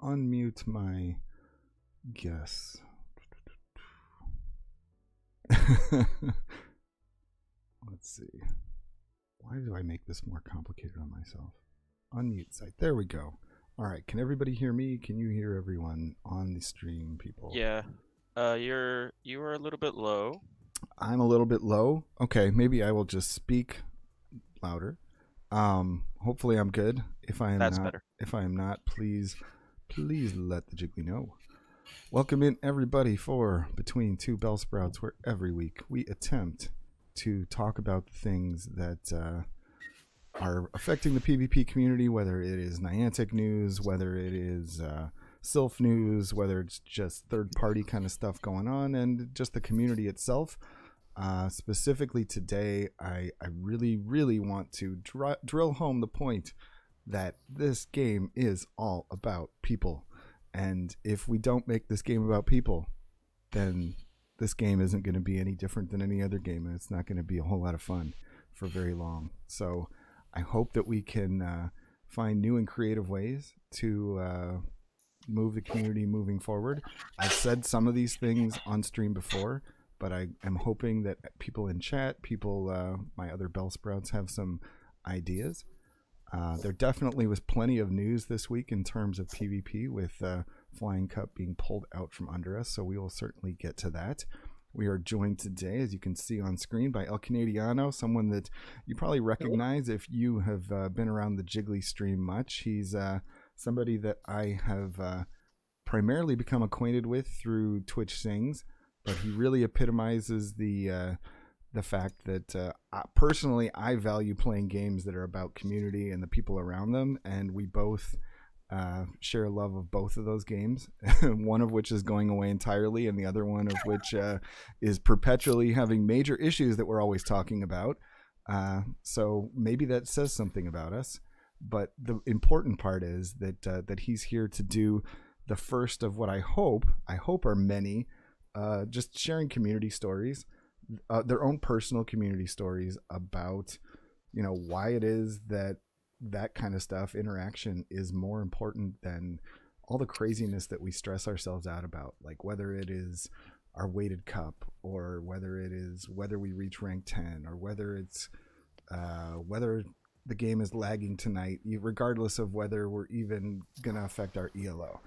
unmute my guests. Let's see. Why do I make this more complicated on myself? Unmute site. There we go. All right. Can everybody hear me? Can you hear everyone on the stream, people? Yeah. You were a little bit low. I'm a little bit low. Okay, maybe I will just speak louder. Hopefully I'm good. If I am That's not, better. please let the Jiggly know. Welcome in everybody for Between Two Bellsprouts, where every week we attempt to talk about the things that are affecting the PvP community, whether it is Niantic news, whether it is Sylph news, whether it's just third-party kind of stuff going on, and just the community itself. Specifically today, I really, really want to drill home the point that this game is all about people. And if we don't make this game about people, then this game isn't going to be any different than any other game, and it's not going to be a whole lot of fun for very long. So I hope that we can find new and creative ways to move the community moving forward. I've said some of these things on stream before, but I am hoping that people in chat, my other Bellsprouts, have some ideas. There definitely was plenty of news this week in terms of PvP, with Flying Cup being pulled out from under us, so we will certainly get to that. We are joined today, as you can see on screen, by El Canadiano, someone that you probably recognize if you have been around the Jiggly stream much. He's somebody that I have primarily become acquainted with through Twitch Sings, but he really epitomizes the fact that personally I value playing games that are about community and the people around them, and we both share a love of both of those games, one of which is going away entirely, and the other one of which is perpetually having major issues that we're always talking about. So maybe that says something about us, but the important part is that he's here to do the first of what I hope are many just sharing community stories, their own personal community stories about, why it is that kind of stuff, interaction, is more important than all the craziness that we stress ourselves out about, like whether it is our weighted cup, or whether we reach rank 10, or whether it's whether the game is lagging tonight, regardless of whether we're even gonna affect our elo.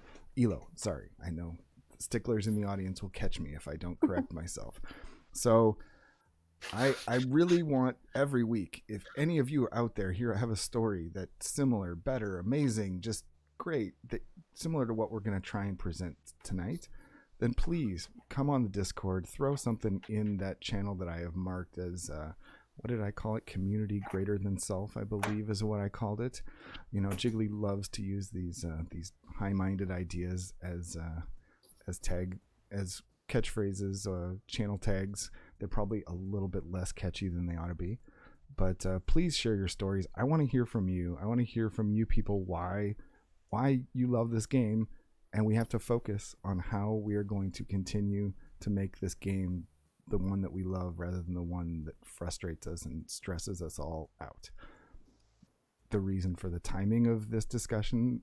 Sorry, I know sticklers in the audience will catch me if I don't correct myself. So I really want every week, if any of you are out there here have a story that's similar, better, amazing, just great, similar to what we're going to try and present tonight, then please come on the Discord, throw something in that channel that I have marked as what did I call it? Community greater than self, I believe, is what I called it. Jiggly loves to use these high-minded ideas as catchphrases, channel tags. They're probably a little bit less catchy than they ought to be, but please share your stories. I want to hear from you. I want to hear from you people why you love this game, and we have to focus on how we are going to continue to make this game the one that we love, rather than the one that frustrates us and stresses us all out. The reason for the timing of this discussion,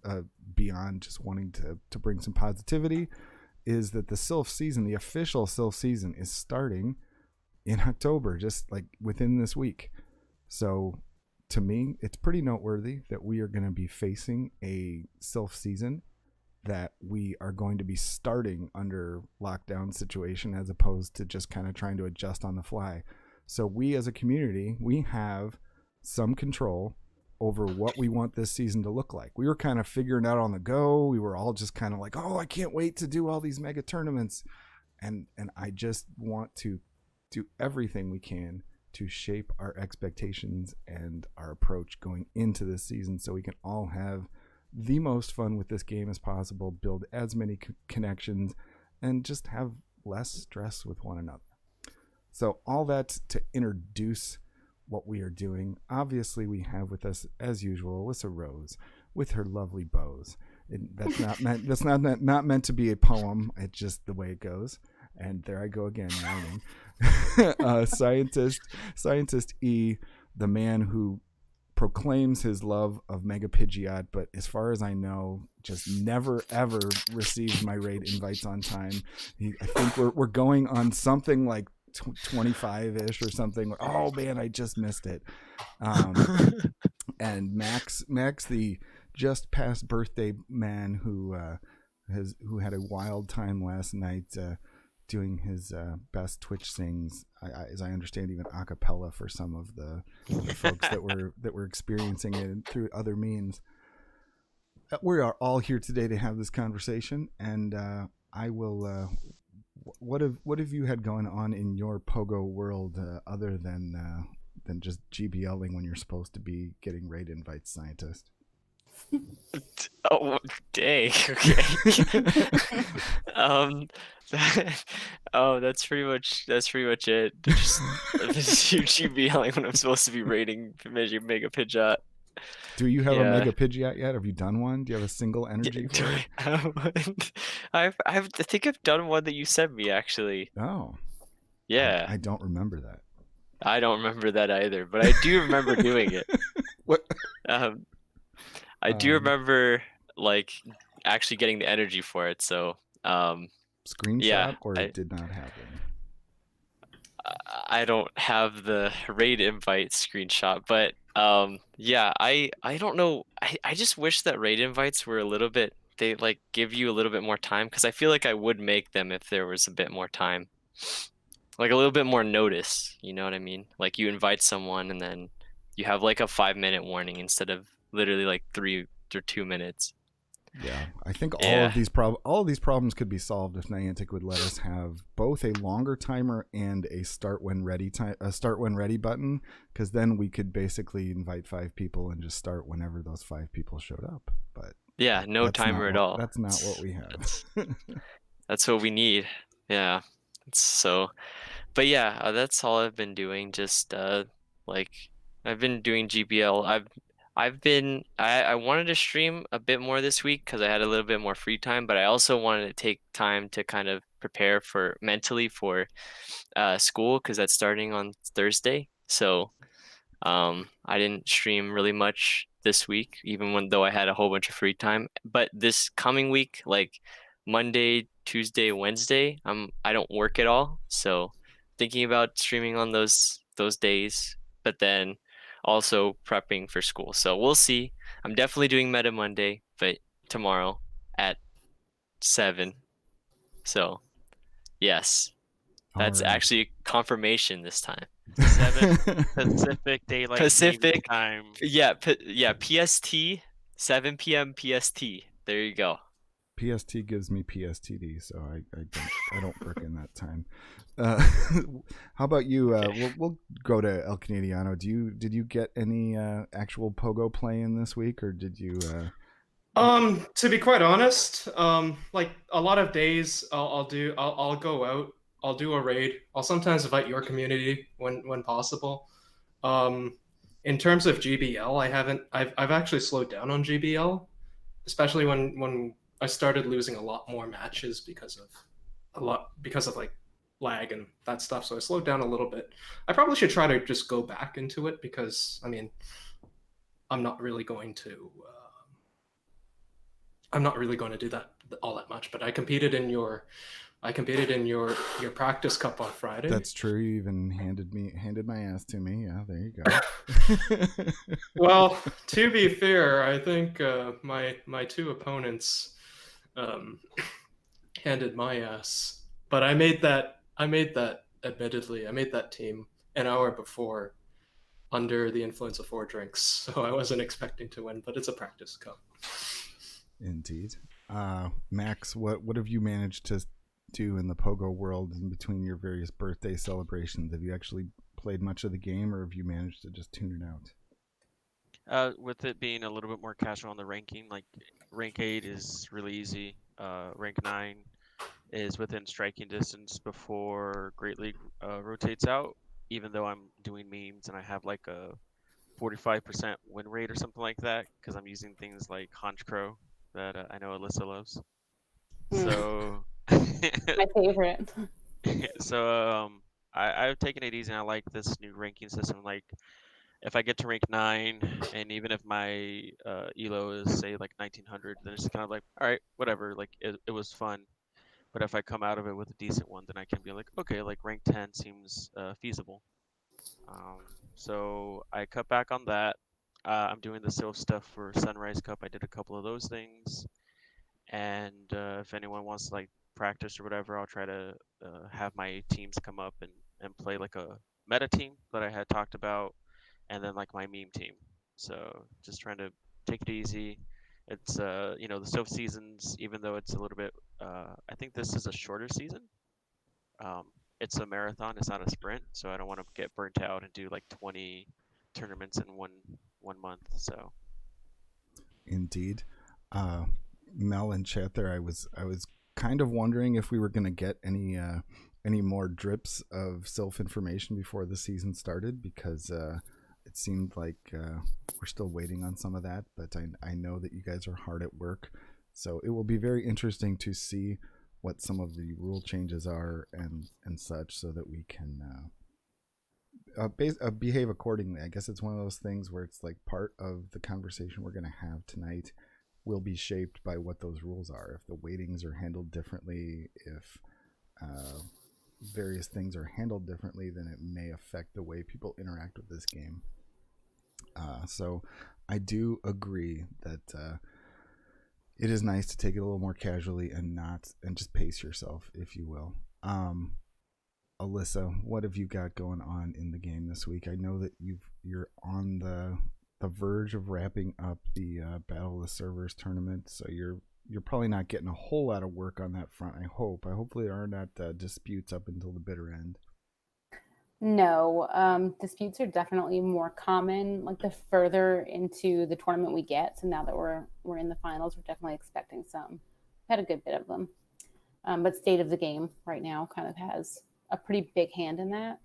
beyond just wanting to bring some positivity, is that the Sylph season, the official Sylph season, is starting in October, just like within this week. So to me, it's pretty noteworthy that we are going to be facing a Sylph season that we are going to be starting under lockdown situation, as opposed to just kind of trying to adjust on the fly. So we as a community, we have some control over what we want this season to look like. We were kind of figuring out on the go. We were all just kind of like, oh, I can't wait to do all these mega tournaments. And I just want to do everything we can to shape our expectations and our approach going into this season, so we can all have the most fun with this game as possible, build as many connections, and just have less stress with one another. So all that to introduce what we are doing. Obviously, we have with us, as usual, Alyssa Rose with her lovely bows. That's not meant to be a poem. It's just the way it goes. And there I go again, rhyming. Scientist E, the man who proclaims his love of Mega Pidgeot, but as far as I know, just never ever receives my raid invites on time. I think we're going on something like 25-ish or something. Oh man, I just missed it. And Max, the just past birthday man who had a wild time last night doing his best Twitch sings, as I understand, even a cappella for some of the folks that were experiencing it through other means. We are all here today to have this conversation, and I will. What have you had going on in your Pogo world other than just GBLing when you're supposed to be getting raid invites, scientist? Oh, dang. Okay. um, that's pretty much it. Just you be yelling when I'm supposed to be rating Mega Pidgeot. Do you have a Yeah. Mega Pidgeot yet? Have you done one? Do you have a single energy Do for it? I have one? I think I've done one that you sent me actually. Oh, Yeah. I don't remember that. I don't remember that either, but I do remember doing it. What? Um, I do remember like actually getting the energy for it. So, Screenshot yeah, or it did not happen? I don't have the raid invite screenshot, but yeah, I don't know. I just wish that raid invites were a little bit, they like give you a little bit more time, because I feel like I would make them if there was a bit more time. Like a little bit more notice, you know what I mean? Like you invite someone and then you have like a 5-minute warning instead of literally like 3 or 2 minutes. Yeah, I think all Yeah. of these problems could be solved if Niantic would let us have both a longer timer and a start when ready button, because then we could basically invite 5 people and just start whenever those 5 people showed up. But Yeah, no timer at all. That's not what we have. That's what we need. Yeah. So, but yeah, that's all I've been doing. Just like I've been doing GBL. I wanted to stream a bit more this week because I had a little bit more free time, but I also wanted to take time to kind of prepare for mentally for school, because that's starting on Thursday. So I didn't stream really much this week, even though I had a whole bunch of free time. But this coming week, like Monday, Tuesday, Wednesday, I don't work at all. So thinking about streaming on those days, but then also prepping for school. So we'll see. I'm definitely doing Meta Monday, but tomorrow at 7. So yes, All that's right. actually confirmation this time. 7 Pacific Daylight Saving Pacific. Time. Yeah, PST, 7 p.m. PST. There you go. PST gives me PSTD, so I don't work in that time. How about you? Okay. We'll go to El Canadiano. Did you get any actual Pogo play in this week, or did you? To be quite honest, like a lot of days, I'll go out, I'll do a raid, I'll sometimes invite your community when possible. In terms of GBL, I've actually slowed down on GBL, especially when I started losing a lot more matches because of like lag and that stuff. So I slowed down a little bit. I probably should try to just go back into it because I mean, I'm not really going to. I'm not really going to do that all that much, but I competed in your practice cup on Friday. That's true. You even handed my ass to me. Yeah, there you go. Well, to be fair, I think my 2 opponents handed my ass, but I made that. Admittedly, I made that team an hour before, under the influence of 4 drinks, so I wasn't expecting to win. But it's a practice cup. Indeed. Max, what have you managed to do in the Pogo world in between your various birthday celebrations? Have you actually played much of the game, or have you managed to just tune it out? With it being a little bit more casual on the ranking, like rank 8 is really easy. Rank 9 is within striking distance before Great League rotates out, even though I'm doing memes and I have like a 45% win rate or something like that, because I'm using things like Honch Crow that I know Alyssa loves. So My favorite. so I've taken it easy, and I like this new ranking system. Like if I get to rank 9, and even if my elo is say like 1900, then it's kind of like, all right, whatever. Like it was fun. But if I come out of it with a decent one, then I can be like, okay, like rank 10 seems feasible. So I cut back on that. I'm doing the Sylph stuff for Sunrise Cup. I did a couple of those things, and if anyone wants to like practice or whatever, I'll try to have my teams come up and play like a meta team that I had talked about, and then like my meme team. So just trying to take it easy. It's you know, the Sylph seasons, even though it's a little bit I think this is a shorter season. Um, it's a marathon, it's not a sprint, so I don't want to get burnt out and do like 20 tournaments in one month. So Indeed. Mel in chat there, I was kind of wondering if we were going to get any more drips of Sylph information before the season started, because it seemed like we're still waiting on some of that, but I know that you guys are hard at work, so it will be very interesting to see what some of the rule changes are and such, so that we can behave accordingly. I guess it's one of those things where it's like part of the conversation we're going to have tonight will be shaped by what those rules are. If the weightings are handled differently, if various things are handled differently, then it may affect the way people interact with this game. So I do agree that it is nice to take it a little more casually and just pace yourself, if you will. Alyssa, what have you got going on in the game this week? I know that you're on the verge of wrapping up the Battle of the Servers tournament, so you're probably not getting a whole lot of work on that front. Hopefully there are not disputes up until the bitter end. No, disputes are definitely more common like the further into the tournament we get. So now that we're in the finals, we're definitely expecting some. Had a good bit of them, but state of the game right now kind of has a pretty big hand in that.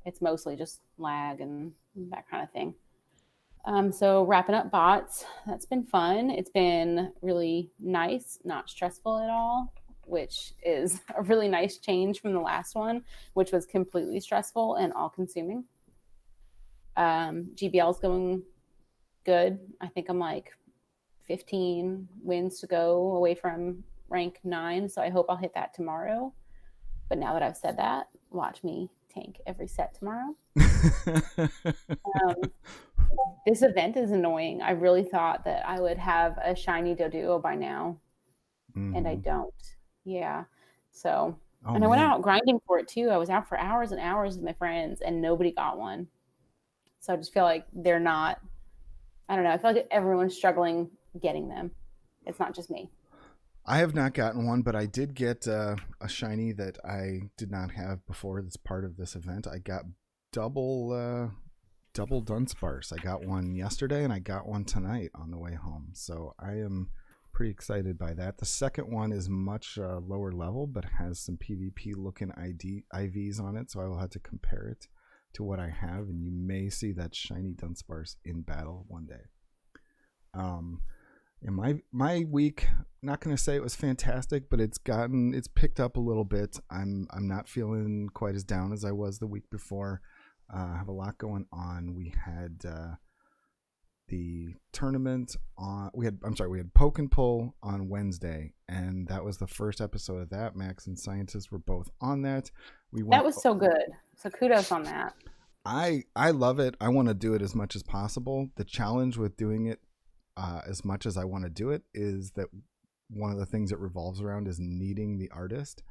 It's mostly just lag and that kind of thing. So wrapping up bots, that's been fun. It's been really nice, not stressful at all, which is a really nice change from the last one, which was completely stressful and all-consuming. GBL's going good. I think I'm like 15 wins to go away from rank 9, so I hope I'll hit that tomorrow. But now that I've said that, watch me tank every set tomorrow. This event is annoying. I really thought that I would have a shiny Doduo by now, and I don't. Yeah. So, and I went out grinding for it too. I was out for hours and hours with my friends, and nobody got one. So I just feel like they're not, I don't know. I feel like everyone's struggling getting them. It's not just me. I have not gotten one, but I did get a shiny that I did not have before this part of this event. I got double Dunsparce. I got one yesterday and I got one tonight on the way home. So I am pretty excited by that. The second one is much lower level, but has some PvP looking IVs on it. So I will have to compare it to what I have, and you may see that shiny Dunsparce in battle one day. In my week, not going to say it was fantastic, but it's picked up a little bit. I'm not feeling quite as down as I was the week before. I have a lot going on. We had the tournament on. We had Poke and Pull on Wednesday, and that was the first episode of that. Max and Scientist were both on that. That was so good. So kudos on that. I love it. I want to do it as much as possible. The challenge with doing it as much as I want to do it is that one of the things it revolves around is needing the artist.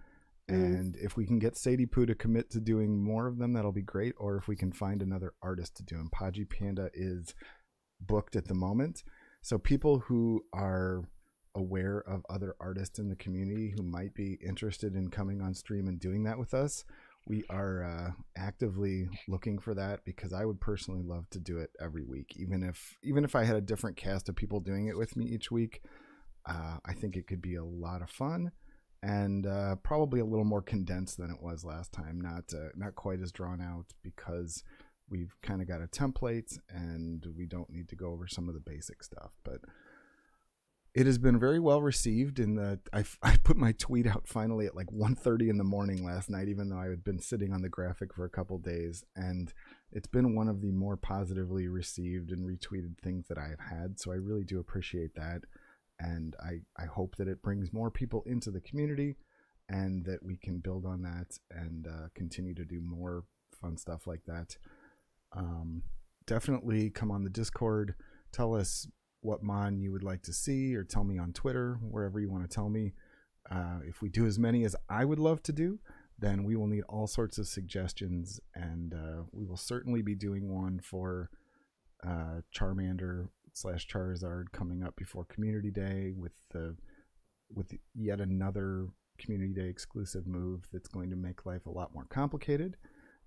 And if we can get Sadie Poo to commit to doing more of them, that'll be great. Or if we can find another artist to do them. Podgy Panda is booked at the moment. So people who are aware of other artists in the community who might be interested in coming on stream and doing that with us, we are actively looking for that, because I would personally love to do it every week. Even if I had a different cast of people doing it with me each week, I think it could be a lot of fun. And probably a little more condensed than it was last time. Not quite as drawn out, because we've kind of got a template and we don't need to go over some of the basic stuff. But it has been very well received. I put my tweet out finally at like 1:30 in the morning last night, even though I had been sitting on the graphic for a couple days, and it's been one of the more positively received and retweeted things that I've had. So I really do appreciate that. And I hope that it brings more people into the community and that we can build on that and continue to do more fun stuff like that. Definitely come on the Discord. Tell us what Mon you would like to see, or tell me on Twitter, wherever you want to tell me. If we do as many as I would love to do, then we will need all sorts of suggestions, and we will certainly be doing one for Charmander / Charizard coming up before Community Day with yet another Community Day exclusive move that's going to make life a lot more complicated.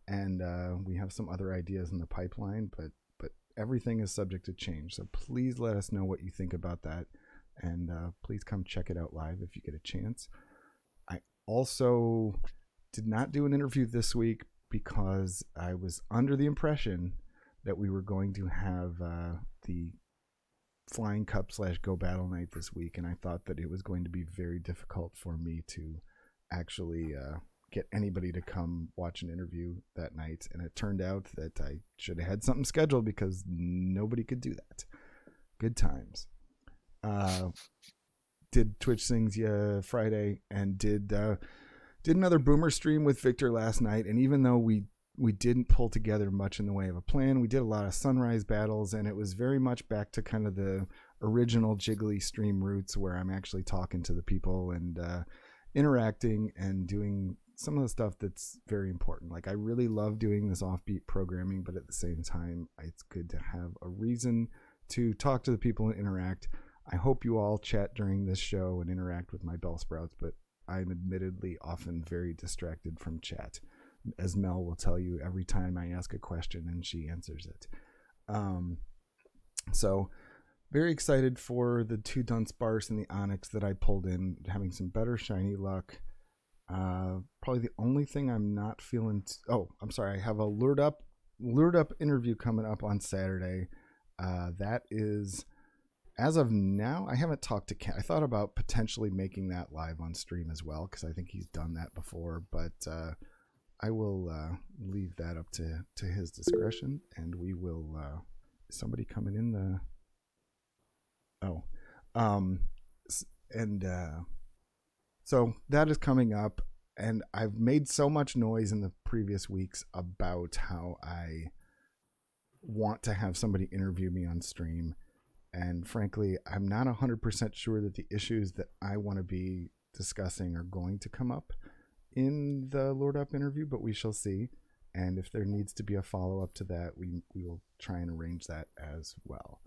And we have some other ideas in the pipeline, but everything is subject to change. So please let us know what you think about that, and please come check it out live if you get a chance. I also did not do an interview this week because I was under the impression that we were going to have the Flying Cup / Go Battle Night this week, and I thought that it was going to be very difficult for me to actually get anybody to come watch an interview that night. And it turned out that I should have had something scheduled because nobody could do that. Good times. Did Twitch Sings Ya Friday, and did another Boomer stream with Victor last night. And even though we didn't pull together much in the way of a plan, we did a lot of sunrise battles, and it was very much back to kind of the original Jiggly stream roots, where I'm actually talking to the people and interacting and doing some of the stuff that's very important. Like, I really love doing this offbeat programming, but at the same time, it's good to have a reason to talk to the people and interact. I hope you all chat during this show and interact with my Bellsprouts, but I'm admittedly often very distracted from chat, as Mel will tell you every time I ask a question and she answers it. So very excited for the 2 Dunsparce and the Onyx that I pulled in, having some better shiny luck. Probably the only thing I'm not feeling. I'm sorry. I have a lured up interview coming up on Saturday. That is, as of now, I haven't talked to Ken. I thought about potentially making that live on stream as well, because I think he's done that before, but I will leave that up to his discretion, and we will. Is somebody coming in the? So that is coming up, and I've made so much noise in the previous weeks about how I want to have somebody interview me on stream, and frankly, I'm not 100% sure that the issues that I want to be discussing are going to come up in the Lord Up interview, but we shall see. And if there needs to be a follow-up to that, we will try and arrange that as well.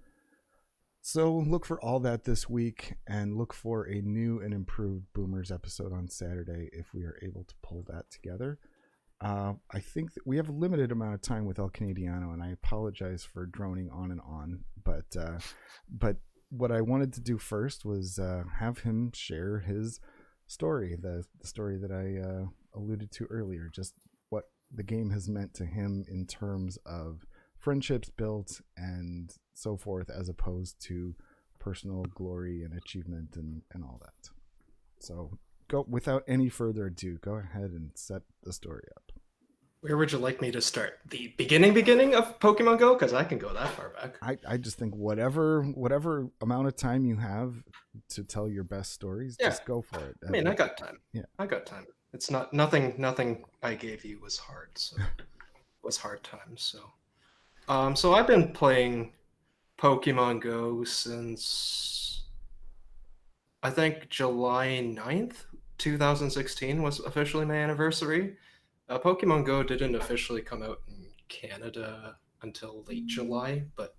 So look for all that this week, and look for a new and improved Boomers episode on Saturday if we are able to pull that together. I think that we have a limited amount of time with El Canadiano, and I apologize for droning on, but what I wanted to do first was have him share his story, the story that I alluded to earlier, just what the game has meant to him in terms of friendships built and so forth, as opposed to personal glory and achievement and all that. So go, without any further ado, go ahead and set the story up. Where would you like me to start? The beginning of Pokemon Go? Because I can go that far back. I just think whatever amount of time you have to tell your best stories, just go for it. I mean, I got time. Yeah, I got time. It's not nothing I gave you was hard. So was hard times. So I've been playing Pokemon Go since I think July 9th, 2016 was officially my anniversary. Pokemon Go didn't officially come out in Canada until late July, but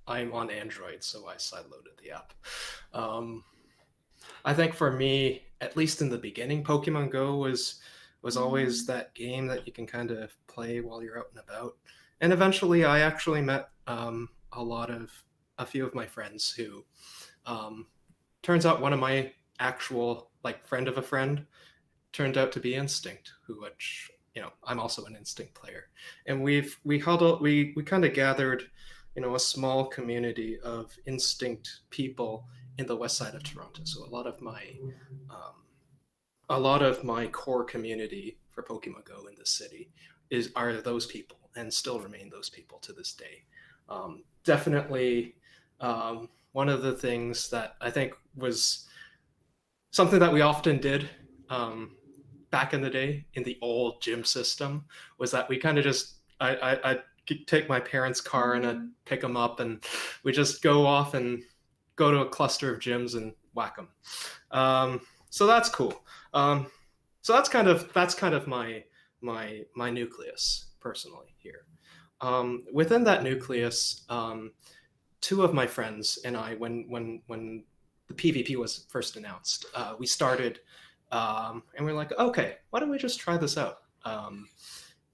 I'm on Android, so I sideloaded the app. I think for me, at least in the beginning, Pokemon Go was always that game that you can kind of play while you're out and about. And eventually, I actually met a few of my friends who, turns out one of my actual friend of a friend turned out to be Instinct, which I'm also an Instinct player, and we kind of gathered, a small community of Instinct people in the west side of Toronto. So a lot of my core community for Pokemon Go in the city are those people and still remain those people to this day. Definitely, one of the things that I think was something that we often did back in the day in the old gym system was that we kind of just I'd take my parents' car and I'd pick them up and we just go off and go to a cluster of gyms and whack them. So that's cool. So that's kind of my nucleus personally here. Within that nucleus, two of my friends and I, when the PvP was first announced, we started, and we're like, okay, why don't we just try this out?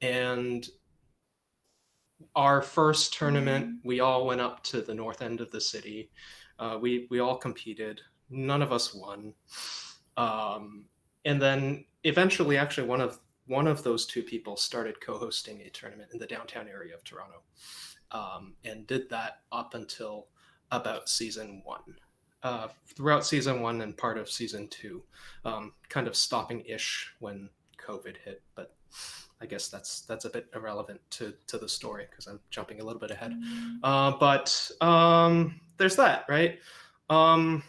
And our first tournament, we all went up to the north end of the city. We all competed. None of us won. And then eventually, actually, one of those two people started co-hosting a tournament in the downtown area of Toronto, and did that up until about season 1. Throughout season 1 and part of season 2, kind of stopping ish when COVID hit, but I guess that's a bit irrelevant to the story because I'm jumping a little bit ahead. But there's that, right? And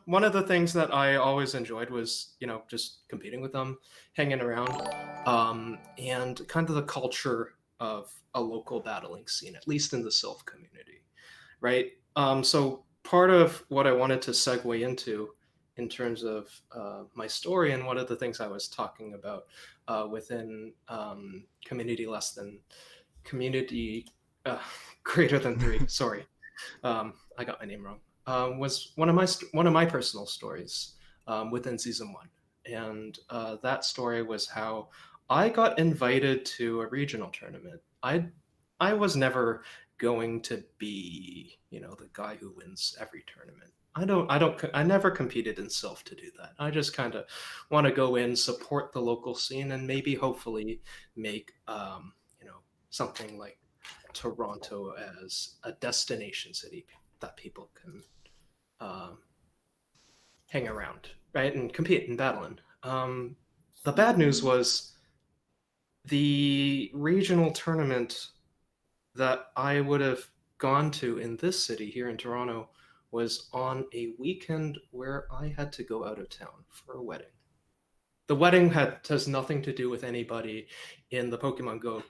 one of the things that I always enjoyed was just competing with them, hanging around, and kind of the culture of a local battling scene, at least in the Sylph community, right? So part of what I wanted to segue into in terms of my story and one of the things I was talking about within community greater than 3. Sorry, I got my name wrong. Was one of my personal stories within season 1, and that story was how I got invited to a regional tournament. I was never going to be the guy who wins every tournament. I never competed in Sylph to do that. I just kind of want to go in, support the local scene, and maybe hopefully make something like Toronto as a destination city that people can hang around, right, and compete and battle in. The bad news was the regional tournament that I would have gone to in this city here in Toronto was on a weekend where I had to go out of town for a wedding. The wedding has nothing to do with anybody in the Pokemon Go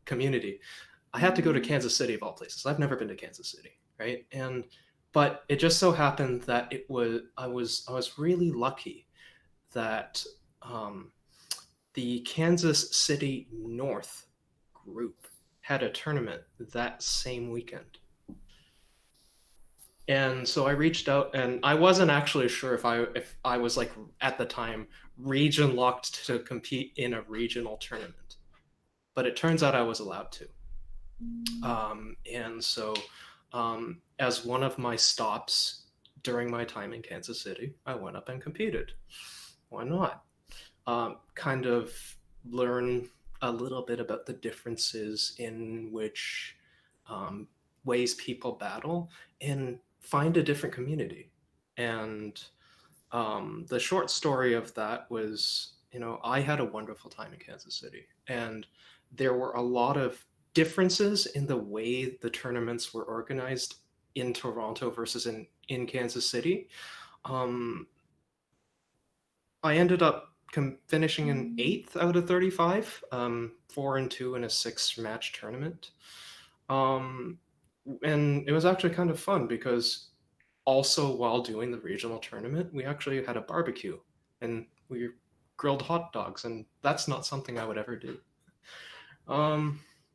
community. I had to go to Kansas City of all places. I've never been to Kansas City, right? But it just so happened that I was really lucky that the Kansas City North group had a tournament that same weekend. And so I reached out, and I wasn't actually sure if I was like at the time region locked to compete in a regional tournament, but it turns out I was allowed to. And so as one of my stops during my time in Kansas City, I went up and competed. Why not? Kind of learn a little bit about the differences in which ways people battle and find a different community. And the short story of that was, I had a wonderful time in Kansas City, and there were a lot of differences in the way the tournaments were organized in Toronto versus in Kansas City. I ended up finishing in 8th out of 35, 4-2 in a 6-match tournament. And it was actually kind of fun because also while doing the regional tournament, we actually had a barbecue and we grilled hot dogs, and that's not something I would ever do.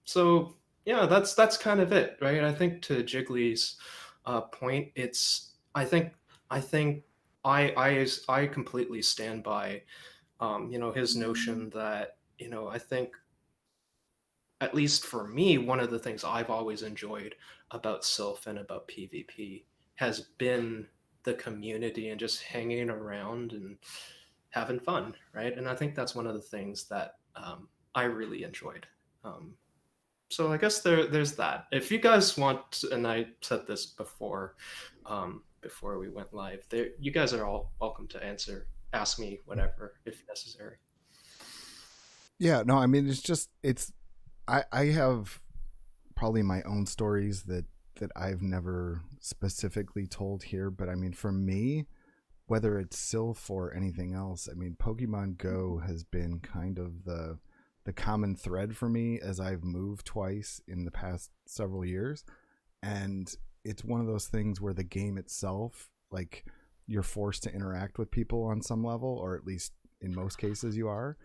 So yeah, that's kind of it, right? I think to Jiggly's point, I think I completely stand by his notion that I think, at least for me, one of the things I've always enjoyed about Sylph and about PvP has been the community and just hanging around and having fun, right? And I think that's one of the things that I really enjoyed. So I guess there's that. If you guys want, and I said this before we went live, you guys are all welcome to ask me whatever if necessary. Yeah, no, I mean, I have probably my own stories that I've never specifically told here, but I mean, for me, whether it's Sylph or anything else, I mean, Pokemon Go has been kind of the common thread for me as I've moved twice in the past several years. And it's one of those things where the game itself, like, you're forced to interact with people on some level, or at least in most cases you are.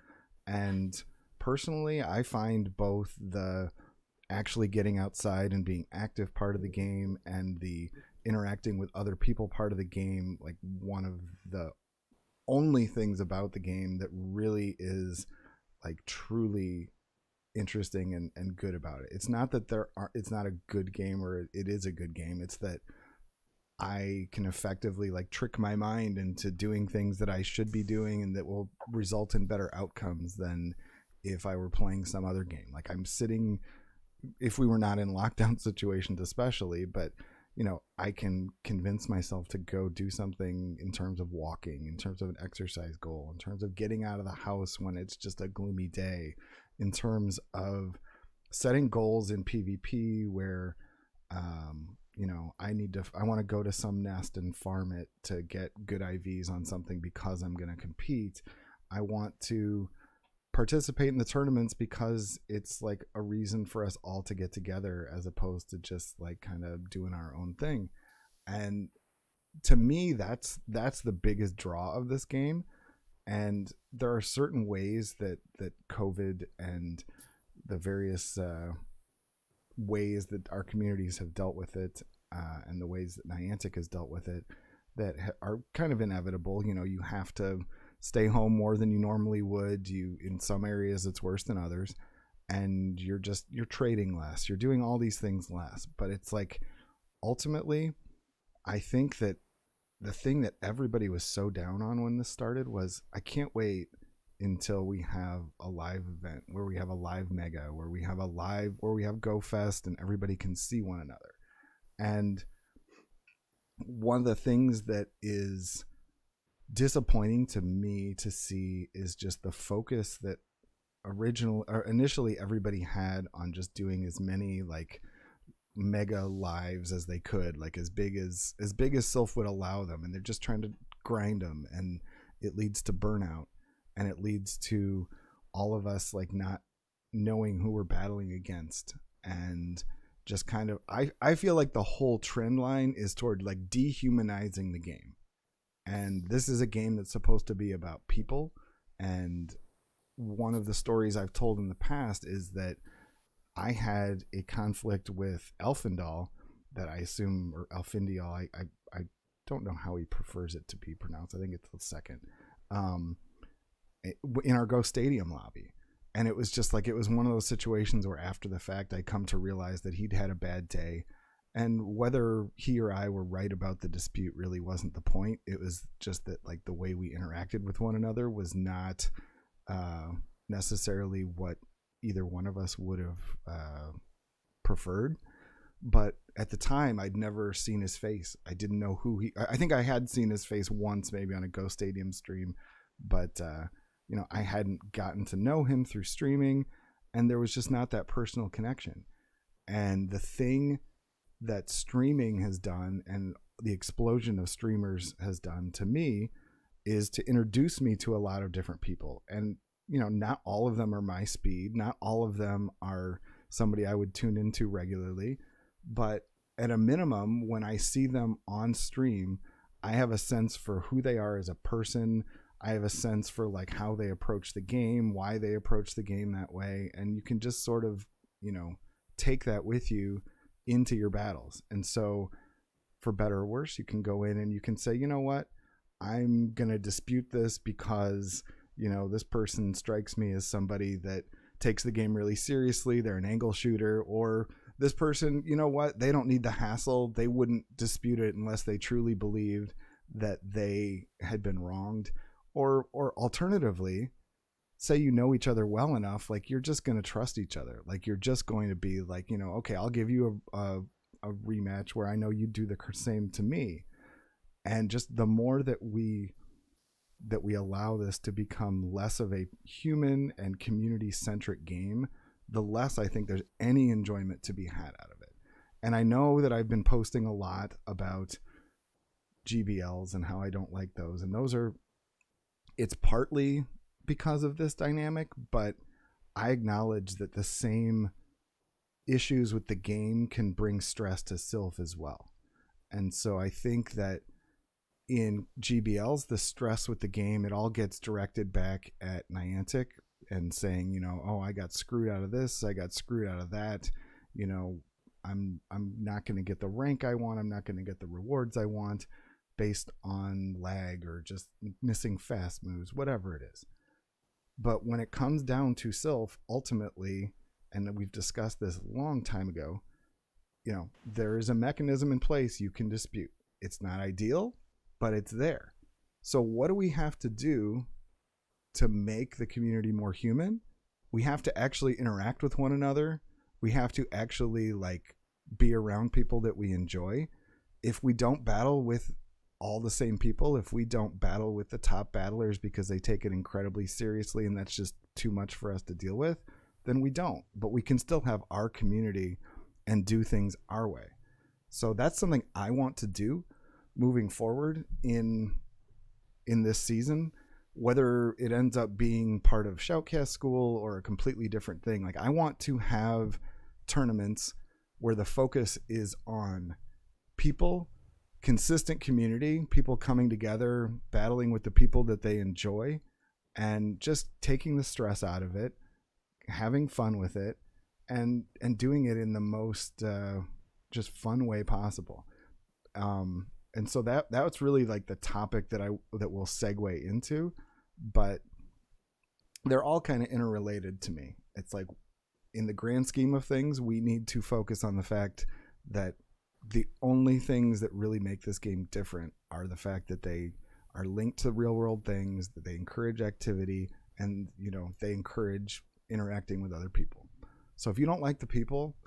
And personally, I find both the actually getting outside and being active part of the game and the interacting with other people part of the game like one of the only things about the game that really is like truly interesting and good about it. It's not that it's not a good game or it is a good game. It's that I can effectively like trick my mind into doing things that I should be doing and that will result in better outcomes than if I were playing some other game. Like I'm sitting, if we were not in lockdown situations especially, but you know, I can convince myself to go do something in terms of walking, in terms of an exercise goal, in terms of getting out of the house when it's just a gloomy day, in terms of setting goals in PvP where you know, I want to go to some nest and farm it to get good IVs on something because I'm going to compete. I want to participate in the tournaments because it's like a reason for us all to get together as opposed to just like kind of doing our own thing. And to me, that's the biggest draw of this game. And there are certain ways that COVID and the various ways that our communities have dealt with it, and the ways that Niantic has dealt with it, that are kind of inevitable. You know, you have to stay home more than you normally would. You, in some areas it's worse than others, and you're trading less, you're doing all these things less. But it's like, ultimately, I think that the thing that everybody was so down on when this started was, I can't wait until we have a live event where we have a live mega, where we have GoFest and everybody can see one another. And one of the things that is disappointing to me to see is just the focus that initially everybody had on just doing as many like mega lives as they could, like as big as Sylph would allow them, and they're just trying to grind them, and it leads to burnout, and it leads to all of us like not knowing who we're battling against. And just kind of, I feel like the whole trend line is toward like dehumanizing the game. And this is a game that's supposed to be about people. And one of the stories I've told in the past is that I had a conflict with Elfindal that I assume, or Elfindial, I don't know how he prefers it to be pronounced. I think it's the second, in our Go Stadium lobby. And it was just like, it was one of those situations where after the fact, I come to realize that he'd had a bad day. And whether he or I were right about the dispute really wasn't the point. It was just that like the way we interacted with one another was not necessarily what either one of us would have preferred. But at the time, I'd never seen his face. I didn't know who I think I had seen his face once, maybe on a Go Stadium stream, but you know, I hadn't gotten to know him through streaming, and there was just not that personal connection. And the thing that streaming has done, and the explosion of streamers has done to me, is to introduce me to a lot of different people. And you know, not all of them are my speed, not all of them are somebody I would tune into regularly, but at a minimum, when I see them on stream, I have a sense for who they are as a person. I have a sense for like how they approach the game, why they approach the game that way, and you can just sort of, you know, take that with you into your battles. And so, for better or worse, you can go in and you can say, you know what, I'm gonna dispute this because, you know, this person strikes me as somebody that takes the game really seriously. They're an angle shooter. Or this person, you know what, they don't need the hassle. They wouldn't dispute it unless they truly believed that they had been wronged. Or alternatively, say you know each other well enough, like you're just going to trust each other. Like you're just going to be like, you know, okay, I'll give you a rematch where I know you do the same to me. And just the more that we that we allow this to become less of a human and community-centric game, the less I think there's any enjoyment to be had out of it. And I know that I've been posting a lot about GBLs and how I don't like those. And it's partly because of this dynamic, but I acknowledge that the same issues with the game can bring stress to Sylph as well. And so I think that in GBLs, the stress with the game, it all gets directed back at Niantic and saying, oh, I got screwed out of this, I got screwed out of that, I'm not going to get the rank I want, I'm not going to get the rewards I want based on lag or just missing fast moves, whatever it is. But when it comes down to Sylph, ultimately, and we've discussed this a long time ago, there is a mechanism in place you can dispute. It's not ideal, but it's there. So what do we have to do to make the community more human? We have to actually interact with one another. We have to actually be around people that we enjoy. If we don't battle with all the same people, if we don't battle with the top battlers because they take it incredibly seriously and that's just too much for us to deal with, then we don't. But we can still have our community and do things our way. So that's something I want to do moving forward in this season, whether it ends up being part of Shoutcast School or a completely different thing. I want to have tournaments where the focus is on people, consistent community, people coming together, battling with the people that they enjoy, and just taking the stress out of it, having fun with it, and doing it in the most just fun way possible. And so that's really the topic that we'll segue into, but they're all kind of interrelated to me. It's in the grand scheme of things, we need to focus on the fact that the only things that really make this game different are the fact that they are linked to real world things, that they encourage activity, and they encourage interacting with other people. So if you don't like the people,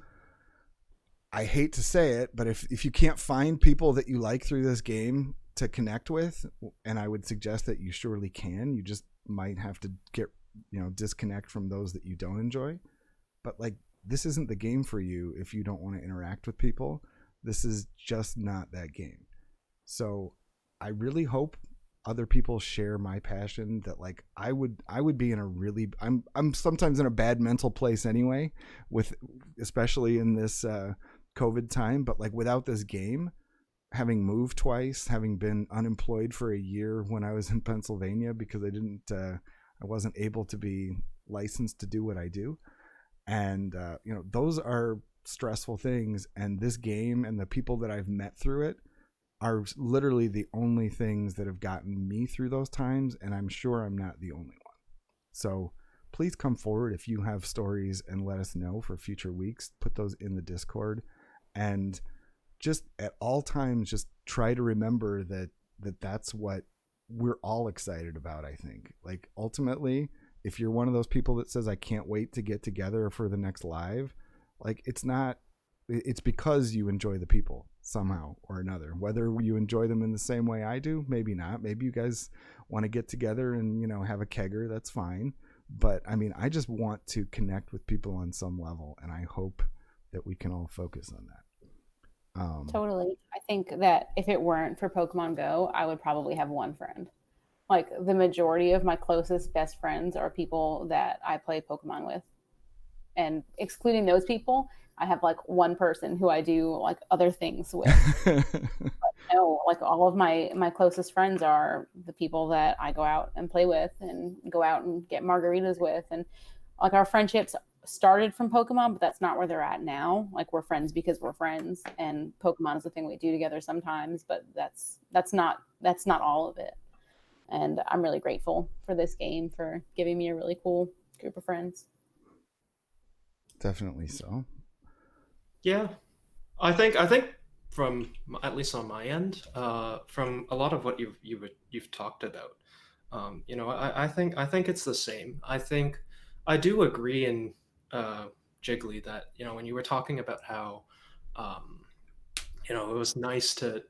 I hate to say it, but if you can't find people that you like through this game to connect with, and I would suggest that you surely can, you just might have to get, disconnect from those that you don't enjoy. But this isn't the game for you if you don't want to interact with people. This is just not that game. So I really hope other people share my passion, that I would be in a really, I'm sometimes in a bad mental place anyway, with especially in this COVID time, but without this game, having moved twice, having been unemployed for a year when I was in Pennsylvania because I wasn't able to be licensed to do what I do. And those are stressful things, and this game and the people that I've met through it are literally the only things that have gotten me through those times, and I'm sure I'm not the only one. So please come forward if you have stories and let us know for future weeks. Put those in the Discord, and just at all times just try to remember that's what we're all excited about. I think ultimately, if you're one of those people that says I can't wait to get together for the next live, it's because you enjoy the people somehow or another. Whether you enjoy them in the same way I do, maybe not. Maybe you guys want to get together and have a kegger, that's fine. But I just want to connect with people on some level, and I hope that we can all focus on that. Totally. I think that if it weren't for Pokemon Go, I would probably have one friend. The majority of my closest best friends are people that I play Pokemon with. And excluding those people, I have one person who I do other things with. But all of my closest friends are the people that I go out and play with and go out and get margaritas with. And our friendships started from Pokemon, but that's not where they're at now. We're friends because we're friends, and Pokemon is the thing we do together sometimes, but that's not all of it. And I'm really grateful for this game for giving me a really cool group of friends. Definitely so. Yeah, I think from at least on my end, from a lot of what you've talked about, I think it's the same. I think I do agree in Jiggly that when you were talking about how you know, it was nice to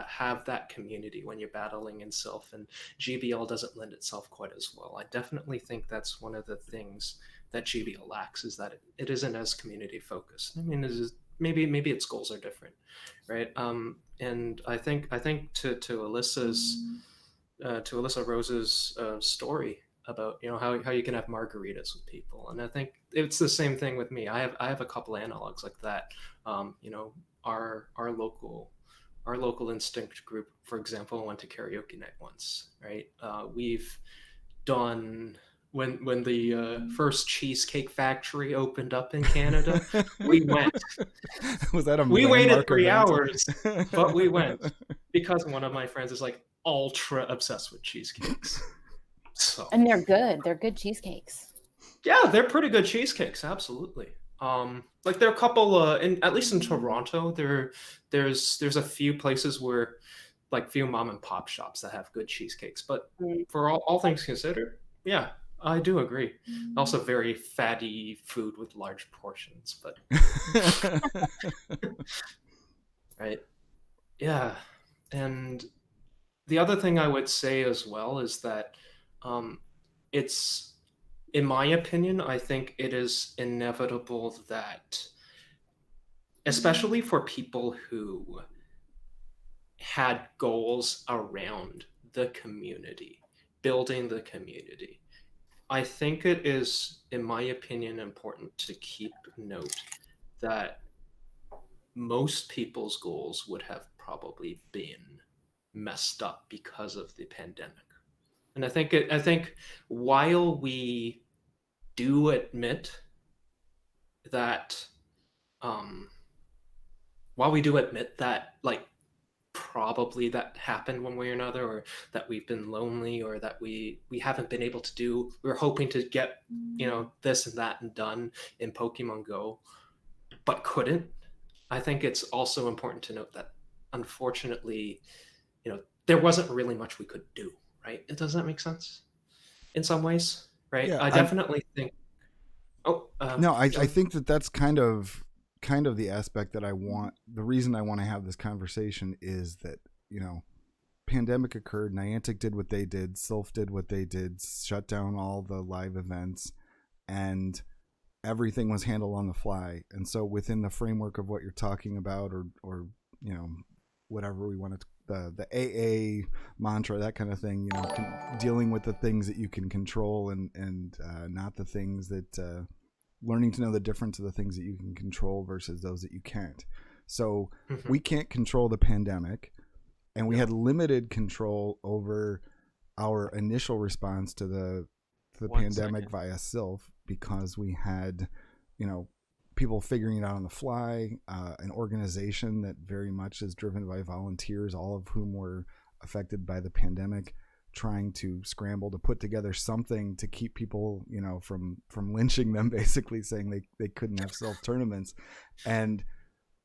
have that community when you're battling in Sylph, and GBL doesn't lend itself quite as well. I definitely think that's one of the things that GBL lacks, is that it isn't as community focused. I mean, maybe its goals are different, right? And I think to Alyssa Rose's story about, you know, how you can have margaritas with people, and I think it's the same thing with me. I have a couple analogs like that. You know, our local instinct group, for example, went to karaoke night once, right? We've done, when the first cheesecake factory opened up in Canada, we went. Was that a We waited landmark 3 event? hours, but we went because one of my friends is like ultra obsessed with cheesecakes. So And they're good. They're good cheesecakes. yeah, they're pretty good cheesecakes, absolutely. Like there are a couple, at least in Toronto, there's a few places where, like, few mom and pop shops that have good cheesecakes. But for all things considered, yeah, I do agree. Also, very fatty food with large portions, but right, yeah. And the other thing I would say as well is that it's, in my opinion, I think it is inevitable that, especially for people who had goals around the community, building the community, I think it is, in my opinion, important to keep note that most people's goals would have probably been messed up because of the pandemic. And I think while we do admit that, like, probably that happened one way or another, or that we've been lonely, or that we haven't been able to do, we're hoping to get, you know, this and that and done in Pokemon Go, but couldn't. I think it's also important to note that, unfortunately, you know, there wasn't really much we could do, right? Does that make sense in some ways, right? Yeah, I definitely think. Oh, no, I John? think that's kind of the aspect that I want. The reason I want to have this conversation is that, you know, pandemic occurred, Niantic did what they did, Sylph did what they did, shut down all the live events, and everything was handled on the fly. And so within the framework of what you're talking about, or you know, whatever we want to, the AA mantra, that kind of thing, you know, dealing with the things that you can control, and not the things that, learning to know the difference of the things that you can control versus those that you can't. So we can't control the pandemic, and we had limited control over our initial response to the pandemic via Sylph, because we had, you know, people figuring it out on the fly, an organization that very much is driven by volunteers, all of whom were affected by the pandemic, trying to scramble to put together something to keep people, you know, from lynching them, basically saying they couldn't have Sylph tournaments. And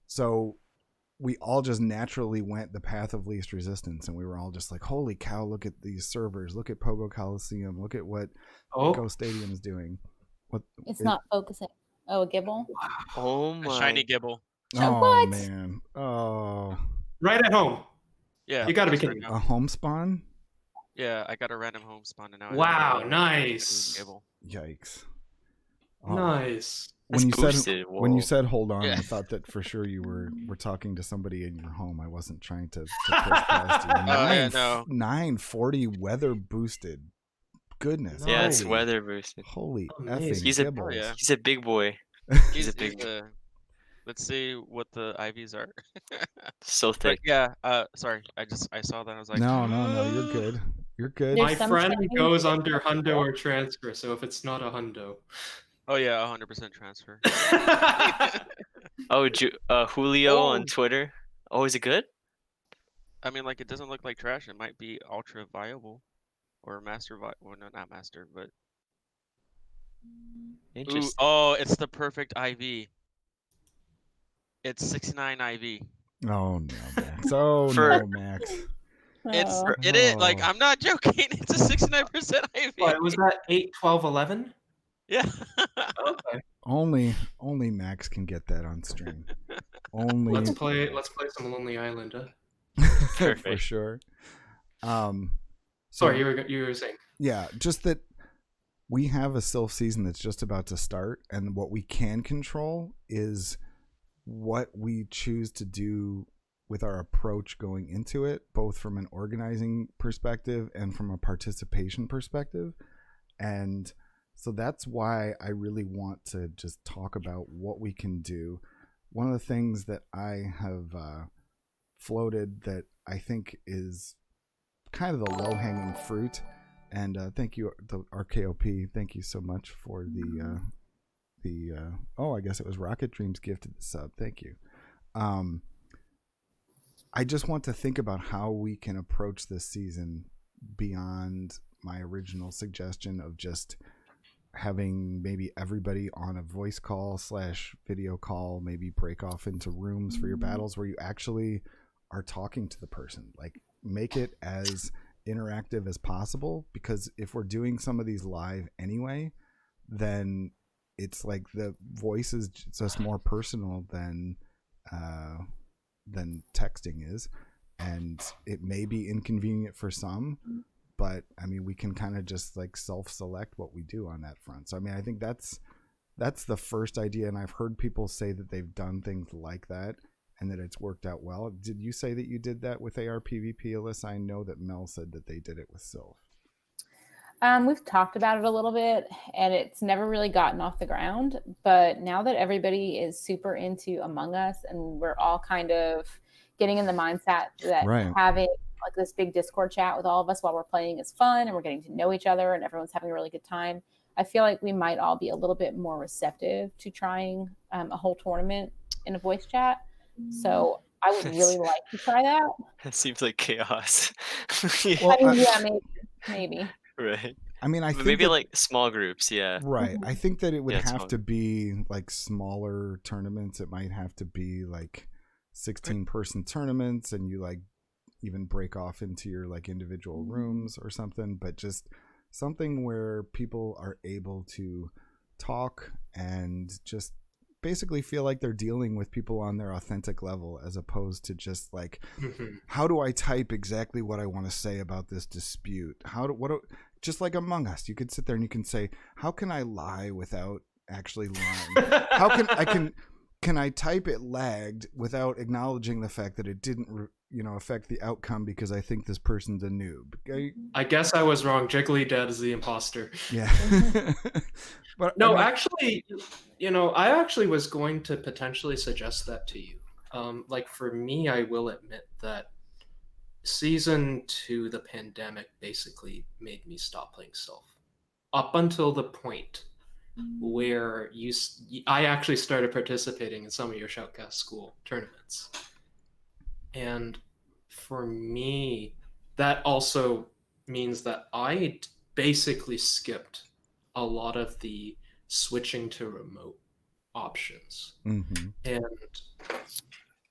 so we all just naturally went the path of least resistance, and we were all just like, holy cow, look at these servers, look at Pogo Coliseum, look at what Go Stadium is doing. It's not focusing. Oh, a Gibble? Oh A my. shiny Gibble. Oh What? man. Oh, Right at home. Yeah. You gotta be just right kidding. now. a home spawn? Yeah, I got a random home spawn, and now Wow, I have nice. Gibble. Yikes. Oh. Nice. When you That's said boosted. when you Whoa. said hold on, Yeah. I thought that for sure you were talking to somebody in your home. I wasn't trying to push past you. Yeah, no. 940 weather boosted. Goodness. Yeah, it's holy- weather boosted. Holy Amazing. effing He's a- gibbles. yeah. He's a big boy. He's a big- let's see what the IVs are. So But thick. yeah, sorry. I saw that, and I was like, No, you're good. You're good. There's My some friend settings goes that under you have to hundo or transfer, so if it's not a hundo. Oh yeah, 100% transfer. Oh, Julio on Oh. Twitter. Oh, is it good? I mean, like, it doesn't look like trash. It might be ultra viable, or master well, no, not master, but ooh, Interesting. oh, it's the perfect IV. It's 69 IV. Oh no, Max. Oh For- no, Max. It's Oh. it is like, Oh. I'm not joking. It's a 69% IV. What, was that 8, 12, 11? Yeah. Okay. Only Max can get that on stream. Only Let's play some Lonely Island. for Perfect. sure. So, Sorry, you were saying. yeah, just that we have a Sylph season that's just about to start, and what we can control is what we choose to do with our approach going into it, both from an organizing perspective and from a participation perspective. And so that's why I really want to just talk about what we can do. One of the things that I have floated that I think is kind of the low-hanging fruit, and thank you, the RKOP, thank you so much for the I guess it was Rocket Dreams gifted the sub. Thank you. I just want to think about how we can approach this season beyond my original suggestion of just having maybe everybody on a voice call / video call, maybe break off into rooms for your battles where you actually are talking to the person. Like, make it as interactive as possible, because if we're doing some of these live anyway, then it's like the voice is just more personal than texting is, and it may be inconvenient for some, but I mean, we can kind of just like self-select what we do on that front. So I mean, I think that's the first idea, and I've heard people say that they've done things like that and that it's worked out well. Did you say that you did that with AR PvP, Alyssa? I know that Mel said that they did it with Sylph. We've talked about it a little bit, and it's never really gotten off the ground. But now that everybody is super into Among Us, and we're all kind of getting in the mindset that Right. having like this big Discord chat with all of us while we're playing is fun, and we're getting to know each other, and everyone's having a really good time, I feel like we might all be a little bit more receptive to trying a whole tournament in a voice chat. So I would really like to try that. It seems like chaos. Well, I mean, yeah, maybe. Right. I mean, I But think maybe that, like small groups, yeah. right. I think that it would Yeah, have small. to be like smaller tournaments. It might have to be like 16-person tournaments, and you like even break off into your like individual rooms or something, but just something where people are able to talk and just basically feel like they're dealing with people on their authentic level, as opposed to just like, how do I type exactly what I want to say about this dispute? Just like Among Us, you could sit there and you can say, how can I lie without actually lying? Can I type it lagged without acknowledging the fact that it didn't affect the outcome because I think this person's a noob? I guess I was wrong. Jiggly Dad is the imposter. Yeah. But No, I mean, actually, I actually was going to potentially suggest that to you. Like for me, I will admit that season 2, the pandemic basically made me stop playing Sylph. Up until the point where I actually started participating in some of your Shoutcast school tournaments. And for me, that also means that I basically skipped a lot of the switching to remote options. mm-hmm. And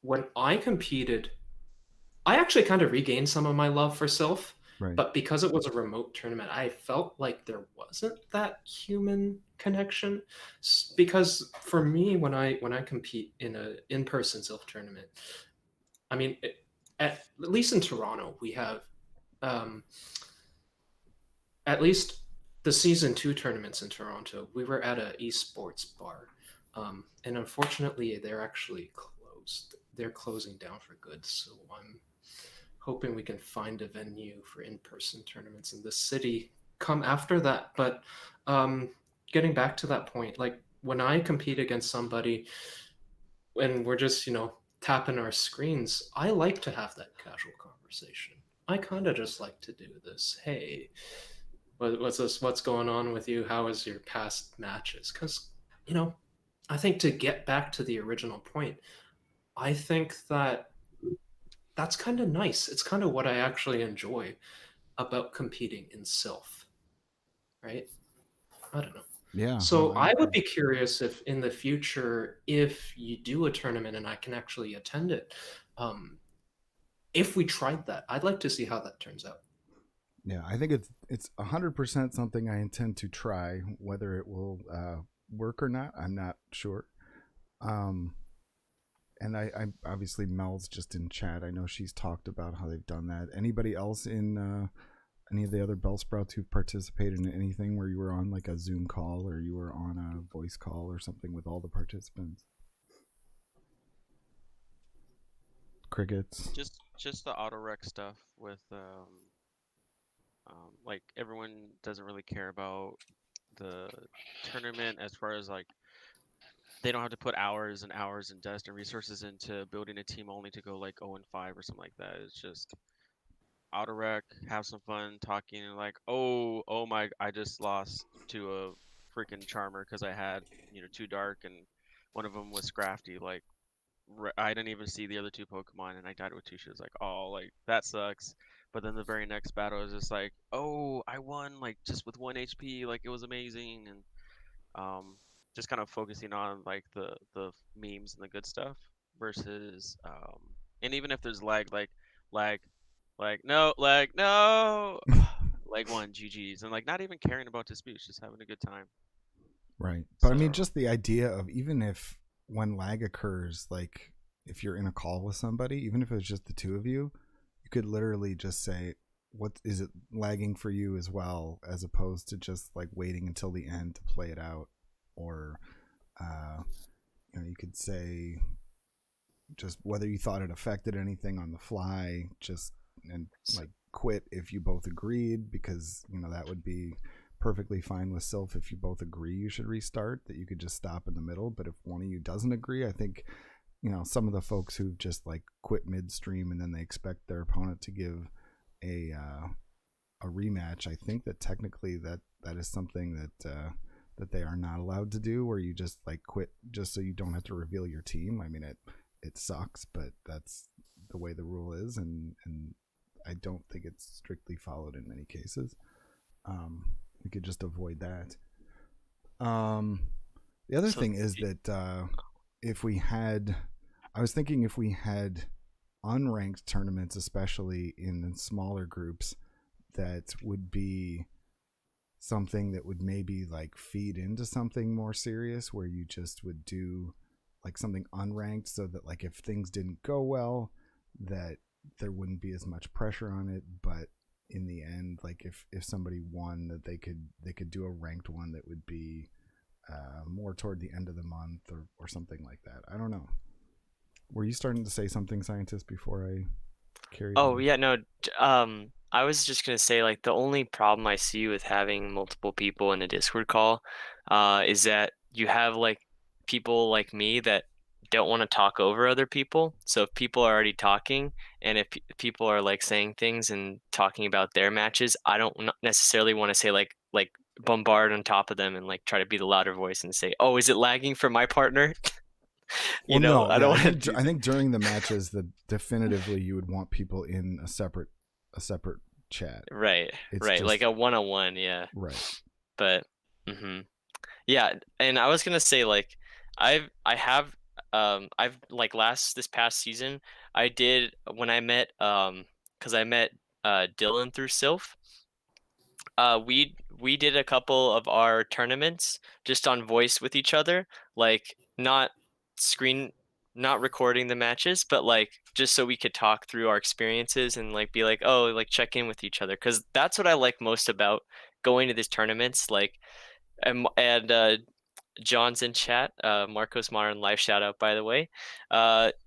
when I competed, I actually kind of regained some of my love for Sylph. Right. But because it was a remote tournament, I felt like there wasn't that human connection. Because for me, when I compete in a in-person Sylph tournament, I mean, at least in Toronto, we have at least the season 2 tournaments in Toronto. We were at a esports bar, and unfortunately, they're actually closed. They're closing down for good. So I'm hoping we can find a venue for in-person tournaments in the city come after that. But getting back to that point, like when I compete against somebody and we're just tapping our screens, I like to have that casual conversation. I kind of just like to do this. Hey, what's this? What's going on with you? How is your past matches? Because I think to get back to the original point, I think that that's kind of nice. It's kind of what I actually enjoy about competing in Sylph, right? I don't know. Yeah. So I would be curious if in the future, if you do a tournament and I can actually attend it, if we tried that, I'd like to see how that turns out. Yeah, I think it's 100% something I intend to try. Whether it will work or not, I'm not sure. And I obviously Mel's just in chat. I know she's talked about how they've done that. Anybody else in any of the other Bellsprouts who've participated in anything where you were on like a Zoom call or you were on a voice call or something with all the participants? Crickets. Just the auto rec stuff with like everyone doesn't really care about the tournament as far as like they don't have to put hours and hours and dust and resources into building a team only to go like 0-5 or something like that. It's just auto rec, have some fun talking, and like, oh my, I just lost to a freaking charmer because I had, two dark and one of them was Scrafty. Like, I didn't even see the other two Pokemon and I died with two shields. Like, oh, like that sucks. But then the very next battle is just like, oh, I won like just with 1 HP. Like it was amazing, and just kind of focusing on like the memes and the good stuff versus and even if there's lag no lag no lag one GGs and like not even caring about disputes, just having a good time. Right. But I mean, So- just the idea of even if when lag occurs, like if you're in a call with somebody, even if it's just the two of you, you could literally just say, what is it lagging for you as well, as opposed to just like waiting until the end to play it out. Or, you could say just whether you thought it affected anything on the fly, just and like quit if you both agreed, because that would be perfectly fine with Sylph if you both agree you should restart, that you could just stop in the middle. But if one of you doesn't agree, I think some of the folks who've just like quit midstream and then they expect their opponent to give a rematch, I think that technically that is something that they are not allowed to do, where you just like quit just so you don't have to reveal your team. I mean, it sucks, but that's the way the rule is, and I don't think it's strictly followed in many cases. We could just avoid that. The other thing is that if we had, I was thinking if we had unranked tournaments, especially in smaller groups, that would be something that would maybe like feed into something more serious, where you just would do like something unranked, so that like if things didn't go well, that there wouldn't be as much pressure on it. But in the end, like if somebody won, that they could do a ranked one that would be more toward the end of the month or something like that. I don't know. Were you starting to say something, Scientist, before I carried Oh on? yeah, no. I was just gonna say, like, the only problem I see with having multiple people in a Discord call, is that you have like people like me that don't want to talk over other people. So if people are already talking, and if people are like saying things and talking about their matches, I don't necessarily want to say like bombard on top of them and like try to be the louder voice and say, "Oh, is it lagging for my partner?" Well, no, I don't want to think do I think during the matches, that definitively you would want people in a separate chat. Right, It's right, just like a one-on-one, yeah. right. But yeah, and I was gonna say, like, I've like this past season, I did when I met because I met Dylan through Sylph. We did a couple of our tournaments just on voice with each other, like not recording the matches, but like just so we could talk through our experiences and like be like, oh, like check in with each other, because that's what I like most about going to these tournaments. Like, and John's in chat. Marcos Modern Life shout out, by the way.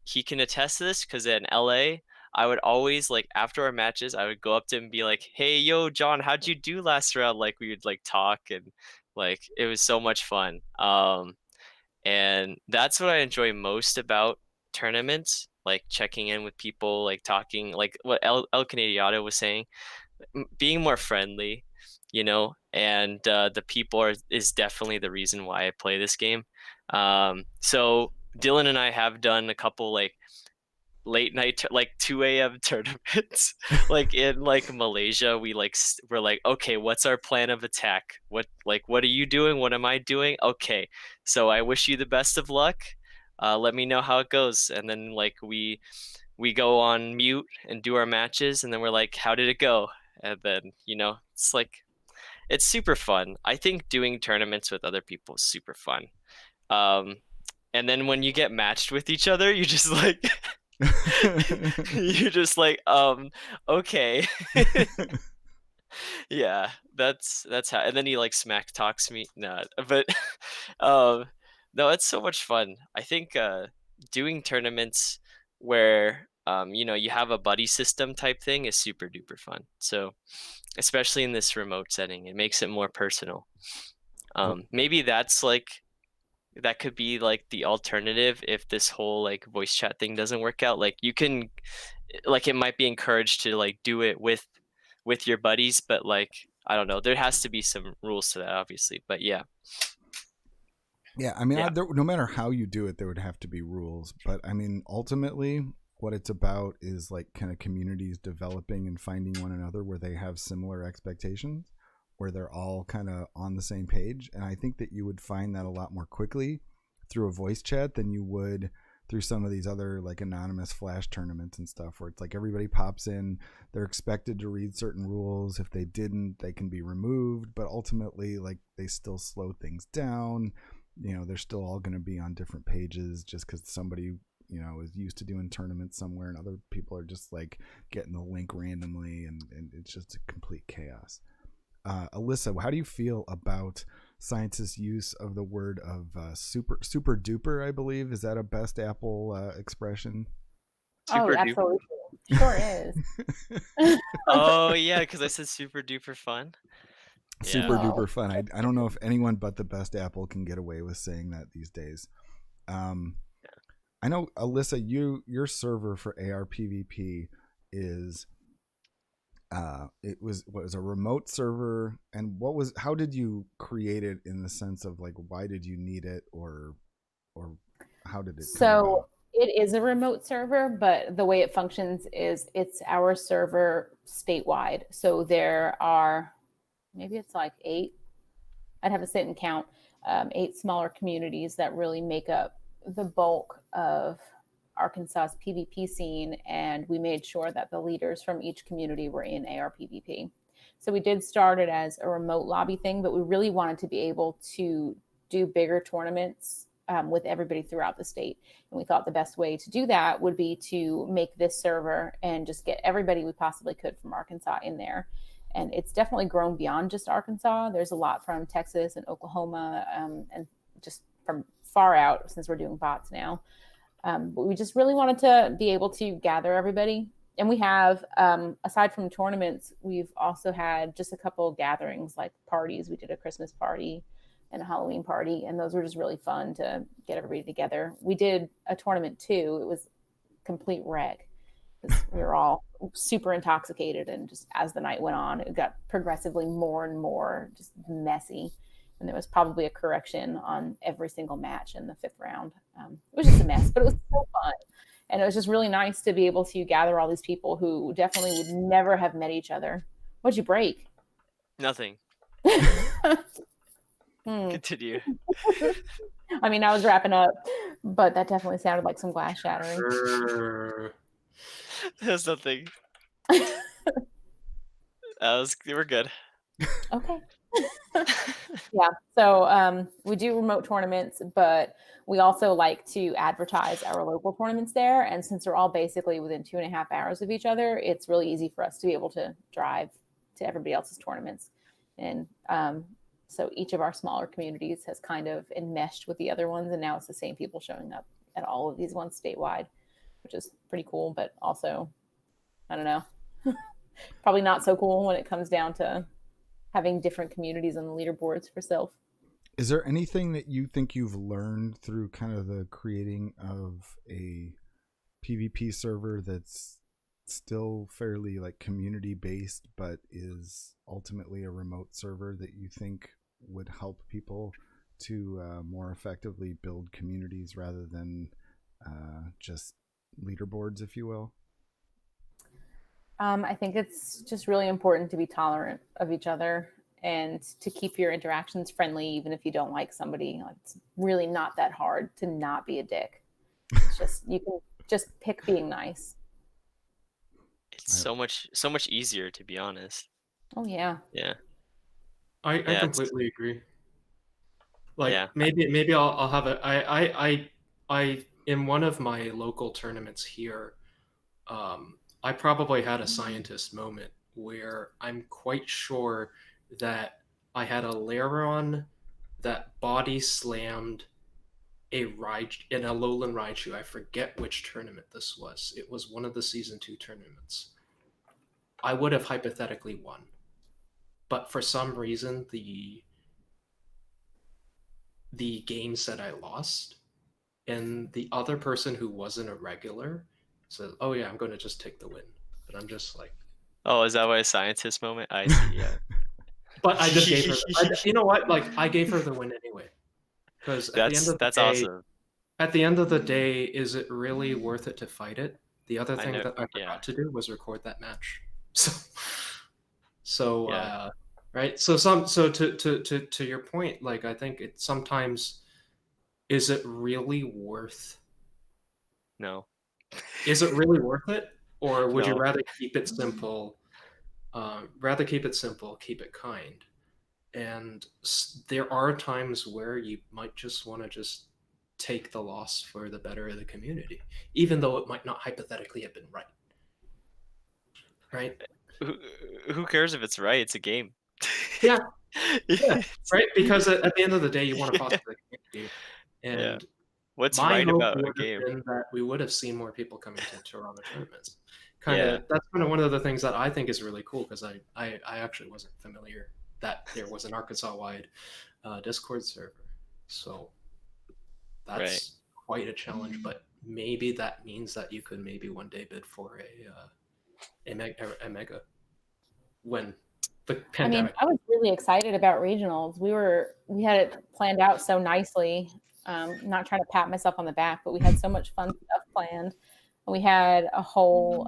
He can attest to this, because in LA, I would always, like, after our matches, I would go up to him and be like, "Hey, yo, John, how'd you do last round?" Like, we would like talk, and like it was so much fun. And that's what I enjoy most about tournaments, like checking in with people, like talking, like what El Canadiato was saying, being more friendly, and the people is definitely the reason why I play this game. So Dylan and I have done a couple like late night like 2 a.m. tournaments. Like in like Malaysia, we're like, okay, what's our plan of attack? What are you doing? What am I doing? Okay, so I wish you the best of luck. Let me know how it goes. And then like we go on mute and do our matches, and then we're like, how did it go? And then it's like, it's super fun. I think doing tournaments with other people is super fun. and then when you get matched with each other, you just like you're just like okay. Yeah, that's how, and then he like smack talks me. No, but um no, it's so much fun. I think doing tournaments where you have a buddy system type thing is super duper fun. So especially in this remote setting, it makes it more personal. Maybe that could be like the alternative if this whole like voice chat thing doesn't work out. Like you can, like, it might be encouraged to like do it with your buddies, but like I don't know, there has to be some rules to that, obviously. But yeah. Yeah, I mean, Yeah. no matter how you do it, there would have to be rules. But I mean, ultimately, what it's about is like kind of communities developing and finding one another where they have similar expectations, where they're all kind of on the same page. And I think that you would find that a lot more quickly through a voice chat than you would through some of these other like anonymous flash tournaments and stuff, where it's like everybody pops in, they're expected to read certain rules. If they didn't, they can be removed. But ultimately, like, they still slow things down. They're still all going to be on different pages just because somebody is used to doing tournaments somewhere and other people are just like getting the link randomly, and it's just a complete chaos. Alyssa, how do you feel about scientists' use of the word of super duper? I believe, is that a best Apple expression? Super duper. Absolutely, sure is. Oh yeah, because I said super duper fun. Super Yeah. duper fun. I don't know if anyone but the best Apple can get away with saying that these days. I know, Alyssa, your server for AR PvP is it was a remote server, and how did you create it, in the sense of like, why did you need it, or how did it come about? It is a remote server, but the way it functions is it's our server statewide. So there are, maybe it's like 8, I'd have to sit and count, 8 smaller communities that really make up the bulk of Arkansas's PvP scene. And we made sure that the leaders from each community were in AR PvP. So we did start it as a remote lobby thing, but we really wanted to be able to do bigger tournaments with everybody throughout the state. And we thought the best way to do that would be to make this server and just get everybody we possibly could from Arkansas in there. And it's definitely grown beyond just Arkansas. There's a lot from Texas and Oklahoma, and just from far out, since we're doing bots now. But we just really wanted to be able to gather everybody. And we have, aside from tournaments, we've also had just a couple of gatherings, like parties. We did a Christmas party and a Halloween party, and those were just really fun to get everybody together. We did a tournament too. It was complete wreck because we were all super intoxicated, and just as the night went on, it got progressively more and more just messy. And there was probably a correction on every single match in the 5th round. It was just a mess, but it was so fun. And it was just really nice to be able to gather all these people who definitely would never have met each other. What'd you break? Nothing. Continue. I mean, I was wrapping up, but that definitely sounded like some glass shattering. There's nothing. We're good. Okay. Yeah. So we do remote tournaments, but we also like to advertise our local tournaments there. And since they're all basically within 2.5 hours of each other, it's really easy for us to be able to drive to everybody else's tournaments. And so each of our smaller communities has kind of enmeshed with the other ones, and now it's the same people showing up at all of these ones statewide, which is pretty cool, but also, I don't know, probably not so cool when it comes down to having different communities on the leaderboards for self. Is there anything that you think you've learned through kind of the creating of a PvP server that's still fairly like community based, but is ultimately a remote server, that you think would help people to more effectively build communities rather than just leaderboards, if you will? I think it's just really important to be tolerant of each other and to keep your interactions friendly, even if you don't like somebody. It's really not that hard to not be a dick. It's just, you can just pick being nice. It's so much easier, to be honest. Oh yeah. Yeah. I completely agree. Like, yeah. maybe I'll have a I in one of my local tournaments here, I probably had a scientist moment where I'm quite sure that I had a Lairon that body slammed a ride in a lowland Raichu. I forget which tournament this was. It was one of the season 2 tournaments. I would have hypothetically won, but for some reason the game said I lost, and the other person who wasn't a regular said, "Oh yeah, I'm going to just take the win," and I'm just like, Oh, is that why a scientist moment? I see. Yeah. but I just gave her. You know what? Like I gave her the win anyway, because at the end of the That's day, awesome. at the end of the day, is it really worth it to fight it? The other I thing know- that I yeah. forgot to do was record that match. So Yeah. right. So to your point, like I think it sometimes, is it really worth? No. Is it really worth it, or would you No. rather keep it simple? Rather keep it simple, keep it kind. And there are times where you might just want to just take the loss for the better of the community, even though it might not hypothetically have been right. Right? Who cares if it's right? It's a game. Yeah. Yeah. Right? Because at the end of the day, you want to foster the community. And Yeah. What's my right hope about a would have game? been that we would have seen more people coming to Toronto tournaments. Yeah. That's kind of one of the things that I think is really cool, because I actually wasn't familiar that there was an Arkansas-wide Discord server. So that's quite a challenge, but maybe that means that you could maybe one day bid for a mega when the pandemic. I was really excited about regionals. We had it planned out so nicely. Not trying to pat myself on the back, but we had so much fun stuff planned. And we had a whole,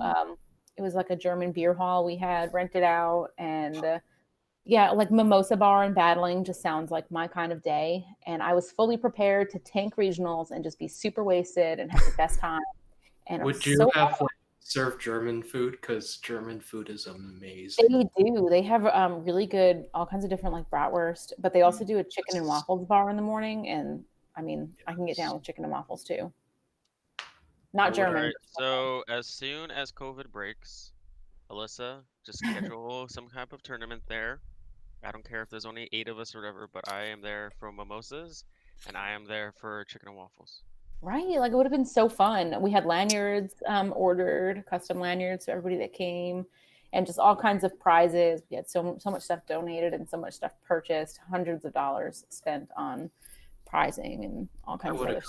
it was like a German beer hall we had rented out, and yeah, like Mimosa Bar and battling just sounds like my kind of day. And I was fully prepared to tank regionals and just be super wasted and have the best time. And Would you have served German food? Because German food is amazing. They do. They have really good, all kinds of different like bratwurst, but they also do a chicken and waffles bar in the morning. And I mean, I can get down with chicken and waffles too. Not German. Alright, so as soon as COVID breaks, Alyssa, just schedule some type of tournament there. I don't care if there's only 8 of us or whatever, but I am there for mimosas, and I am there for chicken and waffles. Right, like it would have been so fun. We had lanyards ordered, custom lanyards for everybody that came, and just all kinds of prizes. We had so much stuff donated and so much stuff purchased. Hundreds of dollars spent on prizing and all kinds of other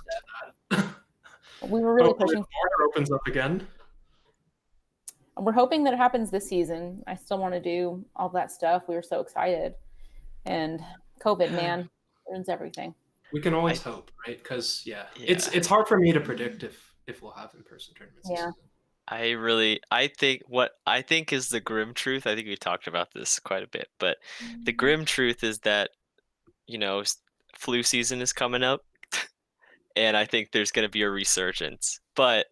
stuff. We were really pushing. Border opens up again. We're hoping that it happens this season. I still want to do all that stuff. We were so excited, and COVID, man, ruins everything. We can always hope, right? Because it's hard for me to predict if we'll have in-person tournaments. Yeah. I think what I think is the grim truth. I think we talked about this quite a bit, but the grim truth is that, you know, flu season is coming up, and I think there's going to be a resurgence. But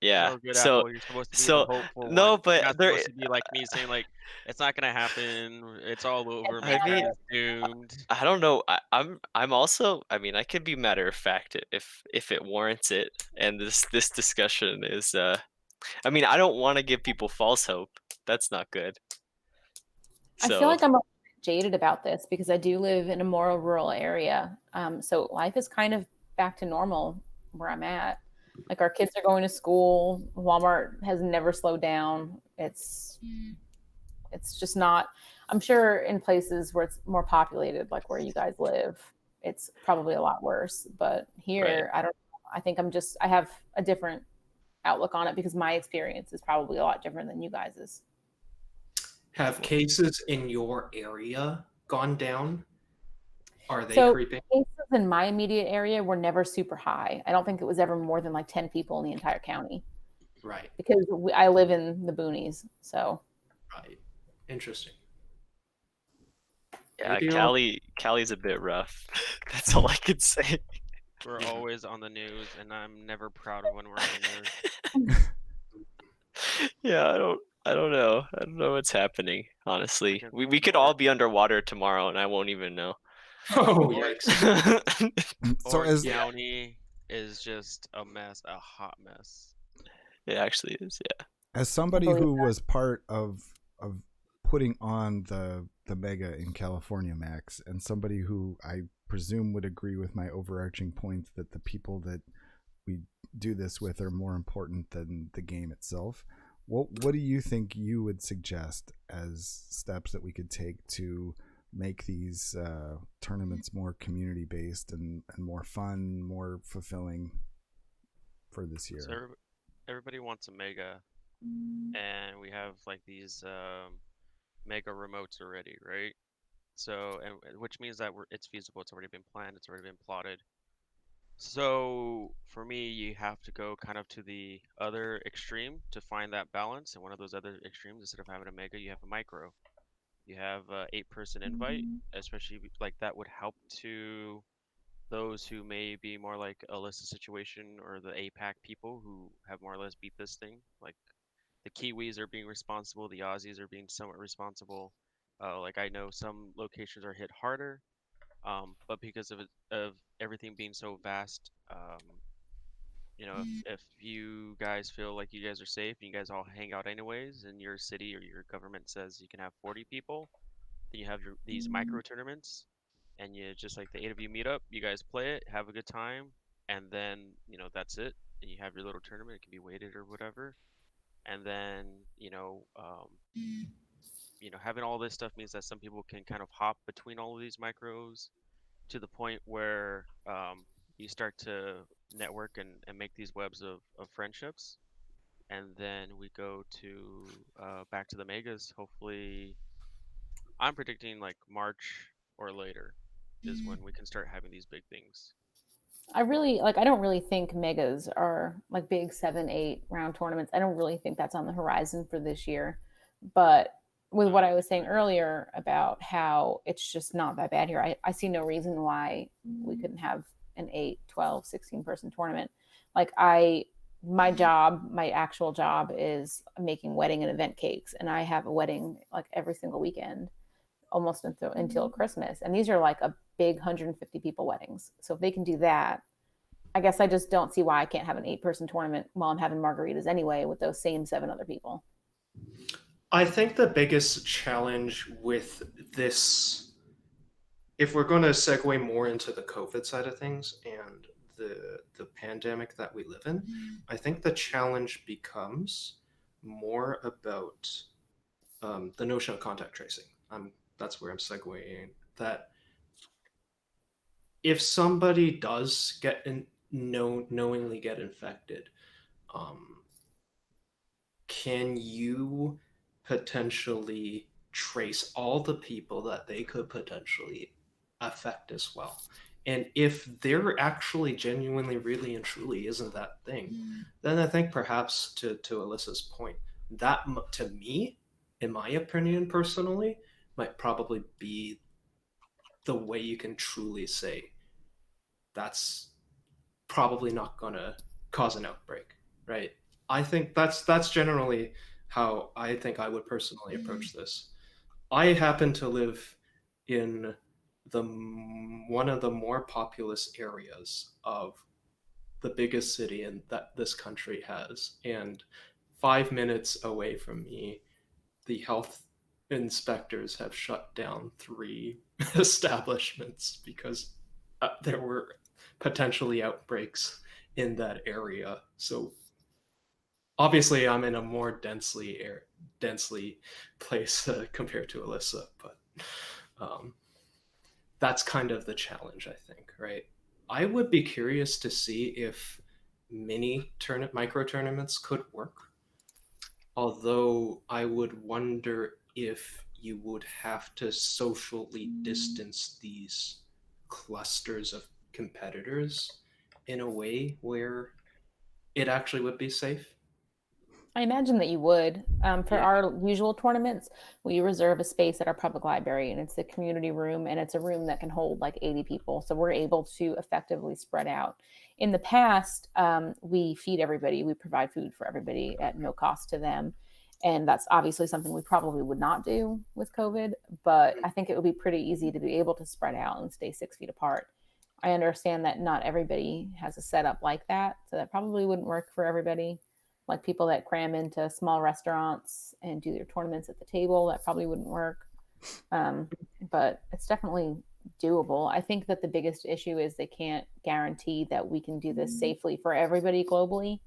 yeah, Oh, good so Apple, you're supposed to be so the hopeful no, one. but You're not there. supposed to be like me saying like it's not gonna happen. It's all over. I mean, It's doomed. I don't know. I'm also. I mean, I could be matter of fact if it warrants it. And this discussion is. I mean, I don't want to give people false hope. That's not good. I feel like I'm jaded about this because I do live in a more rural area. So life is kind of back to normal where I'm at. Like our kids are going to school. Walmart has never slowed down. It's just not. I'm sure in places where it's more populated, like where you guys live, it's probably a lot worse. But here, I don't. I think I have a different outlook on it because my experience is probably a lot different than you guys's. Have cases in your area gone down? Are they creeping? Cases in my immediate area were never super high. I don't think it was ever more than like 10 people in the entire county. Right. Because I live in the boonies, so. Right. Interesting. Yeah, Cali's a bit rough. That's all I can say. We're always on the news, and I'm never proud of when we're on the news. Yeah, I don't know. I don't know what's happening, honestly. We could all be underwater tomorrow and I won't even know. Oh, yikes. Orange County is just a mess, a hot mess. It actually is. Yeah. As somebody believe who was part of putting on the mega in California, Max, and somebody who I presume would agree with my overarching point that the people that we do this with are more important than the game itself. What do you think you would suggest as steps that we could take to make these tournaments more community based and more fun, more fulfilling for this year? So everybody wants a mega, and we have like these mega remotes already, right? So, and which means that it's feasible. It's already been planned. It's already been plotted. So for me, you have to go kind of to the other extreme to find that balance. And one of those other extremes, instead of having a mega, you have a micro. You have a 8-person invite, especially like that would help to those who may be more like Alyssa's situation or the APAC people who have more or less beat this thing. Like the Kiwis are being responsible, the Aussies are being somewhat responsible. Like I know some locations are hit harder, but because of everything being so vast, if you guys feel like you guys are safe and you guys all hang out anyways, and your city or your government says you can have 40 people, then you have these micro tournaments, and you just like the 8 of you meet up, you guys play it, have a good time, and then that's it. And you have your little tournament. It can be weighted or whatever, and then having all this stuff means that some people can kind of hop between all of these micros to the point where you start to network and make these webs of friendships. And then we go to back to the megas. Hopefully, I'm predicting like March or later is when we can start having these big things. I don't really think megas are like big 7-8 round tournaments. I don't really think that's on the horizon for this year. But with what I was saying earlier about how it's just not that bad here, I see no reason why we couldn't have an 8, 12, 16-person tournament. Like my actual job is making wedding and event cakes, and I have a wedding like every single weekend almost until Christmas. And these are like a big 150 people weddings. So if they can do that, I guess I just don't see why I can't have an 8-person tournament while I'm having margaritas anyway with those same 7 other people. I think the biggest challenge with this, if we're going to segue more into the COVID side of things and the pandemic that we live in, I think the challenge becomes more about the notion of contact tracing. That's where I'm segueing. That if somebody does knowingly get infected, can you potentially trace all the people that they could potentially affect as well? And if there actually genuinely, really and truly isn't that thing, then I think perhaps to Alyssa's point, that to me, in my opinion personally, might probably be the way you can truly say that's probably not going to cause an outbreak, right? I think that's generally how I think I would personally approach this. I happen to live in one of the more populous areas of the biggest city in that this country has, and 5 minutes away from me, the health inspectors have shut down 3 establishments because there were potentially outbreaks in that area. So obviously I'm in a more densely place compared to Alyssa, but that's kind of the challenge, I think, right? I would be curious to see if micro tournaments could work. Although I would wonder if you would have to socially distance these clusters of competitors in a way where it actually would be safe. I imagine that you would. For Yeah. our usual tournaments, we reserve a space at our public library, and it's the community room, and it's a room that can hold like 80 people. So we're able to effectively spread out. In the past, we feed everybody. We provide food for everybody at no cost to them. And that's obviously something we probably would not do with COVID, but I think it would be pretty easy to be able to spread out and stay 6 feet apart. I understand that not everybody has a setup like that, so that probably wouldn't work for everybody. Like people that cram into small restaurants and do their tournaments at the table, that probably wouldn't work. But it's definitely doable. I think that the biggest issue is they can't guarantee that we can do this safely for everybody globally.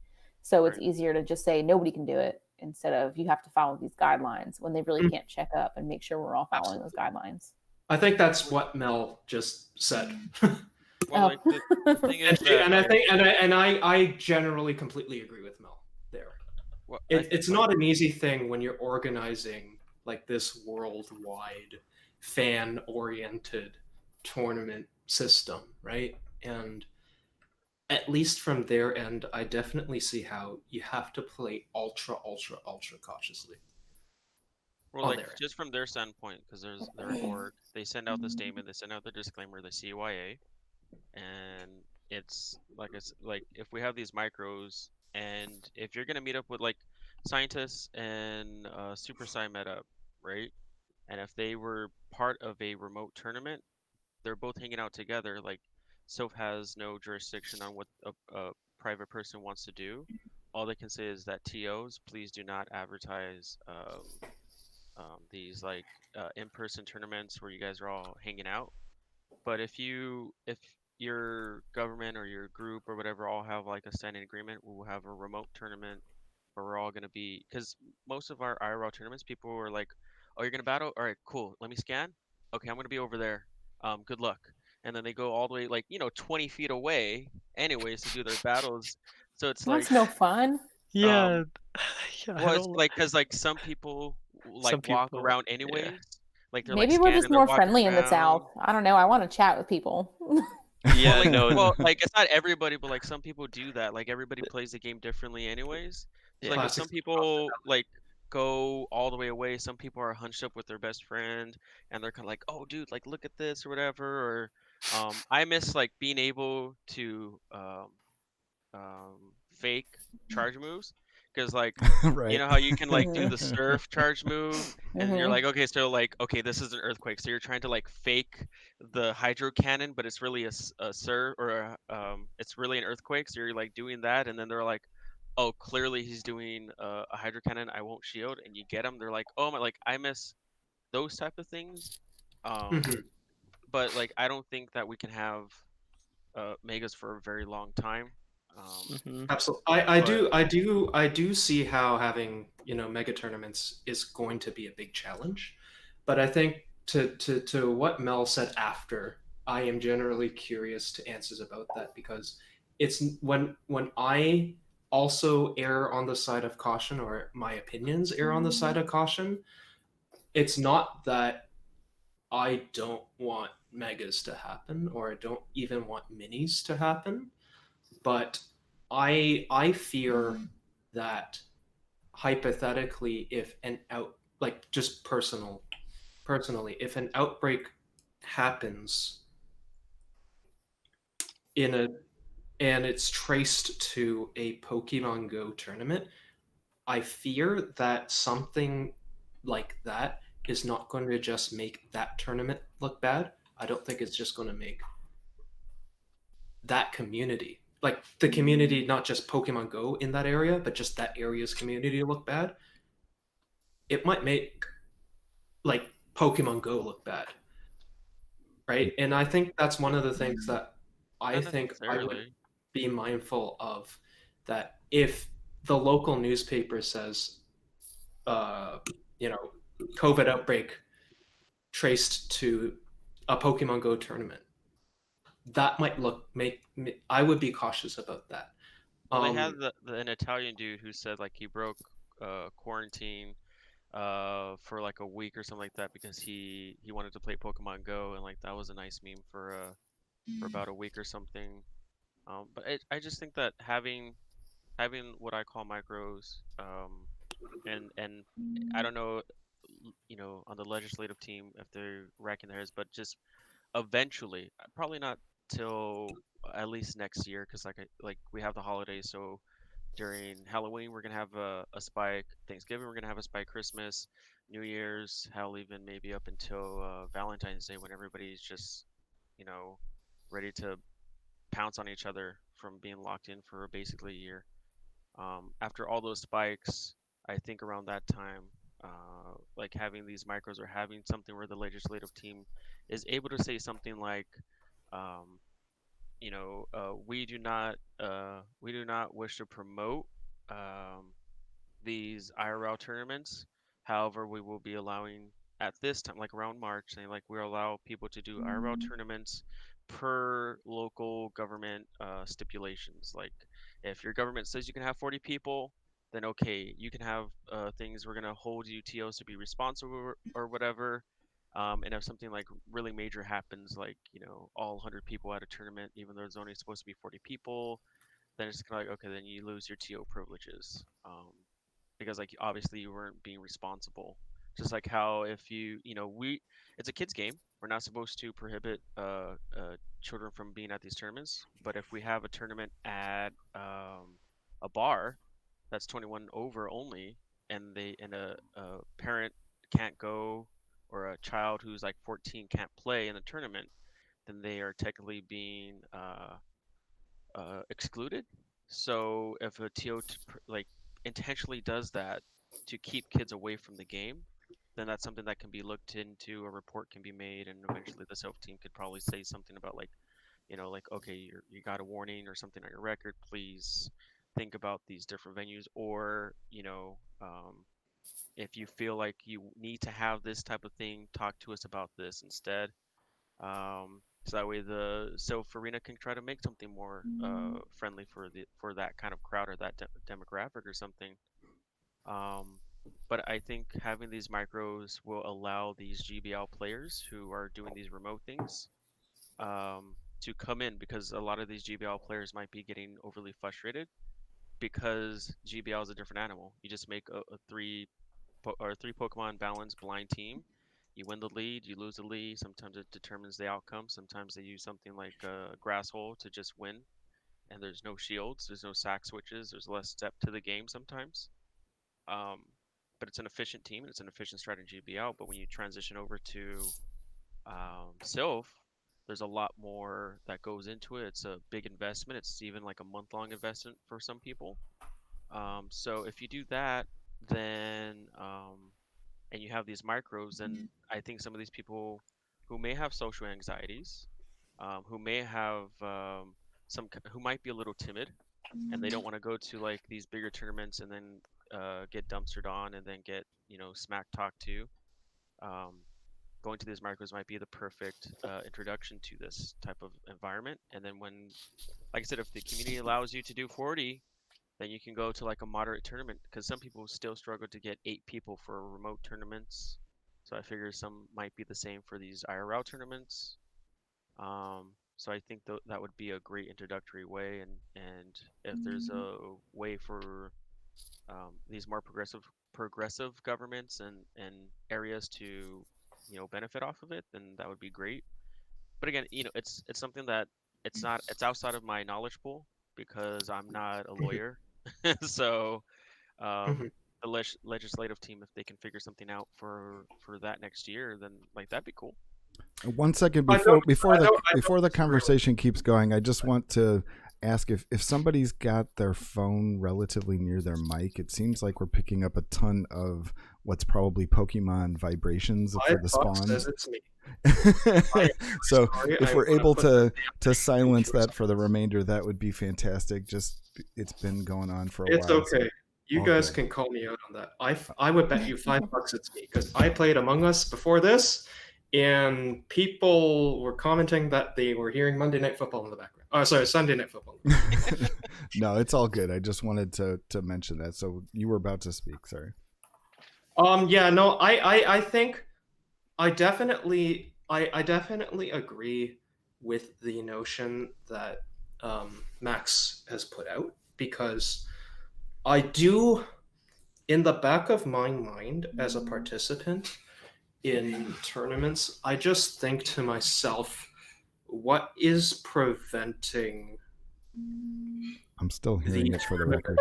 So it's Right. easier to just say nobody can do it instead of you have to follow these guidelines when they really can't check up and make sure we're all following those guidelines. I think that's what Mel just said. Well, Oh. like the thing is that and I think and I generally completely agree with Mel there. well, I think, It's not an easy thing when you're organizing like this worldwide fan-oriented tournament system, right? And at least from their end, I definitely see how you have to play ultra cautiously. well, on like their end. just from their standpoint, because they're an org, they send out the statement, they send out the disclaimer, the CYA, and it's like like if we have these micros, and if you're gonna meet up with like scientists and Super Sci met up, right? And if they were part of a remote tournament, they're both hanging out together. Like, Soph has no jurisdiction on what a private person wants to do. All they can say is that TOs, please do not advertise these like in-person tournaments where you guys are all hanging out. But if your government or your group or whatever all have like a standing agreement, we'll have a remote tournament where we're all gonna be, because most of our IRL tournaments, people were like, "Oh, you're gonna battle? All right, cool. Let me scan. Okay, I'm gonna be over there. Good luck." And then they go all the way like 20 feet away, anyways, to do their battles. So it's like, That's no fun. Yeah. um, Yeah, I well, it's don't like because like some people like some walk people around yeah. anyways. Like they're like Maybe we're scanning, just they're more walking friendly in the around. South. I don't know. I want to chat with people. Yeah, Well, no. well, like it's not everybody, but like some people do that. Like everybody plays the game differently, anyways. So Yeah. like if Classic some people like go all the way away, some people are hunched up with their best friend, and they're kind of like, "Oh, dude, like look at this or whatever." Or I miss like being able to fake charge moves, because like you Right. know how you can like do the surf charge move, and you're Mhm. like, okay, so like, okay, this is an earthquake, so you're trying to like fake the hydro cannon, but it's really a surf, or it's really an earthquake, so you're like doing that, and then they're like, oh, clearly he's doing a hydro cannon, I won't shield, and you get them, they're like, oh my, like I miss those type of things. Mhm. But like I don't think that we can have megas for a very long time. Mhm. Absolutely. But I do see how having, mega tournaments is going to be a big challenge. But I think to what Mel said after, I am generally curious to answers about that, because it's when I also err on the side of caution, or my opinions err on the side of caution, it's not that I don't want megas to happen, or I don't even want minis to happen, but I fear that hypothetically, if an out like just personally, if an outbreak happens in a and it's traced to a Pokemon Go tournament, I fear that something like that is not going to just make that tournament look bad. I don't think it's just going to make that community, like the community, not just Pokemon Go in that area, but just that area's community, look bad. It might make like Pokemon Go look bad, right? And I think that's one of the things that I not think I would necessarily. be mindful of, that if the local newspaper says, uh, you know, COVID outbreak traced to a Pokemon Go tournament, that might I would be cautious about that. Well, they had an Italian dude who said like he broke quarantine for like a week or something like that because he wanted to play Pokemon Go, and like that was a nice meme for about a week or something. But I just think that having what I call micros, and I don't know, on the legislative team if they're racking theirs, but just eventually, probably not till at least next year, because like we have the holidays, so during Halloween we're gonna have a spike, Thanksgiving we're gonna have a spike, Christmas, New Year's, hell, even maybe up until Valentine's Day, when everybody's just, you know, ready to pounce on each other from being locked in for basically a year. After all those spikes, I think around that time, like having these micros or having something where the legislative team is able to say something like, um, we do not wish to promote these IRL tournaments. However, we will be allowing at this time, like around March, saying like we'll allow people to do IRL tournaments per local government stipulations. Like if your government says you can have 40 people, then okay, you can have things. We're gonna hold you TOs to be responsible or whatever. And if something like really major happens, like all 100 people at a tournament, even though there's only supposed to be 40 people, then it's kind of like okay, then you lose your TO privileges. Because like obviously you weren't being responsible. Just like how if it's a kids game. We're not supposed to prohibit children from being at these tournaments. But if we have a tournament at a bar that's 21 over only, and a parent can't go, or a child who's like 14 can't play in the tournament, then they are technically being excluded. So if a TO like intentionally does that to keep kids away from the game, then that's something that can be looked into. A report can be made, and eventually the self team could probably say something about like, like okay, you got a warning or something on your record. Please think about these different venues, or if you feel like you need to have this type of thing, talk to us about this instead. So that way the Self Arena can try to make something more friendly for that kind of crowd or that demographic or something. But I think having these micros will allow these GBL players who are doing these remote things to come in, because a lot of these GBL players might be getting overly frustrated because GBL is a different animal. You just make a three Pokemon balanced blind team. You win the lead, you lose the lead. Sometimes it determines the outcome. Sometimes they use something like a grass hole to just win. And there's no shields, there's no sack switches, there's less step to the game sometimes. But it's an efficient team and it's an efficient strategy GBL. But when you transition over to Sylph, there's a lot more that goes into it. It's a big investment. It's even like a month-long investment for some people. So if you do that, then and you have these micros, then I think some of these people who may have social anxieties, who may have who might be a little timid, and they don't want to go to like these bigger tournaments and then get dumpstered on and then get smack talked to. Going to these micros might be the perfect introduction to this type of environment. And then when, like I said, if the community allows you to do 40, then you can go to like a moderate tournament, because some people still struggle to get 8 people for remote tournaments. So I figure some might be the same for these IRL tournaments. So I think that would be a great introductory way, and if there's a way for these more progressive governments and areas to benefit off of it, then that would be great. But again, it's something that it's outside of my knowledge pool, because I'm not a lawyer. So the legislative team, if they can figure something out for that next year, then like that'd be cool. 1 second before the conversation keeps going, I just want to ask if somebody's got their phone relatively near their mic. It seems like we're picking up a ton of what's probably Pokemon vibrations for the spawns. Says it's me. So if we're able to silence that for the remainder, that would be fantastic. Just it's been going on for a while. It's okay. You guys can call me out on that. I would bet you $5 it's me, because I played Among Us before this, and people were commenting that they were hearing Monday Night Football in the background. Oh, sorry, Sunday Night Football. No, it's all good. I just wanted to mention that. So you were about to speak. Sorry. Yeah, no, I think I definitely agree with the notion that Max has put out, because I do, in the back of my mind as a participant in tournaments, I just think to myself, what is preventing I'm still hearing it for the record.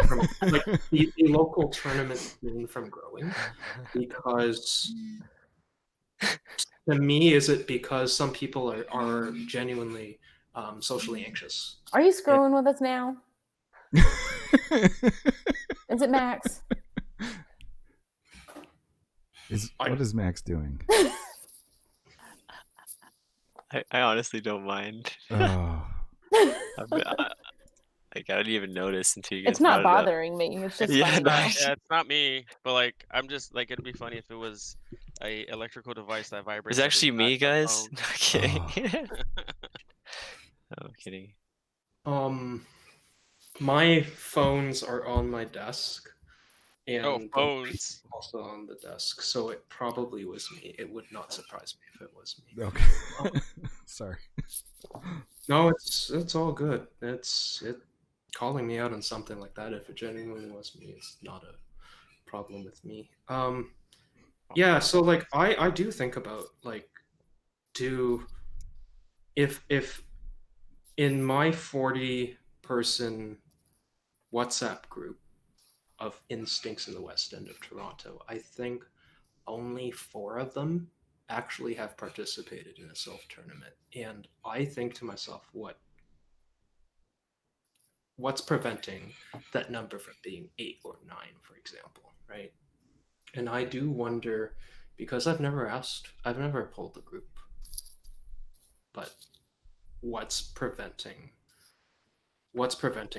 the local tournament scene from growing? Because to me, is it because some people are genuinely socially anxious. Are you screwing with us now? Is it Max? What is Max doing? I honestly don't mind. Oh, I didn't even notice until you guys It's not brought it up. bothering me. It's just Yeah, funny no, though. Yeah, it's not me, but like I'm just like it'd be funny if it was a electrical device that vibrates. It's actually that me, is not a guys. phone. Okay. I'm kidding. My phones are on my desk, and Oh, the phones. also on the desk, so it probably was me. It would not surprise me if it was me. okay. Sorry. No, it's all good. It calling me out on something like that, if it genuinely was me, it's not a problem with me. Yeah, so like I do think about like if in my 40-person WhatsApp group of instincts in the West End of Toronto, I think only 4 of them actually have participated in a self tournament. And I think to myself, what's preventing that number from being 8 or 9, for example, right? And I do wonder, because I've never polled the group, but what's preventing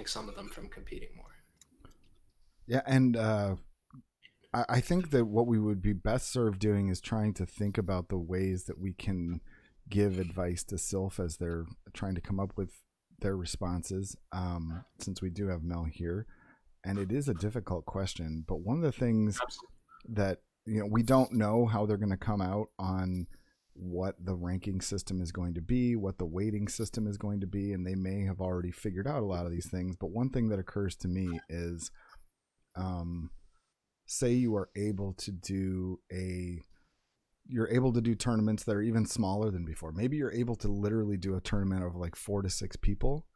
some of them from competing more? Yeah, and I think that what we would be best served doing is trying to think about the ways that we can give advice to Sylph as they're trying to come up with their responses, since we do have Mel here. And it is a difficult question, but one of the things that, you know, we don't know how they're going to come out on what the ranking system is going to be, what the weighting system is going to be, and they may have already figured out a lot of these things. But one thing that occurs to me is, say you are able to do tournaments that are even smaller than before. Maybe you're able to literally do a tournament of like 4 to 6 people,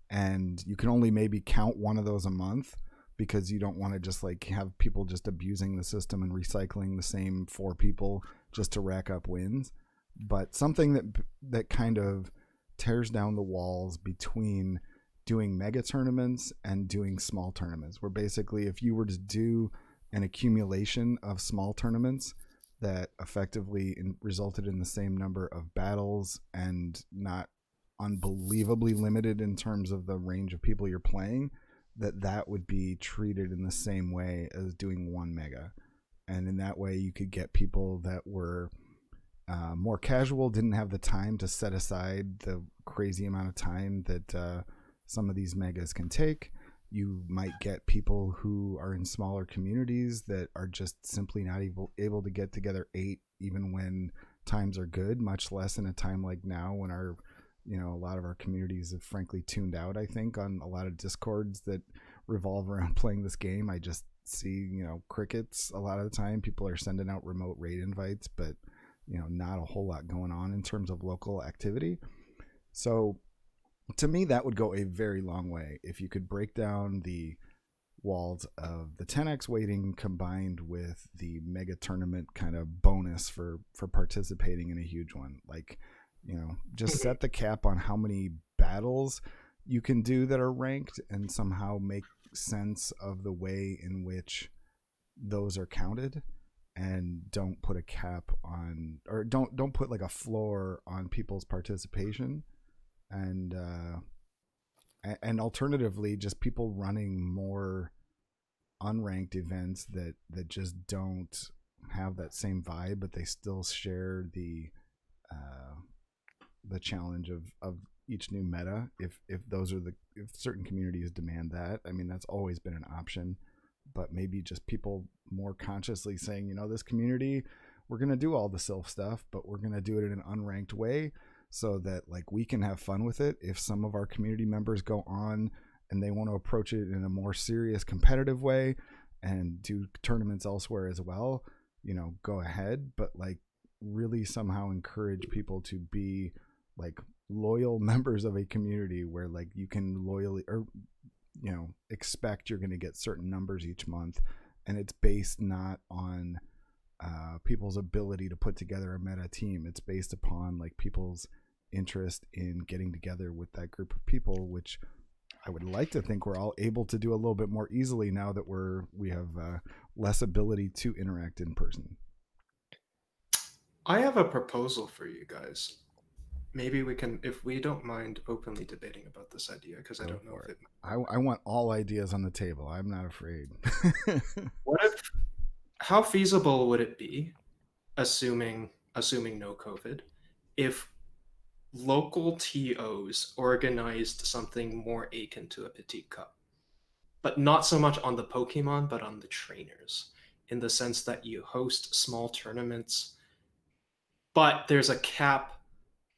and you can only maybe count one of those a month, because you don't want to just like have people just abusing the system and recycling the same 4 people just to rack up wins. But something that kind of tears down the walls between doing mega tournaments and doing small tournaments, where basically if you were to do an accumulation of small tournaments that effectively resulted in the same number of battles and not unbelievably limited in terms of the range of people you're playing, that would be treated in the same way as doing one mega. And in that way you could get people that were more casual, didn't have the time to set aside the crazy amount of time that some of these megas can take. You might get people who are in smaller communities that are just simply not able to get together 8 even when times are good, much less in a time like now when a lot of our communities have frankly tuned out, I think, on a lot of discords that revolve around playing this game. I just see, crickets a lot of the time. People are sending out remote raid invites, but not a whole lot going on in terms of local activity. So to me, that would go a very long way if you could break down the walls of the 10x weighting combined with the mega tournament kind of bonus for participating in a huge one. Like, just set the cap on how many battles you can do that are ranked, and somehow make sense of the way in which those are counted, and don't put a cap on, or don't put like a floor on people's participation. And alternatively, just people running more unranked events that just don't have that same vibe, but they still share the challenge of each new meta. If certain communities demand that, I mean, that's always been an option. But maybe just people more consciously saying, this community, we're going to do all the Sylph stuff, but we're going to do it in an unranked way, so that like we can have fun with it. If some of our community members go on and they want to approach it in a more serious competitive way and do tournaments elsewhere as well, go ahead. But like really somehow encourage people to be like loyal members of a community where like you can loyally, or expect you're going to get certain numbers each month, and it's based not on people's ability to put together a meta team. It's based upon like people's interest in getting together with that group of people, which I would like to think we're all able to do a little bit more easily now that we have less ability to interact in person. I have a proposal for you guys. Maybe we can, if we don't mind openly debating about this idea, because I Go don't know for if it. it. I want all ideas on the table. I'm not afraid. What if? How feasible would it be, assuming no COVID, if local TOs organized something more akin to a Petite Cup, but not so much on the Pokemon, but on the trainers, in the sense that you host small tournaments, but there's a cap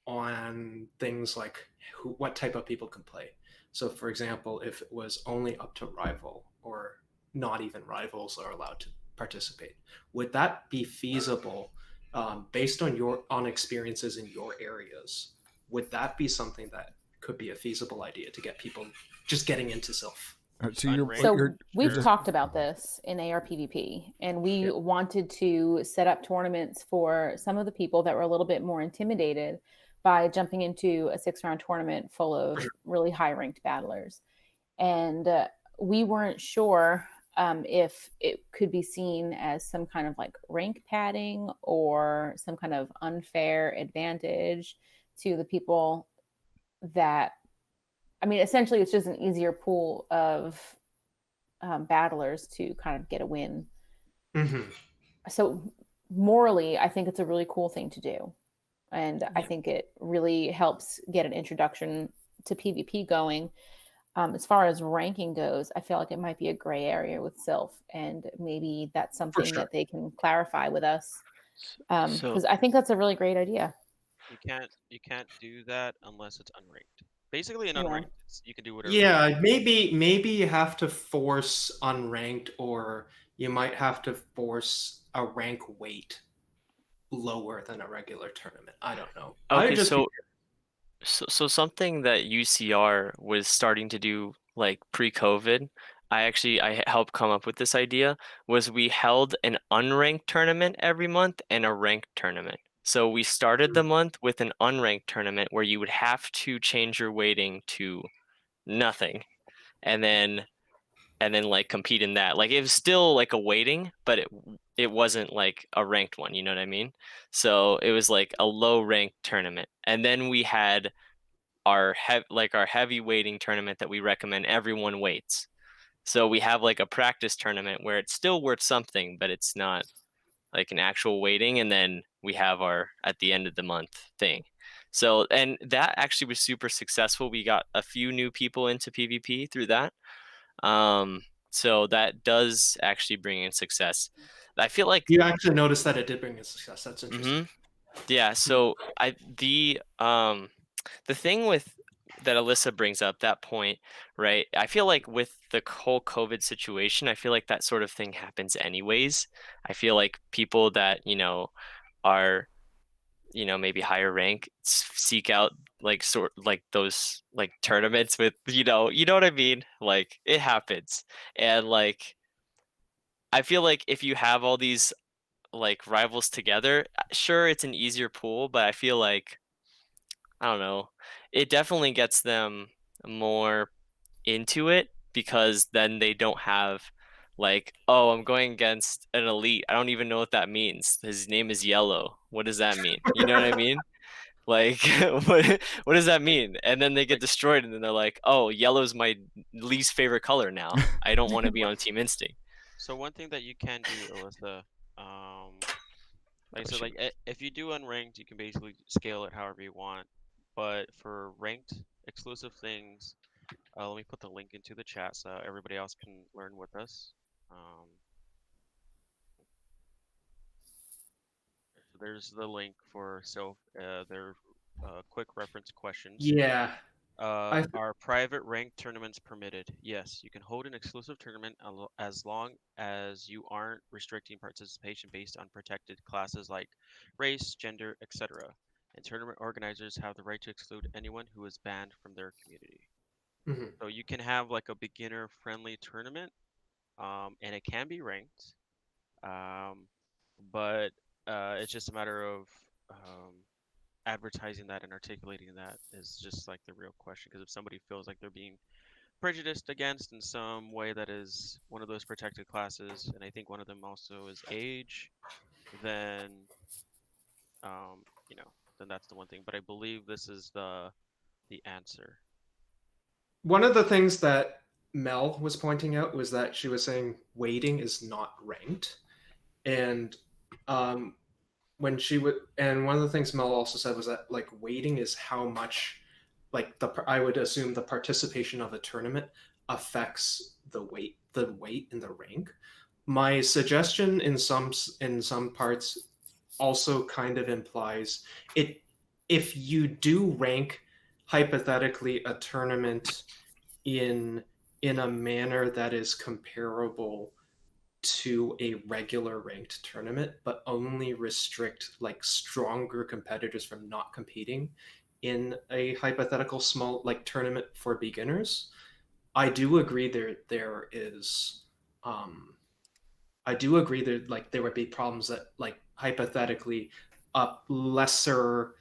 on things like what type of people can play. So, for example, if it was only up to rival or not even rivals are allowed to participate, would that be feasible based on experiences in your areas? Would that be something that could be a feasible idea to get people just getting into Sylph? So you're, So you're we've just- talked about this in ARPVP, and we Yeah. wanted to set up tournaments for some of the people that were a little bit more intimidated by jumping into a 6-round tournament full of really high-ranked battlers. And we weren't sure if it could be seen as some kind of like rank padding or some kind of unfair advantage to the people that, I mean, essentially it's just an easier pool of battlers to kind of get a win. Mm-hmm. So morally, I think it's a really cool thing to do. And I think it really helps get an introduction to PvP going. As far as ranking goes, I feel like it might be a gray area with Sylph, and maybe that's something sure. that they can clarify with us. So Because I think that's a really great idea. You can't do that unless it's unranked. Basically, in Yeah. unranked, you can do whatever. Yeah, maybe you have to force unranked, or you might have to force a rank weight lower than a regular tournament. I don't know. okay, so something that UCR was starting to do like pre-COVID, I helped come up with this idea, was we held an unranked tournament every month and a ranked tournament. So we started the month with an unranked tournament where you would have to change your weighting to nothing, and then like compete in that. Like it was still like a weighting, but it wasn't like a ranked one, you know what I mean? So it was like a low ranked tournament. And then we had our heavy weighting tournament that we recommend everyone weights. So we have like a practice tournament where it's still worth something, but it's not like an actual weighting, and then we have our at the end of the month thing. So, and that actually was super successful. We got a few new people into PvP through that. So that does actually bring in success. I feel like You actually noticed that it did bring a success. That's interesting. yeah, so the thing with that Alyssa brings up, that point, right? I feel like with the whole COVID situation, I feel like that sort of thing happens anyways. I feel like people that, are, maybe higher rank seek out like those like tournaments with, you know what I mean? Like it happens. And like I feel like if you have all these like rivals together, sure it's an easier pool, but I feel like I don't know, it definitely gets them more into it because then they don't have like, oh, I'm going against an elite. I don't even know what that means. His name is Yellow. What does that mean? You know what I mean? Like what does that mean? And then they get destroyed and then they're like, oh, yellow's my least favorite color now. I don't want to be on Team Instinct. So one thing that you can do, Alyssa, like I said, shoot. like if you do unranked, you can basically scale it however you want. But for ranked exclusive things, let me put the link into the chat so everybody else can learn with us. So there's the link for their quick reference questions. Yeah. Are private ranked tournaments permitted? Yes, you can hold an exclusive tournament as long as you aren't restricting participation based on protected classes like race, gender, etc. And tournament organizers have the right to exclude anyone who is banned from their community. Mhm. So you can have like a beginner-friendly tournament, and it can be ranked, but it's just a matter of advertising that and articulating that is just like the real question. Because if somebody feels like they're being prejudiced against in some way that is one of those protected classes, and I think one of them also is age, then you know, then that's the one thing. But I believe this is the answer. One of the things that Mel was pointing out was that she was saying weighting is not ranked, and um, when she would, and one of the things Mel also said was that like weighting is how much, like I would assume the participation of a tournament affects the weight in the rank. My suggestion in some parts also kind of implies it, if you do rank hypothetically a tournament in in a manner that is comparable to a regular ranked tournament, but only restrict like stronger competitors from not competing in a hypothetical small like tournament for beginners. I do agree there is I do agree that like there would be problems that like hypothetically a lesser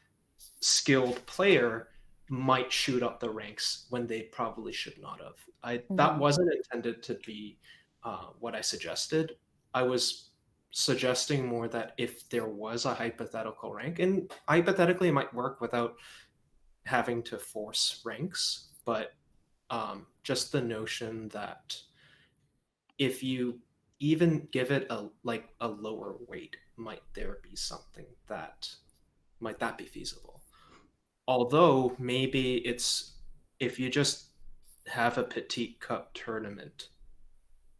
skilled player might shoot up the ranks when they probably should not have. That wasn't intended to be what I suggested. I was suggesting more that if there was a hypothetical rank, and hypothetically it might work without having to force ranks, but just the notion that if you even give it a lower weight, might there be something that might that be feasible? Although maybe it's if you just have a petite cup tournament,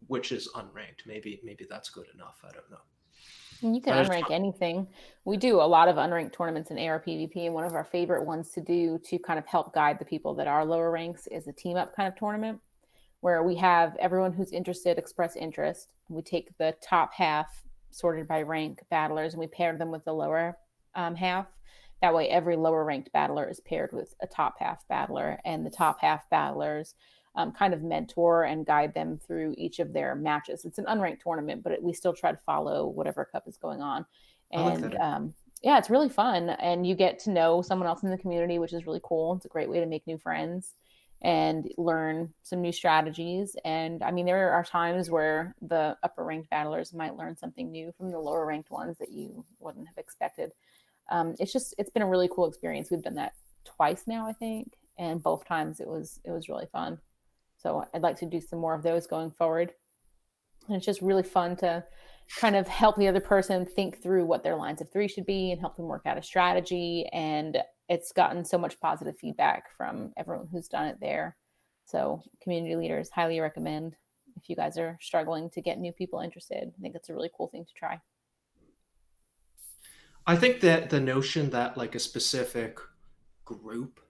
which is unranked, maybe that's good enough. I don't know. You can unrank anything. We do a lot of unranked tournaments in AR PvP, and one of our favorite ones to do to kind of help guide the people that are lower ranks is a team up kind of tournament where we have everyone who's interested express interest. We take the top half sorted by rank battlers and we pair them with the lower half. That way, every lower ranked battler is paired with a top half battler, and the top half battlers kind of mentor and guide them through each of their matches. It's an unranked tournament, but we still try to follow whatever cup is going on. And yeah, it's really fun. And you get to know someone else in the community, which is really cool. It's a great way to make new friends and learn some new strategies. And I mean, there are times where the upper ranked battlers might learn something new from the lower ranked ones that you wouldn't have expected. It's been a really cool experience. We've done that twice now, I think, and both times it was really fun. So I'd like to do some more of those going forward. And it's just really fun to kind of help the other person think through what their lines of three should be and help them work out a strategy. And it's gotten so much positive feedback from everyone who's done it there. So community leaders, highly recommend if you guys are struggling to get new people interested. I think it's a really cool thing to try. I think that the notion that like a specific group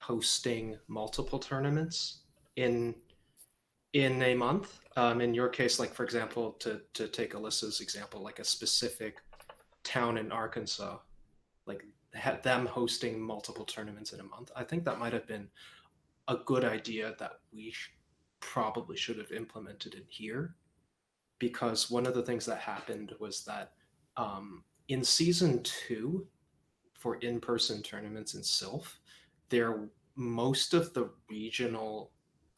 hosting multiple tournaments in a month, in your case, like for example, to take Alyssa's example, like a specific town in Arkansas, like them hosting multiple tournaments in a month, I think that might have been a good idea that we probably should have implemented in here, because one of the things that happened was that in season 2 for in-person tournaments in Sylph, most of the regional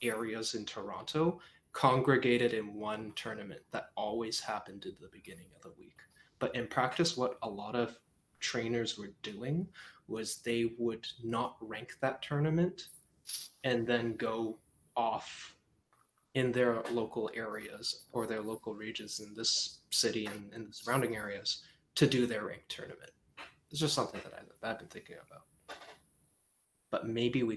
areas in Toronto congregated in one tournament that always happened at the beginning of the week. But in practice, what a lot of trainers were doing was they would not rank that tournament and then go off in their local areas or their local regions in this city and in the surrounding areas to do their ranked tournament. It's just something that I've been thinking about. But maybe we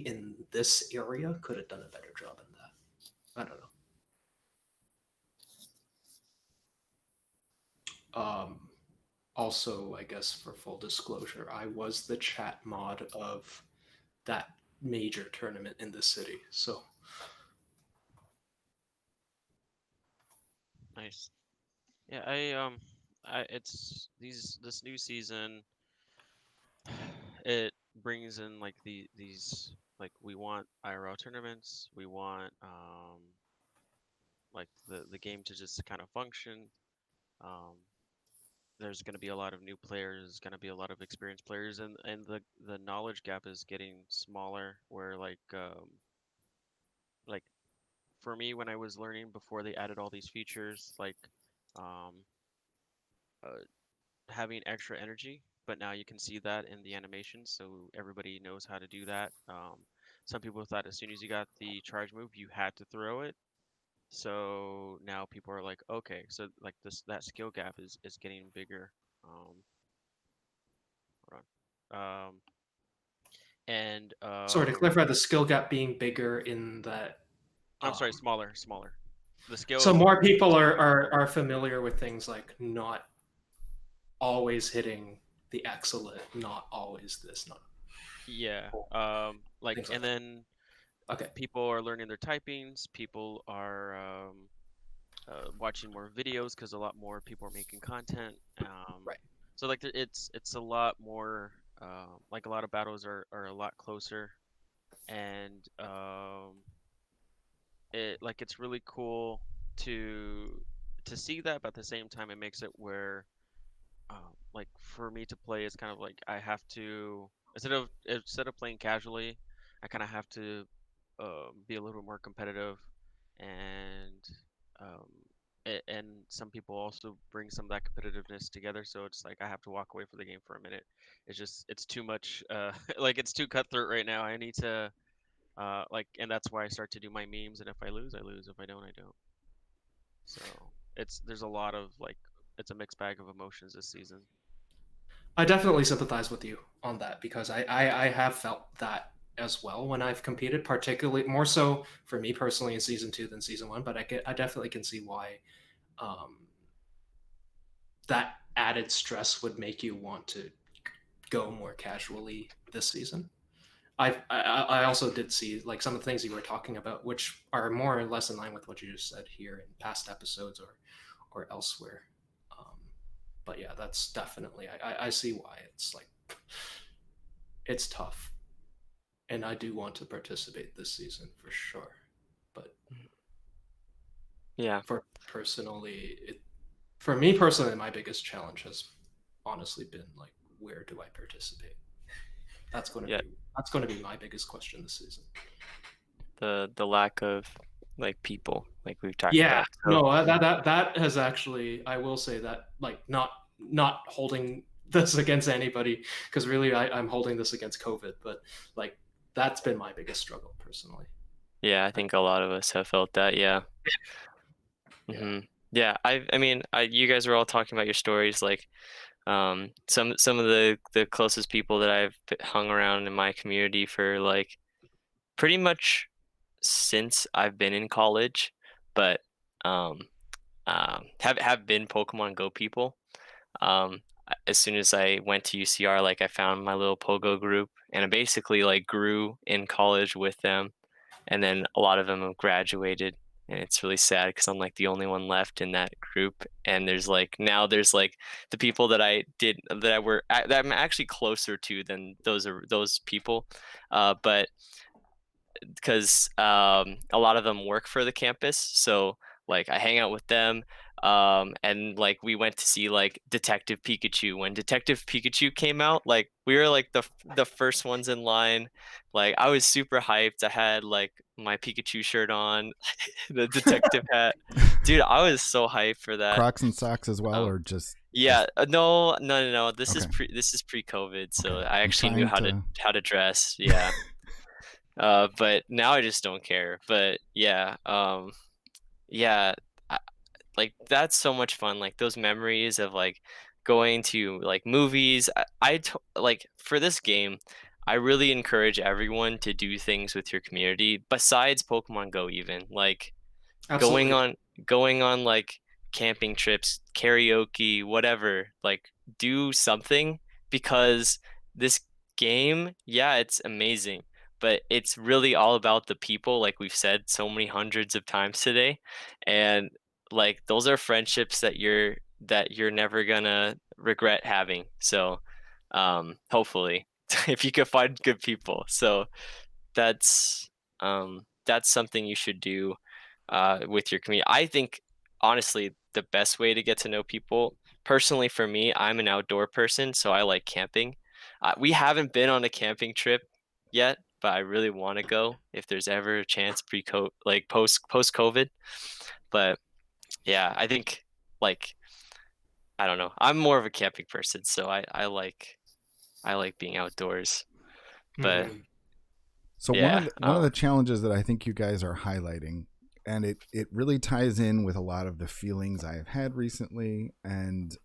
in this area could have done a better job in that. I don't know. Also, I guess for full disclosure, I was the chat mod of that major tournament in the city. So Nice. Yeah, it's this new season. It brings in like these like we want IRL tournaments. We want like the game to just kind of function. Um, there's going to be a lot of new players, going to be a lot of experienced players, and the knowledge gap is getting smaller. Where like for me, when I was learning before they added all these features, like um, uh, having extra energy, but now you can see that in the animation, so everybody knows how to do that. Some people thought as soon as you got the charge move, you had to throw it. So now people are like, okay, so like that skill gap is getting bigger. Hold on. And Sorry to clarify, the skill gap being bigger in that. I'm sorry, smaller. The skill. So more people are familiar with things like not always hitting the excellent, not always this, not. Yeah. Like, Things like and that. then Okay. people are learning their typings. People are watching more videos because a lot more people are making content. Right. So like it's a lot more. Like a lot of battles are a lot closer, and it's really cool to see that, but at the same time it makes it where like for me to play, it's kind of like I have to, instead of playing casually, I kind of have to be a little more competitive, and um, and some people also bring some of that competitiveness together. So it's like I have to walk away from the game for a minute. It's too much. Like it's too cutthroat right now. I need to and that's why I start to do my memes. And if I lose, I lose. If I don't, I don't. So there's a lot of like it's a mixed bag of emotions this season. I definitely sympathize with you on that because I have felt that as well when I've competed, particularly more so for me personally in season 2 than season 1. But I definitely can see why that added stress would make you want to go more casually this season. I also did see like some of the things you were talking about, which are more or less in line with what you just said here in past episodes or elsewhere. But yeah, that's definitely I see why it's like it's tough, and I do want to participate this season for sure. But Yeah. for me personally, my biggest challenge has honestly been like, where do I participate? That's going to be my biggest question this season. The lack of like people, like we've talked Yeah, about. So, no, that has actually, I will say that, like, not holding this against anybody, because really I'm holding this against COVID, but like that's been my biggest struggle personally. yeah, I think a lot of us have felt that. Yeah. Yeah. Yeah. I mean, you guys were all talking about your stories, like some of the closest people that I've hung around in my community for like pretty much since I've been in college, but have been Pokemon Go people. As soon as I went to UCR, like I found my little Pogo group, and I basically like grew in college with them. And then a lot of them have graduated, and it's really sad because I'm like the only one left in that group. And there's like the people that I'm actually closer to than those people, but because a lot of them work for the campus, so like I hang out with them. And like we went to see like Detective Pikachu when Detective Pikachu came out. Like we were like the first ones in line. Like I was super hyped. I had like my Pikachu shirt on, the detective hat. Dude, I was so hyped for that. Crocs and socks as well, or just yeah, no. This is Okay. pre-COVID, so Okay. I I'm actually knew trying how to dress. Yeah. But now I just don't care. But yeah, yeah, I, like that's so much fun. Like those memories of like going to like movies. Like for this game, I really encourage everyone to do things with your community besides Pokemon Go. Even like Absolutely. going on like camping trips, karaoke, whatever. Like do something, because this game, yeah, it's amazing, but it's really all about the people, like we've said so many hundreds of times today. And like those are friendships that you're never gonna regret having. So hopefully if you can find good people. So that's something you should do with your community. I think honestly the best way to get to know people personally for me, I'm an outdoor person, so I like camping. We haven't been on a camping trip yet, but I really want to go if there's ever a chance like post COVID. But yeah, I think like I don't know. I'm more of a camping person, so I like being outdoors. But Mhm. So yeah, one of the challenges that I think you guys are highlighting, and it really ties in with a lot of the feelings I have had recently, and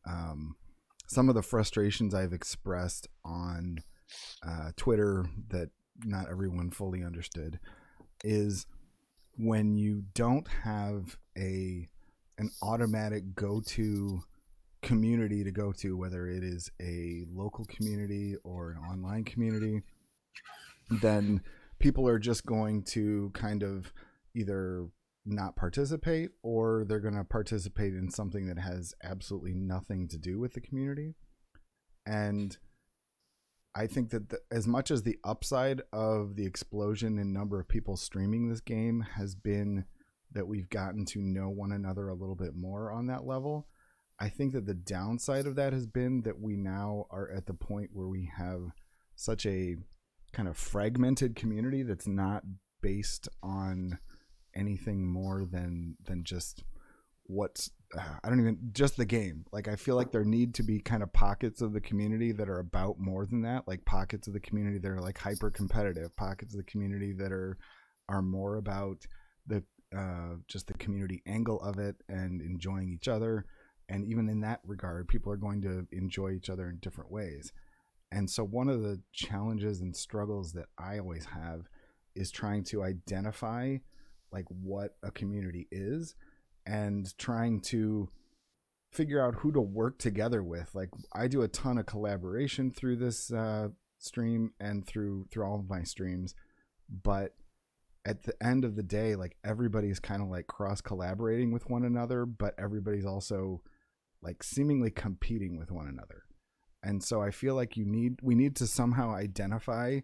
some of the frustrations I've expressed on Twitter that not everyone fully understood, is when you don't have an automatic go-to community to go to, whether it is a local community or an online community, then people are just going to kind of either not participate, or they're going to participate in something that has absolutely nothing to do with the community. And I think that as much as the upside of the explosion in number of people streaming this game has been that we've gotten to know one another a little bit more on that level, I think that the downside of that has been that we now are at the point where we have such a kind of fragmented community that's not based on anything more than just what's I don't even just the game. Like, I feel like there need to be kind of pockets of the community that are about more than that, like pockets of the community that are like hyper competitive, pockets of the community that are more about the just the community angle of it and enjoying each other. And even in that regard, people are going to enjoy each other in different ways. And so one of the challenges and struggles that I always have is trying to identify like what a community is, and trying to figure out who to work together with. Like, I do a ton of collaboration through this stream and through all of my streams, but at the end of the day, like, everybody's kind of like cross collaborating with one another, but everybody's also like seemingly competing with one another. And so I feel like we need to somehow identify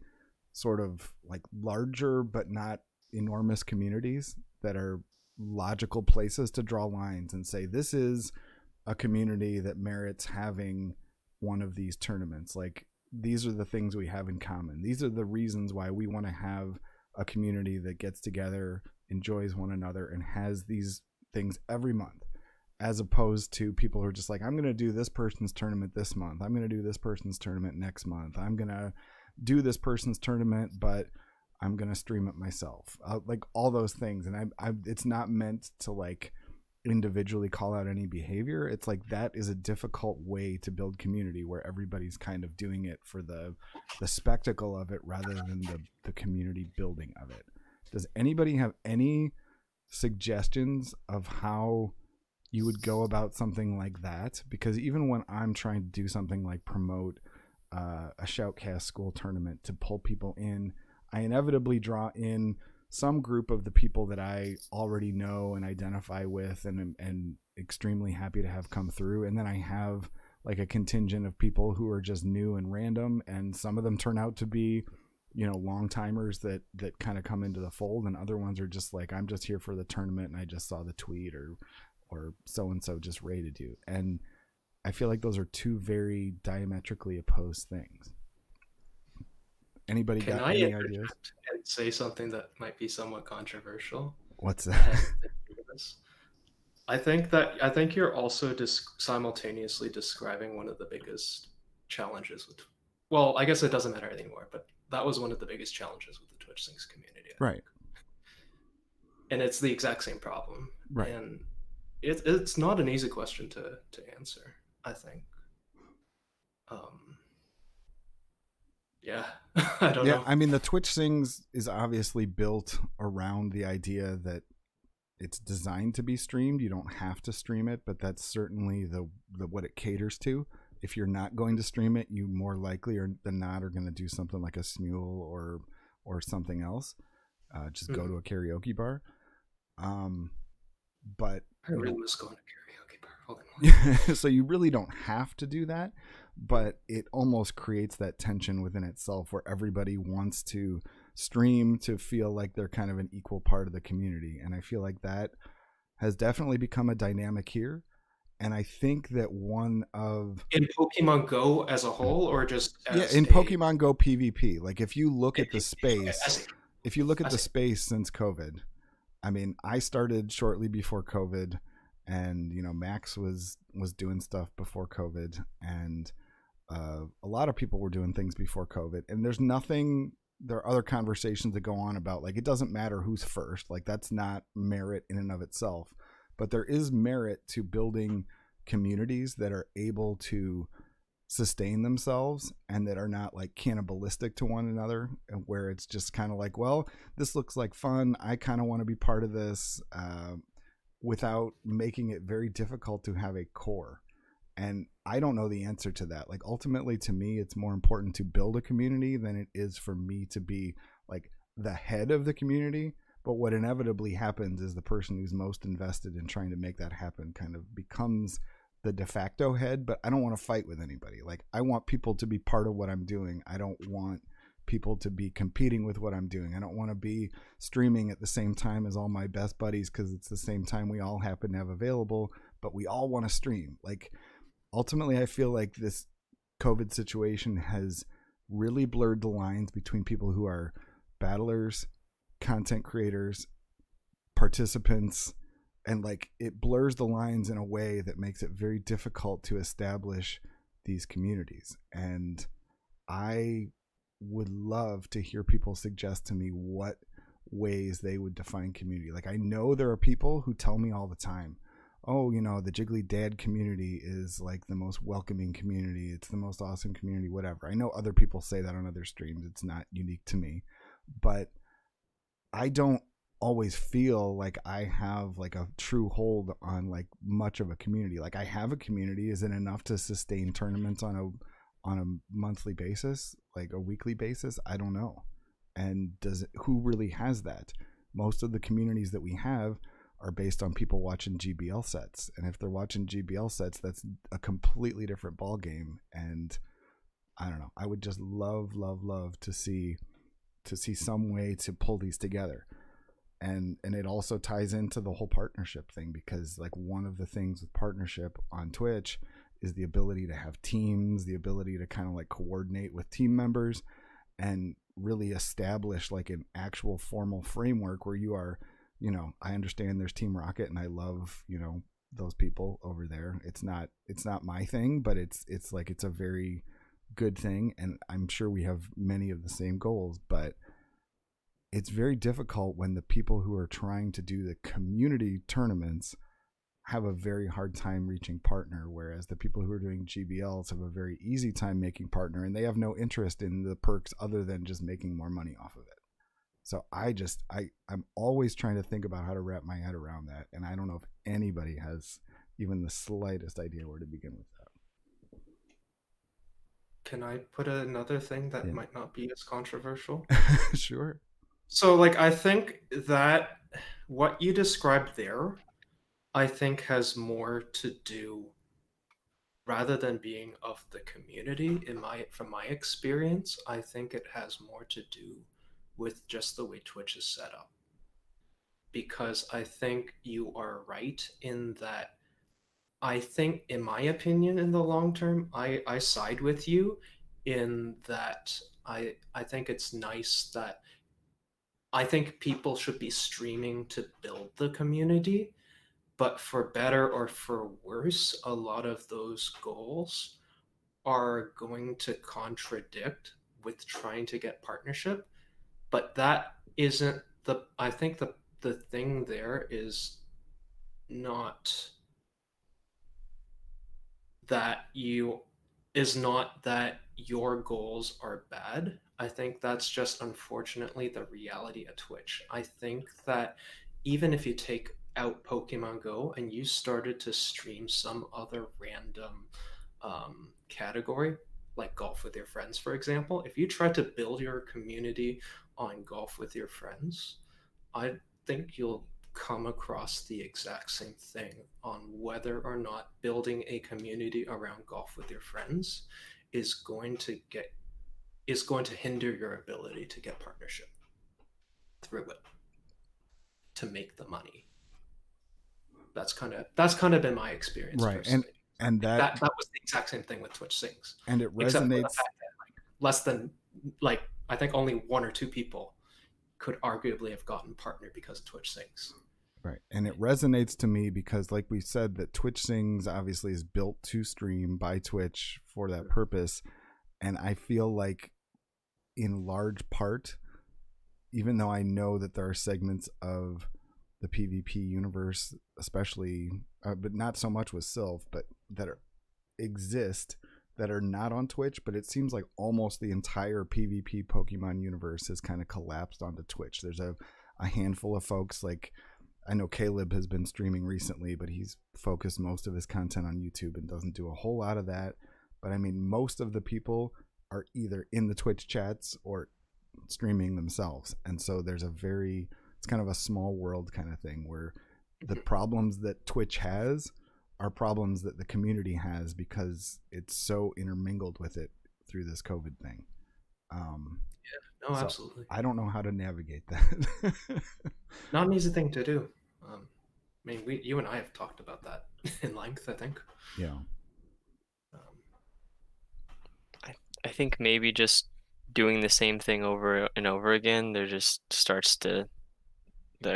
sort of like larger but not enormous communities that are logical places to draw lines and say, this is a community that merits having one of these tournaments. Like, these are the things we have in common. These are the reasons why we want to have a community that gets together, enjoys one another, and has these things every month, as opposed to people who are just like, I'm going to do this person's tournament this month, I'm going to do this person's tournament next month, I'm going to do this person's tournament, but I'm going to stream it myself. Like, all those things. And it's not meant to like individually call out any behavior. It's like, that is a difficult way to build community, where everybody's kind of doing it for the spectacle of it rather than the community building of it. Does anybody have any suggestions of how you would go about something like that? Because even when I'm trying to do something like promote a Shoutcast school tournament to pull people in, I inevitably draw in some group of the people that I already know and identify with and extremely happy to have come through. And then I have like a contingent of people who are just new and random, and some of them turn out to be, you know, long timers that kind of come into the fold, and other ones are just like, I'm just here for the tournament and I just saw the tweet, or so and so just rated you. And I feel like those are two very diametrically opposed things. Anybody Can got I any interject ideas? and say something that might be somewhat controversial? What's I that? had to think of this. I think you're also simultaneously describing one of the biggest challenges with. Well, I guess it doesn't matter anymore, but that was one of the biggest challenges with the Twitch Sings community. I Right. think. And it's the exact same problem. Right. And it's not an easy question to answer, I think. Yeah, I don't know. I mean, the Twitch Sings is obviously built around the idea that it's designed to be streamed. You don't have to stream it, but that's certainly the what it caters to. If you're not going to stream it, you more likely than not are going to do something like a Smule or something else. Just go to a karaoke bar. But I really miss going to karaoke bar. Hold on. So you really don't have to do that, but it almost creates that tension within itself where everybody wants to stream to feel like they're kind of an equal part of the community. And I feel like that has definitely become a dynamic here. And I think that one of In Pokemon Go as a whole, or just as in a, Pokemon Go PvP, like if you look at the okay, space, as if you look at as the space since COVID, I mean, I started shortly before COVID, and you know, Max was doing stuff before COVID, and a lot of people were doing things before COVID. And there's nothing. There are other conversations that go on about like it doesn't matter who's first. Like that's not merit in and of itself, but there is merit to building communities that are able to sustain themselves and that are not like cannibalistic to one another, and where it's just kind of like, well, this looks like fun, I kind of want to be part of this, without making it very difficult to have a core. And I don't know the answer to that. Like ultimately to me it's more important to build a community than it is for me to be like the head of the community. But what inevitably happens is the person who's most invested in trying to make that happen kind of becomes the de facto head. But I don't want to fight with anybody. Like I want people to be part of what I'm doing. I don't want people to be competing with what I'm doing. I don't want to be streaming at the same time as all my best buddies because it's the same time we all happen to have available, but we all want to stream. Like ultimately I feel like this COVID situation has really blurred the lines between people who are battlers, content creators, participants, and like it blurs the lines in a way that makes it very difficult to establish these communities. And I would love to hear people suggest to me what ways they would define community. Like I know there are people who tell me all the time, oh, you know, the Jiggly Dad community is like the most welcoming community, it's the most awesome community, whatever. I know other people say that on other streams, it's not unique to me, but I don't always feel like I have like a true hold on like much of a community. Like I have a community, is it enough to sustain tournaments on a monthly basis, like a weekly basis? I don't know. And who really has that? Most of the communities that we have are based on people watching GBL sets, and if they're watching GBL sets, that's a completely different ball game. And I don't know, I would just love to see some way to pull these together. And it also ties into the whole partnership thing, because like one of the things with partnership on Twitch is the ability to have teams, the ability to kind of like coordinate with team members and really establish like an actual formal framework where you are, you know, I understand there's Team Rocket and I love, you know, those people over there. It's not my thing, but it's like it's a very good thing, and I'm sure we have many of the same goals. But it's very difficult when the people who are trying to do the community tournaments have a very hard time reaching partner, whereas the people who are doing GBLs have a very easy time making partner, and they have no interest in the perks other than just making more money off of it. So I'm always trying to think about how to wrap my head around that, and I don't know if anybody has even the slightest idea where to begin with that. Can I put another thing that Yeah. might not be as controversial? Sure. So, like, I think that what you described there, I think has more to do, rather than being of the community, from my experience, I think it has more to do with just the way Twitch is set up. Because I think you are right in that I think, in my opinion, in the long term, I side with you in that I think it's nice that I think people should be streaming to build the community, but for better or for worse, a lot of those goals are going to contradict with trying to get partnership. But that isn't I think the thing there is not that your goals are bad. I think that's just unfortunately the reality of Twitch. I think that even if you take out Pokemon Go and you started to stream some other random category, like golf with your friends, for example, if you try to build your community on golf with your friends, I think you'll come across the exact same thing on whether or not building a community around golf with your friends is going to hinder your ability to get partnership through it to make the money. That's kind of been my experience Right. personally. And That was the exact same thing with Twitch Sings. and it Except for the resonates. fact that less than I think only 1 or 2 people could arguably have gotten partnered because of Twitch Sings. Right. And it resonates to me because, like we said, that Twitch Sings obviously is built to stream by Twitch for that purpose. And I feel like in large part, even though I know that there are segments of the PvP universe, especially, but not so much with Sylph, but that exist that are not on Twitch, but it seems like almost the entire PvP Pokemon universe has kind of collapsed onto Twitch. There's a handful of folks, like I know Caleb has been streaming recently, but he's focused most of his content on YouTube and doesn't do a whole lot of that. But I mean, most of the people are either in the Twitch chats or streaming themselves. And so there's it's kind of a small world kind of thing where the problems that Twitch has are problems that the community has because it's so intermingled with it through this COVID thing. No, so absolutely. I don't know how to navigate that. Not an easy thing to do. I mean, you and I have talked about that in length, I think. Yeah. I think maybe just doing the same thing over and over again, the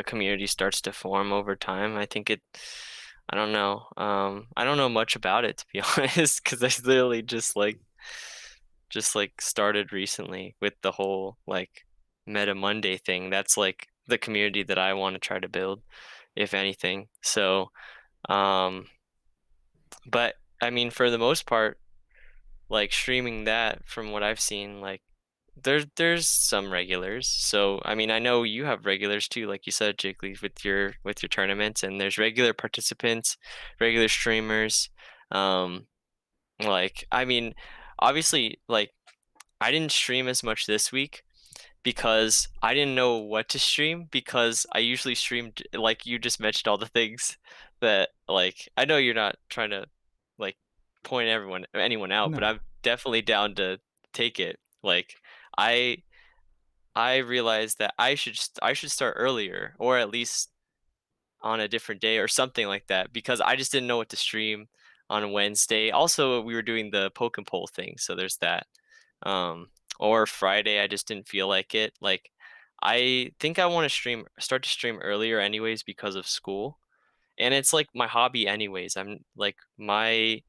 community starts to form over time. I don't know. I don't know much about it, to be honest, because I literally just started recently with the whole like Meta Monday thing. That's like the community that I want to try to build, if anything. So, but I mean, for the most part, like streaming that, from what I've seen, like there's some regulars. So I mean, I know you have regulars too, like you said, Jiggly, with your tournaments, and there's regular participants, regular streamers. Like I mean, obviously, like I didn't stream as much this week because I didn't know what to stream, because I usually streamed, like you just mentioned, all the things that, like, I know you're not trying to like point anyone out, but No. I'm definitely down to take it. Like I I realized that I should start earlier, or at least on a different day or something like that, because I just didn't know what to stream on Wednesday. Also, we were doing the poke and poll thing, so there's that. Um, or Friday, I just didn't feel like it. Like, I think I want to start to stream earlier anyways because of school. And it's like my hobby anyways. I'm like my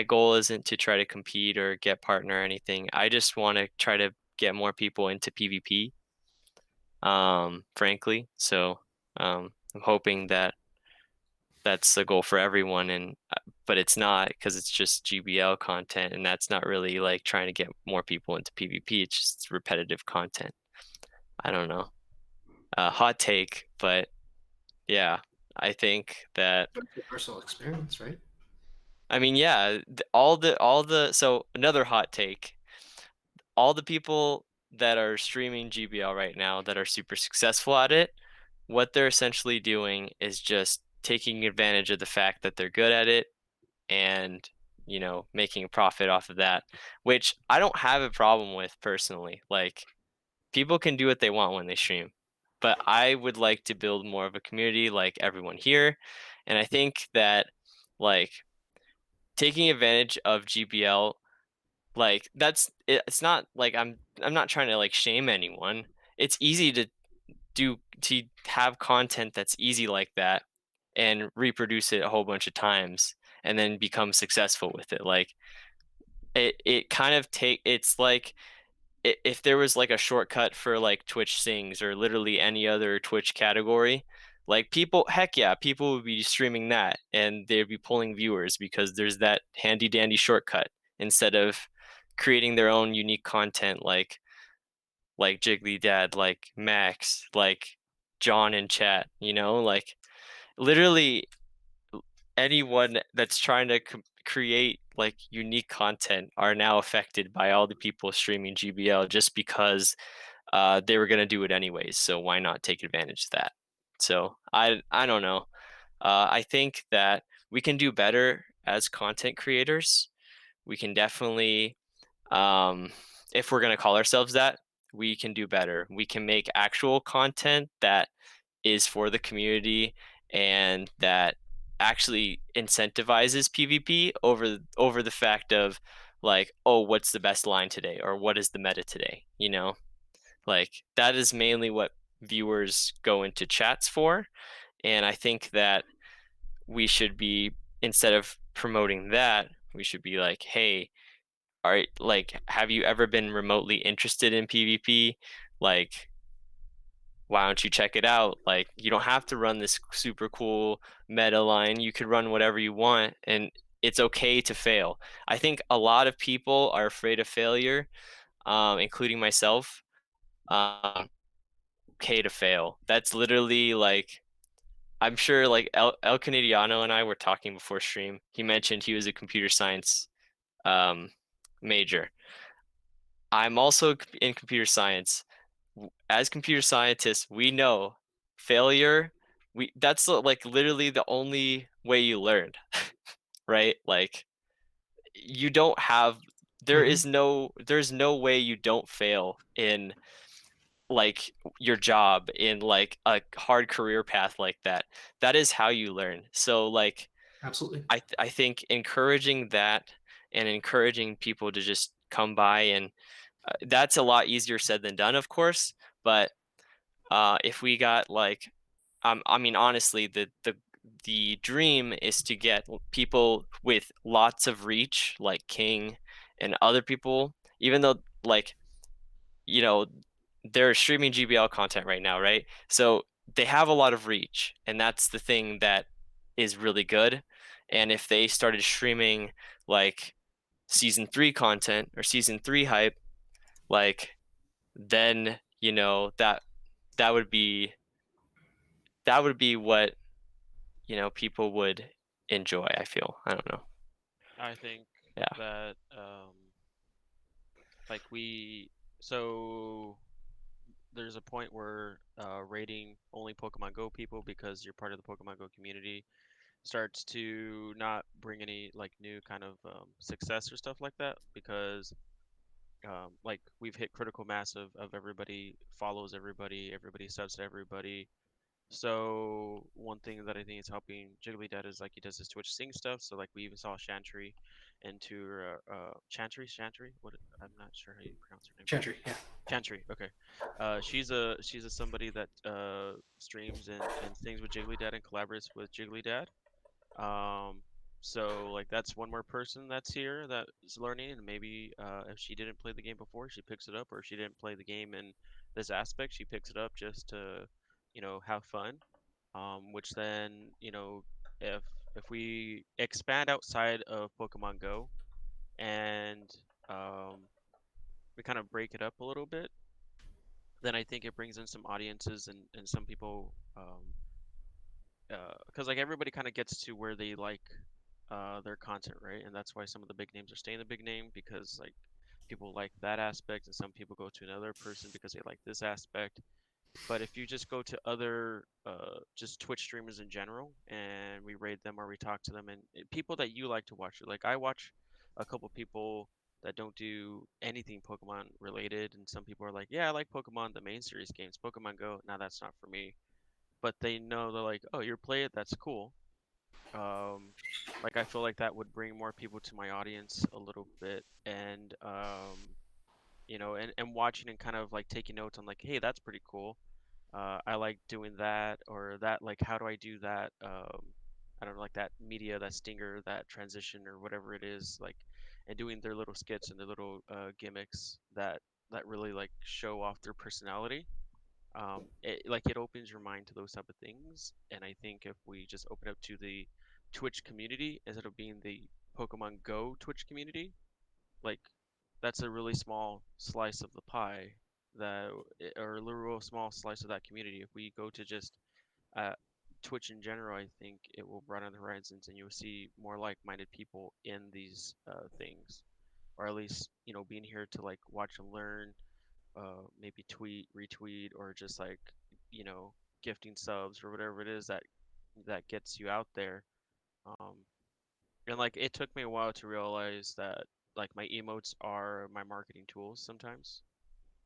goal isn't to try to compete or get partner or anything. I just want to try to get more people into PvP. Frankly. So, I'm hoping that that's the goal for everyone, and but it's not, because it's just GBL content, and that's not really like trying to get more people into PvP. It's just repetitive content. I don't know. Hot take, but yeah, I think that, That's your personal experience, right? I mean, yeah, so another hot take, all the people that are streaming GBL right now that are super successful at it, what they're essentially doing is just taking advantage of the fact that they're good at it, and making a profit off of that, which I don't have a problem with personally. Like, people can do what they want when they stream, but I would like to build more of a community like everyone here. And I think that, like, taking advantage of GBL, like, it's not like I'm not trying to like shame anyone. It's easy to have content that's easy like that and reproduce it a whole bunch of times and then become successful with it. Like, it kind of it's like, if there was like a shortcut for like Twitch Sings or literally any other Twitch category, like, heck yeah, people would be streaming that and they'd be pulling viewers because there's that handy dandy shortcut, instead of creating their own unique content, like Jiggly Dad, like Max, like John in chat, like literally anyone that's trying to create like unique content are now affected by all the people streaming GBL, just because they were going to do it anyways. So why not take advantage of that? So I don't know. I think that we can do better as content creators. We can definitely, if we're going to call ourselves that, we can do better. We can make actual content that is for the community and that actually incentivizes PvP over the fact of like, oh, what's the best line today, or what is the meta today, you know? Like that is mainly what viewers go into chats for, and I think that we should be, instead of promoting that, we should be like, hey, like, have you ever been remotely interested in PvP? Like, why don't you check it out? Like, you don't have to run this super cool meta line. You could run whatever you want, and it's okay to fail. I think a lot of people are afraid of failure, including myself. Okay to fail. That's literally like, I'm sure like El Canadiano and I were talking before stream. He mentioned he was a computer science major. I'm also in computer science. As computer scientists, we know failure, that's like literally the only way you learn, right? Like you don't have there's no way you don't fail in like your job, in like a hard career path like that. That is how you learn. So like Absolutely. I think encouraging that and encouraging people to just come by and that's a lot easier said than done, of course. But if we got like, I mean, honestly, the dream is to get people with lots of reach, like King and other people. Even though, like, you know, they're streaming GBL content right now, right? So they have a lot of reach, and that's the thing that is really good. And if they started streaming like season 3 content or season 3 hype, like then that would be what people would enjoy. I feel, I don't know. I think Yeah. that like so there's a point where rating only Pokemon Go people, because you're part of the Pokemon Go community, starts to not bring any like new kind of success or stuff like that, because like we've hit critical mass of everybody follows everybody, everybody subs to everybody. So one thing that I think is helping Jiggly Dad is like he does his Twitch Sing stuff. So like we even saw Chantry into Chantry. What, I'm not sure how you pronounce her name. Chantry, yeah. Chantry. Okay. She's a somebody that streams and sings with Jiggly Dad and collaborates with Jiggly Dad. Um, so like that's one more person that's here that is learning, and maybe if she didn't play the game before, she picks it up, or if she didn't play the game in this aspect, she picks it up just to, have fun. Which then, if we expand outside of Pokemon Go and um, we kind of break it up a little bit, then I think it brings in some audiences and some people, because like everybody kind of gets to where they like their content, right? And that's why some of the big names are staying the big name, because like people like that aspect, and some people go to another person because they like this aspect. But if you just go to other just Twitch streamers in general, and we raid them or we talk to them, and people that you like to watch, like I watch a couple people that don't do anything Pokemon related, and some people are like, yeah, I like Pokemon, the main series games, Pokemon Go. Now that's not for me. But they know, they're like, oh, you're play it, that's cool. Like I feel like that would bring more people to my audience a little bit, and and watching and kind of like taking notes on like, hey, that's pretty cool. I like doing that, or that, like, how do I do that? I don't know, like that media, that stinger, that transition, or whatever it is, like, and doing their little skits and their little gimmicks that really like show off their personality. It opens your mind to those type of things, and I think if we just open up to the Twitch community instead of being the Pokemon Go Twitch community, like that's a really small slice of the pie, that or a little small slice of that community. If we go to just uh, Twitch in general, I think it will broaden the horizons, and you'll see more like-minded people in these things, or at least being here to like watch and learn, maybe tweet, retweet, or just like you know gifting subs or whatever it is that gets you out there. Um, and like it took me a while to realize that like my emotes are my marketing tools sometimes.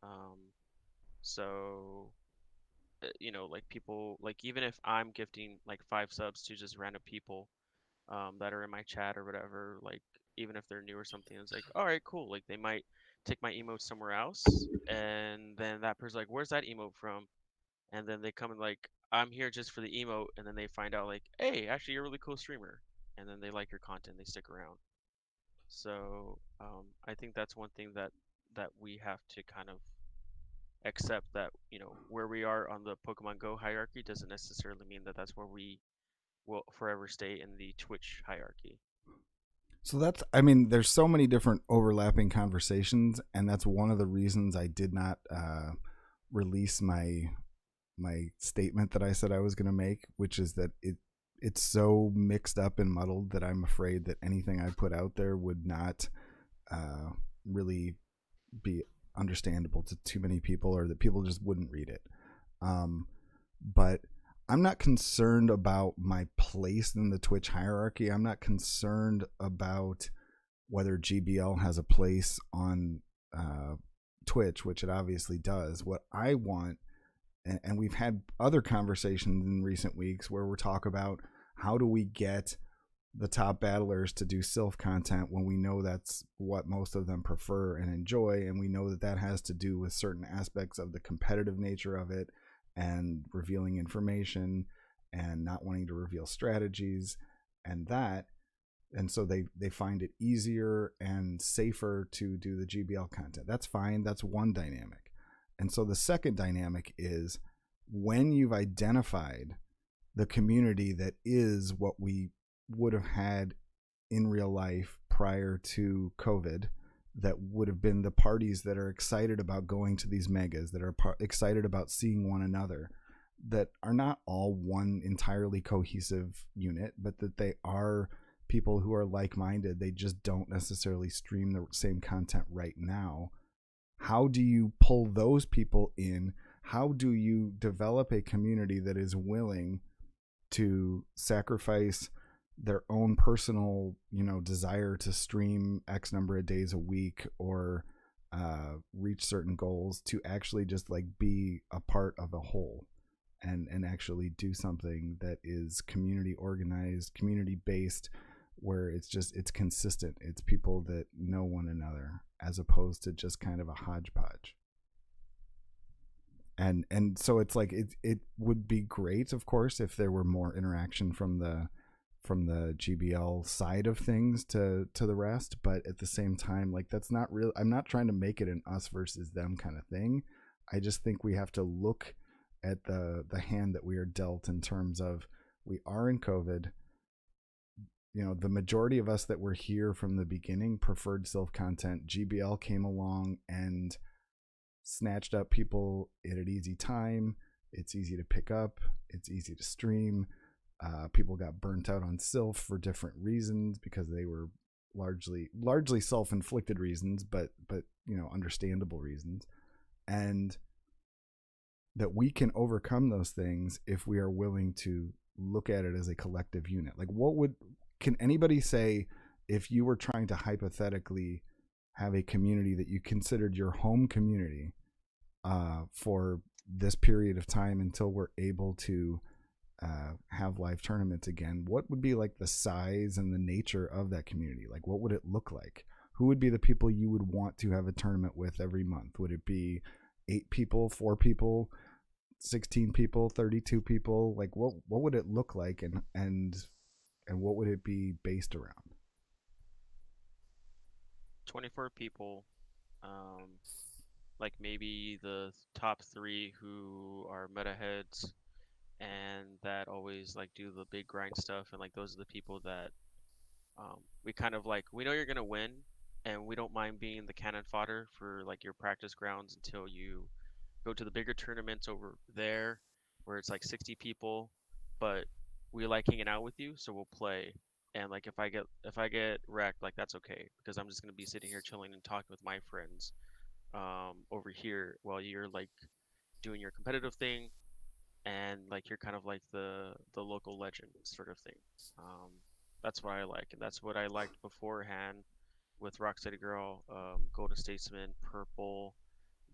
Um, so you know, like people, like even if I'm gifting like 5 subs to just random people that are in my chat or whatever, like even if they're new or something, it's like, all right, cool. Like they might take my emote somewhere else, and then that person's like, where's that emote from? And then they come and like, I'm here just for the emote, and then they find out like, hey, actually you're a really cool streamer, and then they like your content, they stick around. So I think that's one thing that we have to kind of accept, that you know where we are on the Pokemon Go hierarchy doesn't necessarily mean that that's where we will forever stay in the Twitch hierarchy. So that's, I mean, there's so many different overlapping conversations, and that's one of the reasons I did not release my statement that I said I was going to make, which is that it's so mixed up and muddled that I'm afraid that anything I put out there would not really be understandable to too many people, or that people just wouldn't read it. But I'm not concerned about my place in the Twitch hierarchy. I'm not concerned about whether GBL has a place on Twitch, which it obviously does. What I want, and we've had other conversations in recent weeks where we're talking about how do we get the top battlers to do Sylph content when we know that's what most of them prefer and enjoy, and we know that that has to do with certain aspects of the competitive nature of it, and revealing information and not wanting to reveal strategies and that. And so they find it easier and safer to do the GBL content. That's fine. That's one dynamic. And so the second dynamic is when you've identified the community that is what we would have had in real life prior to COVID, that would have been the parties that are excited about going to these megas, that are excited about seeing one another, that are not all one entirely cohesive unit, but that they are people who are like-minded. They just don't necessarily stream the same content right now. How do you pull those people in? How do you develop a community that is willing to sacrifice their own personal, desire to stream X number of days a week, or reach certain goals, to actually just like be a part of a whole, and actually do something that is community organized, community based, where it's consistent. It's people that know one another, as opposed to just kind of a hodgepodge. And so it's like it would be great, of course, if there were more interaction from the GBL side of things to the rest, but at the same time, like, that's not real. I'm not trying to make it an us versus them kind of thing. I just think we have to look at the hand that we are dealt, in terms of, we are in COVID. The majority of us that were here from the beginning preferred Sylph content. GBL came along and snatched up people at an easy time. It's easy to pick up. It's easy to stream. People got burnt out on Sylph for different reasons, because they were largely self-inflicted reasons, but understandable reasons, and that we can overcome those things if we are willing to look at it as a collective unit. Like, can anybody say, if you were trying to hypothetically have a community that you considered your home community for this period of time until we're able to have live tournaments again, what would be like the size and the nature of that community? Like, what would it look like? Who would be the people you would want to have a tournament with every month? Would it be 8 people, 4 people, 16 people, 32 people? Like, what would it look like, and what would it be based around? 24 people, like maybe the top 3 who are meta heads and that always like do the big grind stuff, and like those are the people that we kind of like, we know you're gonna win, and we don't mind being the cannon fodder for like your practice grounds until you go to the bigger tournaments over there where it's like 60 people, but we like hanging out with you, so we'll play. And like if I get wrecked, like that's okay, because I'm just gonna be sitting here chilling and talking with my friends over here while you're like doing your competitive thing, and like you're kind of like the local legend sort of thing. That's what I like, and that's what I liked beforehand with Rocksteady Girl, Golden Statesman, Purple,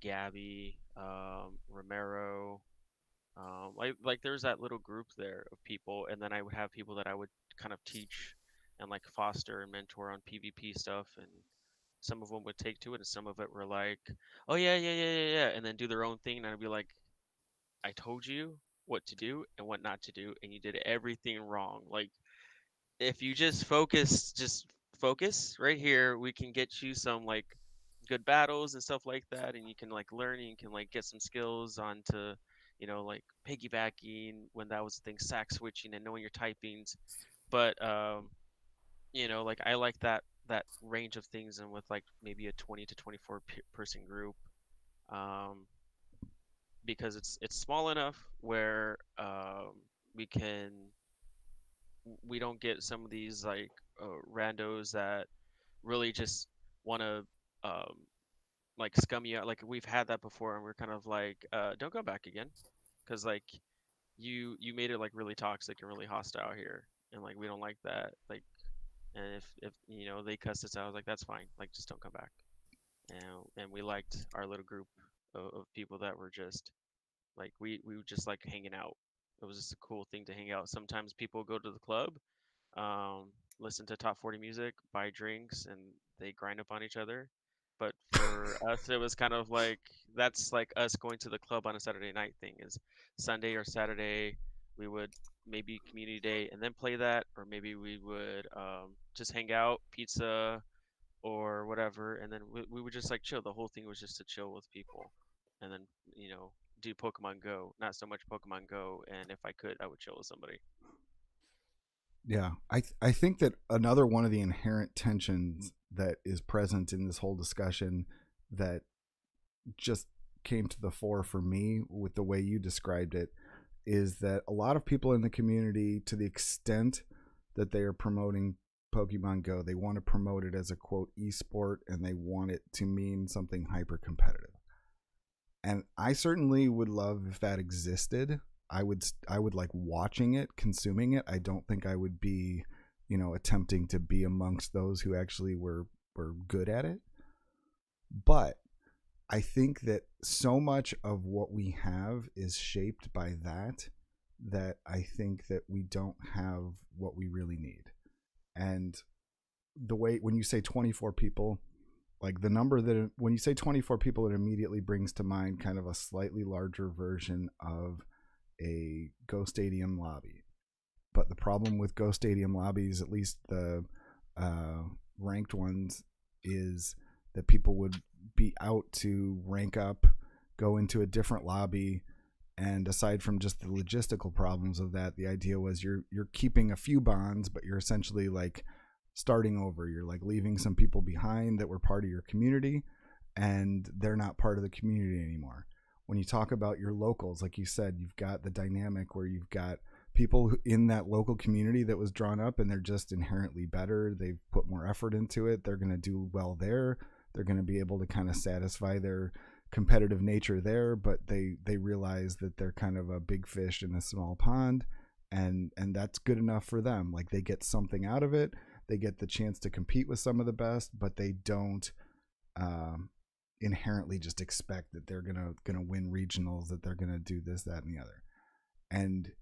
Gabby, Romero, Like there's that little group there of people, and then I would have people that I would kind of teach and like foster and mentor on PvP stuff, and some of them would take to it, and some of it were like, oh yeah, yeah, yeah, yeah, yeah, and then do their own thing, and I'd be like, I told you what to do and what not to do, and you did everything wrong. Like if you just focus right here, we can get you some like good battles and stuff like that, and you can like learn, and you can like get some skills onto, like piggybacking when that was the thing, sack switching and knowing your typings. But like I like that range of things, and with like maybe a 20 to 24 person group, um, because it's small enough where we can we don't get some of these like randos that really just want to um, like scum you out. Like we've had that before, and we're kind of like, don't go back again, because like you made it like really toxic and really hostile here, and like we don't like that. Like, and if they cussed us out, I was like, that's fine. Like just don't come back. And we liked our little group of people that were just like we were just like hanging out. It was just a cool thing to hang out. Sometimes people go to the club, listen to top 40 music, buy drinks, and they grind up on each other. But for us, it was kind of like that's like us going to the club on a Saturday night thing. Is Sunday or Saturday, we would maybe community day and then play that, or maybe we would just hang out, pizza or whatever, and then we would just like chill. The whole thing was just to chill with people, and then do Pokemon Go. Not so much Pokemon Go, and if I could, I would chill with somebody. Yeah, I think that another one of the inherent tensions that is present in this whole discussion that just came to the fore for me with the way you described it is that a lot of people in the community, to the extent that they are promoting Pokemon Go, they want to promote it as a quote esport, and they want it to mean something hyper competitive. And I certainly would love if that existed. I would like watching it, consuming it. I don't think I would be, attempting to be amongst those who actually were good at it. But I think that so much of what we have is shaped by that I think that we don't have what we really need. And the way when you say 24 people, like the number that when you say 24 people, it immediately brings to mind kind of a slightly larger version of a Go Stadium lobby. But the problem with Go Stadium lobbies, at least the ranked ones, is that people would be out to rank up, go into a different lobby, and aside from just the logistical problems of that, the idea was you're keeping a few bonds, but you're essentially like starting over. You're like leaving some people behind that were part of your community, and they're not part of the community anymore. When you talk about your locals, like you said, you've got the dynamic where you've got people in that local community that was drawn up, and they're just inherently better. They've put more effort into it. They're going to do well there. They're going to be able to kind of satisfy their competitive nature there, but they realize that they're kind of a big fish in a small pond, and that's good enough for them. Like they get something out of it. They get the chance to compete with some of the best, but they don't inherently just expect that they're gonna win regionals, that they're gonna do this, that, and the other. And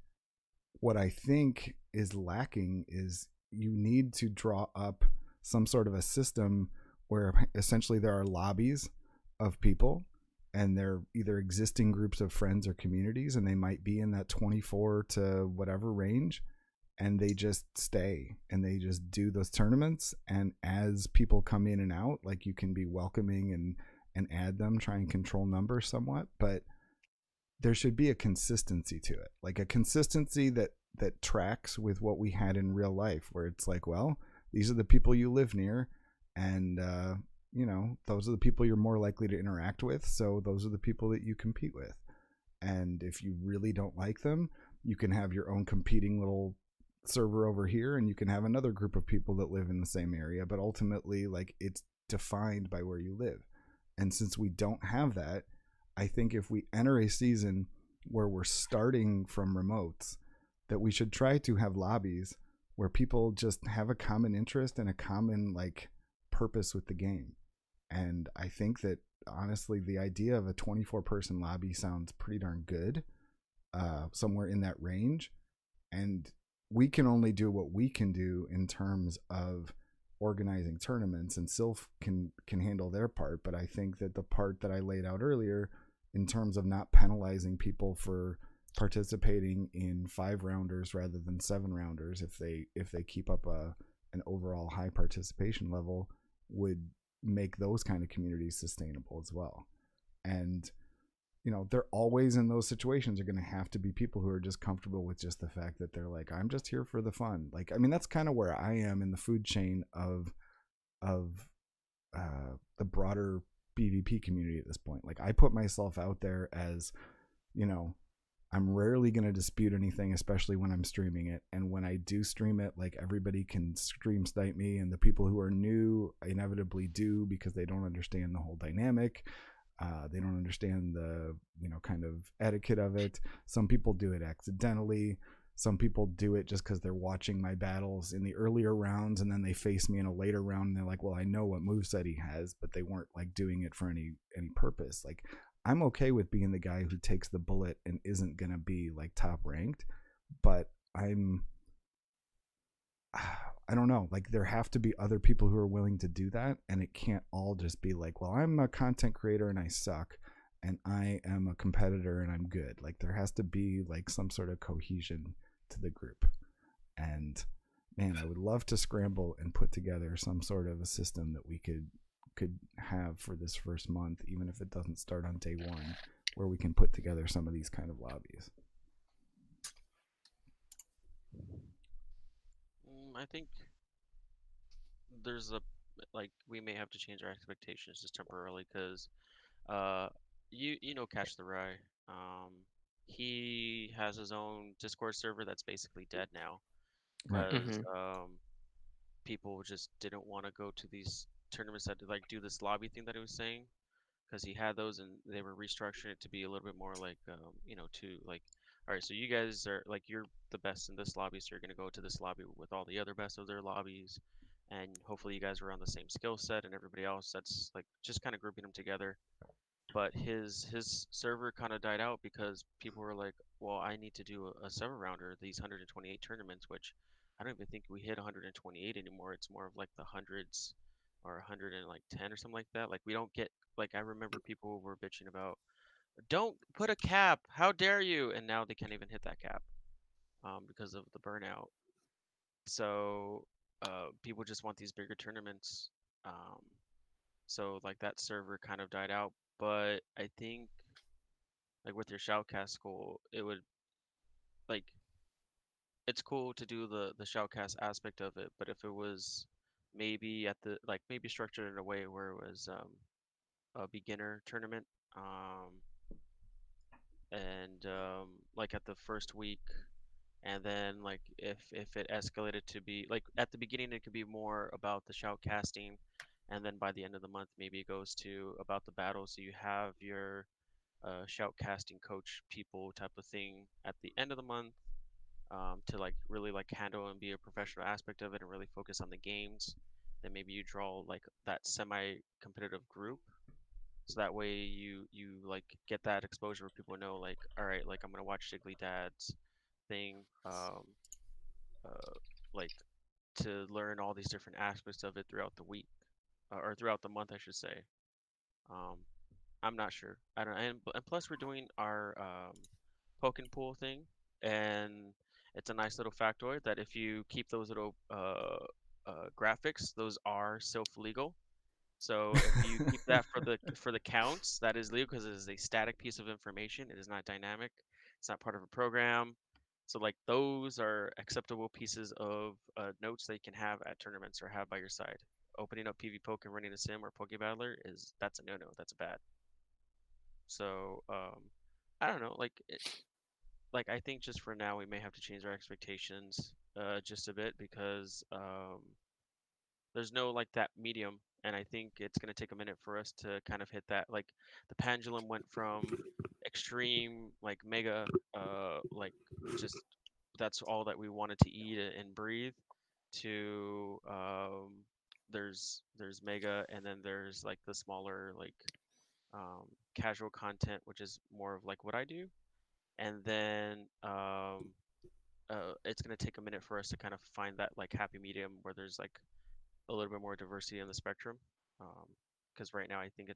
what I think is lacking is you need to draw up some sort of a system where essentially there are lobbies of people, and they're either existing groups of friends or communities, and they might be in that 24 to whatever range, and they just stay and they just do those tournaments. And as people come in and out, like you can be welcoming and add them, try and control numbers somewhat, but there should be a consistency to it, like a consistency that tracks with what we had in real life, where it's like, well, these are the people you live near, and those are the people you're more likely to interact with, so those are the people that you compete with. And if you really don't like them, you can have your own competing little server over here, and you can have another group of people that live in the same area, but ultimately like it's defined by where you live. And since we don't have that, I think if we enter a season where we're starting from remotes, that we should try to have lobbies where people just have a common interest and a common like purpose with the game. And I think that honestly the idea of a 24 person lobby sounds pretty darn good. somewhere in that range. And we can only do what we can do in terms of organizing tournaments, and Sylph can handle their part. But I think that the part that I laid out earlier in terms of not penalizing people for participating in 5-rounders rather than 7-rounders if they keep up an overall high participation level would make those kind of communities sustainable as well. And they're always in those situations are going to have to be people who are just comfortable with just the fact that they're like, I'm just here for the fun. Like, I mean, that's kind of where I am in the food chain of the broader PvP community at this point. Like, I put myself out there as, I'm rarely going to dispute anything, especially when I'm streaming it. And when I do stream it, like, everybody can stream snipe me, and the people who are new inevitably do because they don't understand the whole dynamic. They don't understand the kind of etiquette of it. Some people do it accidentally. Some people do it just because they're watching my battles in the earlier rounds, and then they face me in a later round and they're like, well, I know what moveset he has, but they weren't like doing it for any purpose. Like, I'm okay with being the guy who takes the bullet and isn't gonna be like top ranked, but I don't know, like, there have to be other people who are willing to do that, and it can't all just be like, well, I'm a content creator and I suck, and I am a competitor and I'm good. Like, there has to be like some sort of cohesion to the group. And man, I would love to scramble and put together some sort of a system that we could have for this first month, even if it doesn't start on day one, where we can put together some of these kind of lobbies. I think there's we may have to change our expectations just temporarily, because Catch the Rye, he has his own Discord server that's basically dead now, Right. because people just didn't want to go to these tournaments that like do this lobby thing that he was saying, because he had those and they were restructuring it to be a little bit more like to like, all right, so you guys are like, you're the best in this lobby, so you're going to go to this lobby with all the other best of their lobbies, and hopefully you guys are on the same skill set, and everybody else, that's like just kind of grouping them together. But his server kind of died out because people were like, well, I need to do a 7-rounder, these 128 tournaments, which I don't even think we hit 128 anymore. It's more of like the hundreds or 110 or something like that. Like, we don't get, like, I remember people were bitching about, don't put a cap, how dare you, and now they can't even hit that cap because of the burnout. So people just want these bigger tournaments. So like, that server kind of died out. But I think, like, with your shoutcast goal, it would, like, it's cool to do the shoutcast aspect of it, but if it was maybe maybe structured in a way where it was a beginner tournament, and like at the first week, and then like if it escalated to be like, at the beginning it could be more about the shoutcasting, and then by the end of the month maybe it goes to about the battle, so you have your shoutcasting coach people type of thing at the end of the month, to like really like handle and be a professional aspect of it and really focus on the games. Then maybe you draw like that semi-competitive group, so that way you like get that exposure where people know, like, all right, like, I'm gonna watch Jiggly Dad's thing, like, to learn all these different aspects of it throughout the week, or throughout the month, I should say. Um, I'm not sure. I don't, and plus we're doing our poke and pool thing, and it's a nice little factoid that if you keep those little graphics, those are self-legal. So if you keep that for the counts, that is legal because it is a static piece of information. It is not dynamic. It's not part of a program. So like, those are acceptable pieces of notes that you can have at tournaments or have by your side. Opening up PvPoke and running a sim or Poke Battler, that's a no-no. That's bad. So I don't know. Like, I think just for now we may have to change our expectations just a bit, because there's no like that medium, and I think it's going to take a minute for us to kind of hit that. Like, the pendulum went from extreme like mega, like, just that's all that we wanted to eat and breathe, to there's mega, and then there's like the smaller like casual content, which is more of like what I do. and then it's gonna take a minute for us to kind of find that like happy medium where there's like a little bit more diversity in the spectrum. Because right now I think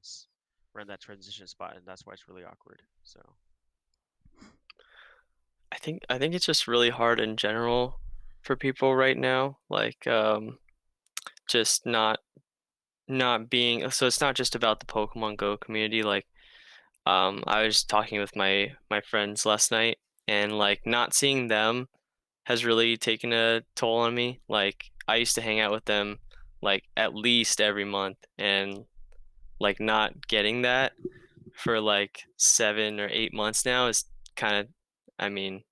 we're in that transition spot, and that's why it's really awkward. So I think it's just really hard in general for people right now. Like just not being, so it's not just about the Pokemon Go community. Like I was talking with my friends last night, and like not seeing them has really taken a toll on me. Like I used to hang out with them like at least every month, and like not getting that for like 7 or 8 months now is kind of, I mean,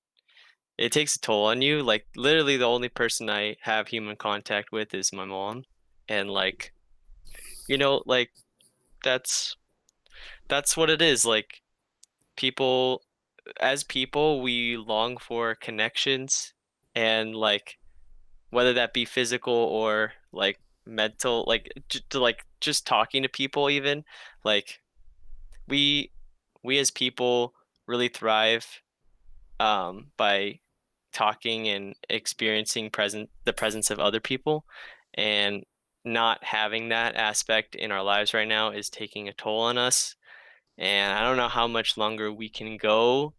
it takes a toll on you. Like literally the only person I have human contact with is my mom. And like, like that's that's what it is. Like people as people, we long for connections, and like whether that be physical or like mental, like just talking to people even, like we we as people really thrive by talking and experiencing the presence of other people, and not having that aspect in our lives right now is taking a toll on us. And I don't know how much longer we can go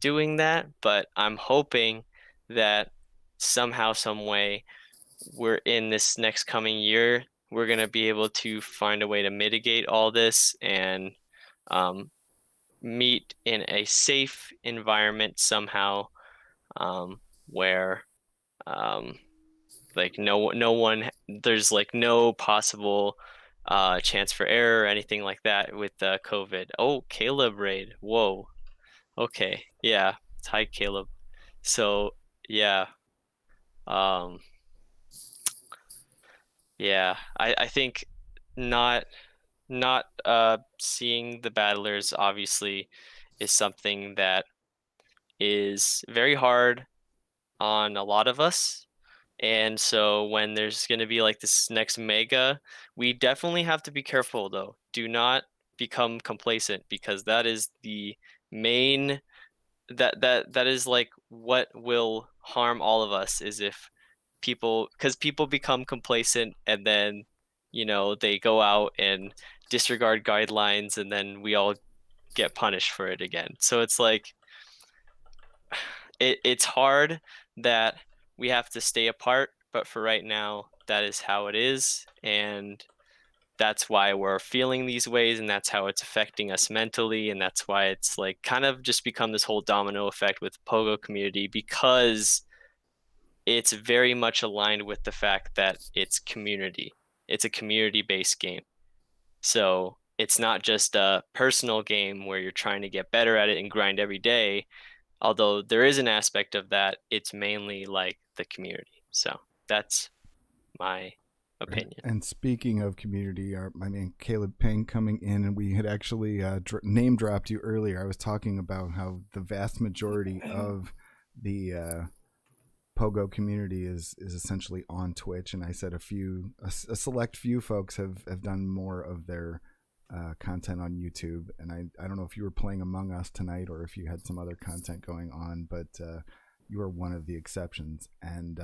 doing that, but I'm hoping that somehow, some way, we're in this next coming year, we're going to be able to find a way to mitigate all this and um, meet in a safe environment somehow, where um, like no one, there's like no possible chance for error or anything like that with COVID. Oh, Caleb raid. Whoa. Okay. Yeah. Hi, Caleb. So yeah. Um, yeah. I think not not seeing the battlers obviously is something that is very hard on a lot of us. And so when there's going to be like this next mega, we definitely have to be careful though. Do not become complacent, because that is the main, that is like what will harm all of us, is if because people become complacent, and then they go out and disregard guidelines, and then we all get punished for it again. So it's like it's hard that we have to stay apart, but for right now, that is how it is, and that's why we're feeling these ways, and that's how it's affecting us mentally, and that's why it's like kind of just become this whole domino effect with the Pogo community, because it's very much aligned with the fact that it's community. It's a community-based game. So it's not just a personal game where you're trying to get better at it and grind every day. Although there is an aspect of that, it's mainly like the community. So that's my opinion. And speaking of community, my man Caleb Peng coming in, and we had actually name dropped you earlier. I was talking about how the vast majority of the Pogo community is essentially on Twitch, and I said a select few folks have done more of their content on YouTube. And I don't know if you were playing Among Us tonight or if you had some other content going on, but you are one of the exceptions. And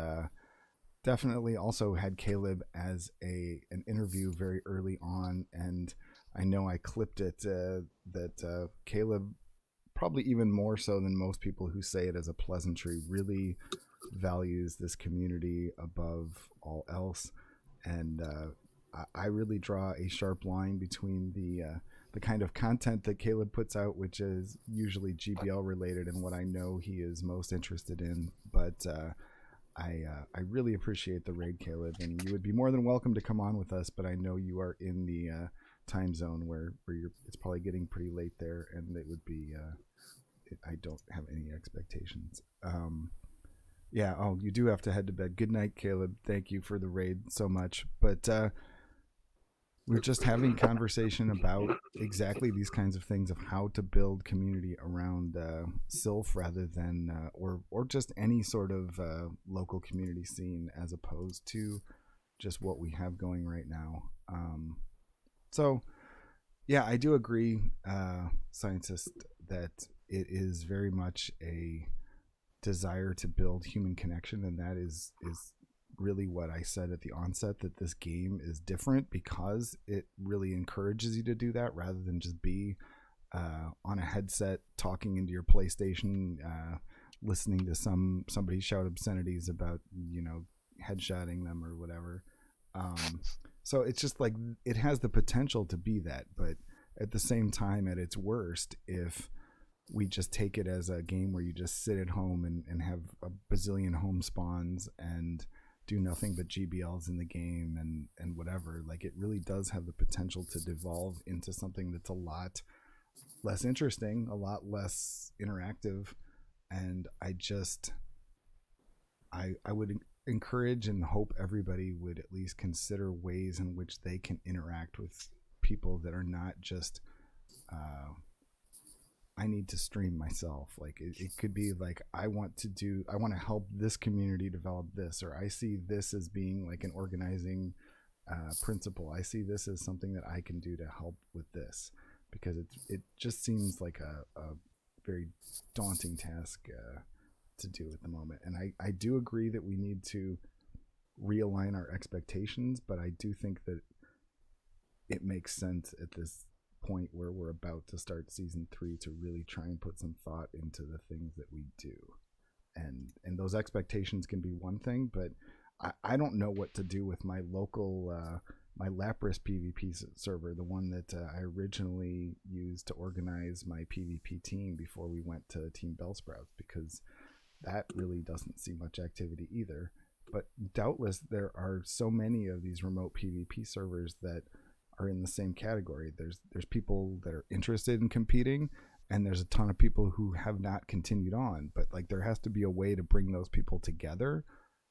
definitely also had Caleb as an interview very early on, and I know I clipped it that Caleb, probably even more so than most people who say it as a pleasantry, really values this community above all else. And I really draw a sharp line between the kind of content that Caleb puts out, which is usually GBL related, and what I know he is most interested in. But I really appreciate the raid, Caleb, and you would be more than welcome to come on with us. But I know you are in the time zone where it's probably getting pretty late there, and it would be I don't have any expectations. Yeah. Oh, you do have to head to bed. Good night, Caleb. Thank you for the raid so much. But we're just having conversation about exactly these kinds of things, of how to build community around Sylph, rather than or just any sort of local community scene, as opposed to just what we have going right now. So yeah, I do agree, scientist, that it is very much a desire to build human connection, and that is really what I said at the onset, that this game is different because it really encourages you to do that rather than just be on a headset talking into your PlayStation, listening to somebody shout obscenities about, you know, headshotting them or whatever. So it's just like, it has the potential to be that, but at the same time, at its worst, if we just take it as a game where you just sit at home and have a bazillion home spawns and do nothing but GBLs in the game and whatever, like, it really does have the potential to devolve into something that's a lot less interesting, a lot less interactive. And I would encourage and hope everybody would at least consider ways in which they can interact with people that are not just I need to stream myself. Like, it could be like, I want to help this community develop this, or I see this as being like an organizing principle. I see this as something that I can do to help with this, because it just seems like a very daunting task to do at the moment. And I do agree that we need to realign our expectations, but I do think that it makes sense at this point where we're about to start season 3 to really try and put some thought into the things that we do. And those expectations can be one thing, but I don't know what to do with my local my Lapras PvP server, the one that I originally used to organize my PvP team before we went to Team Bellsprouts, because that really doesn't see much activity either. But doubtless there are so many of these remote PvP servers that are in the same category. There's people that are interested in competing, and there's a ton of people who have not continued on. But like, there has to be a way to bring those people together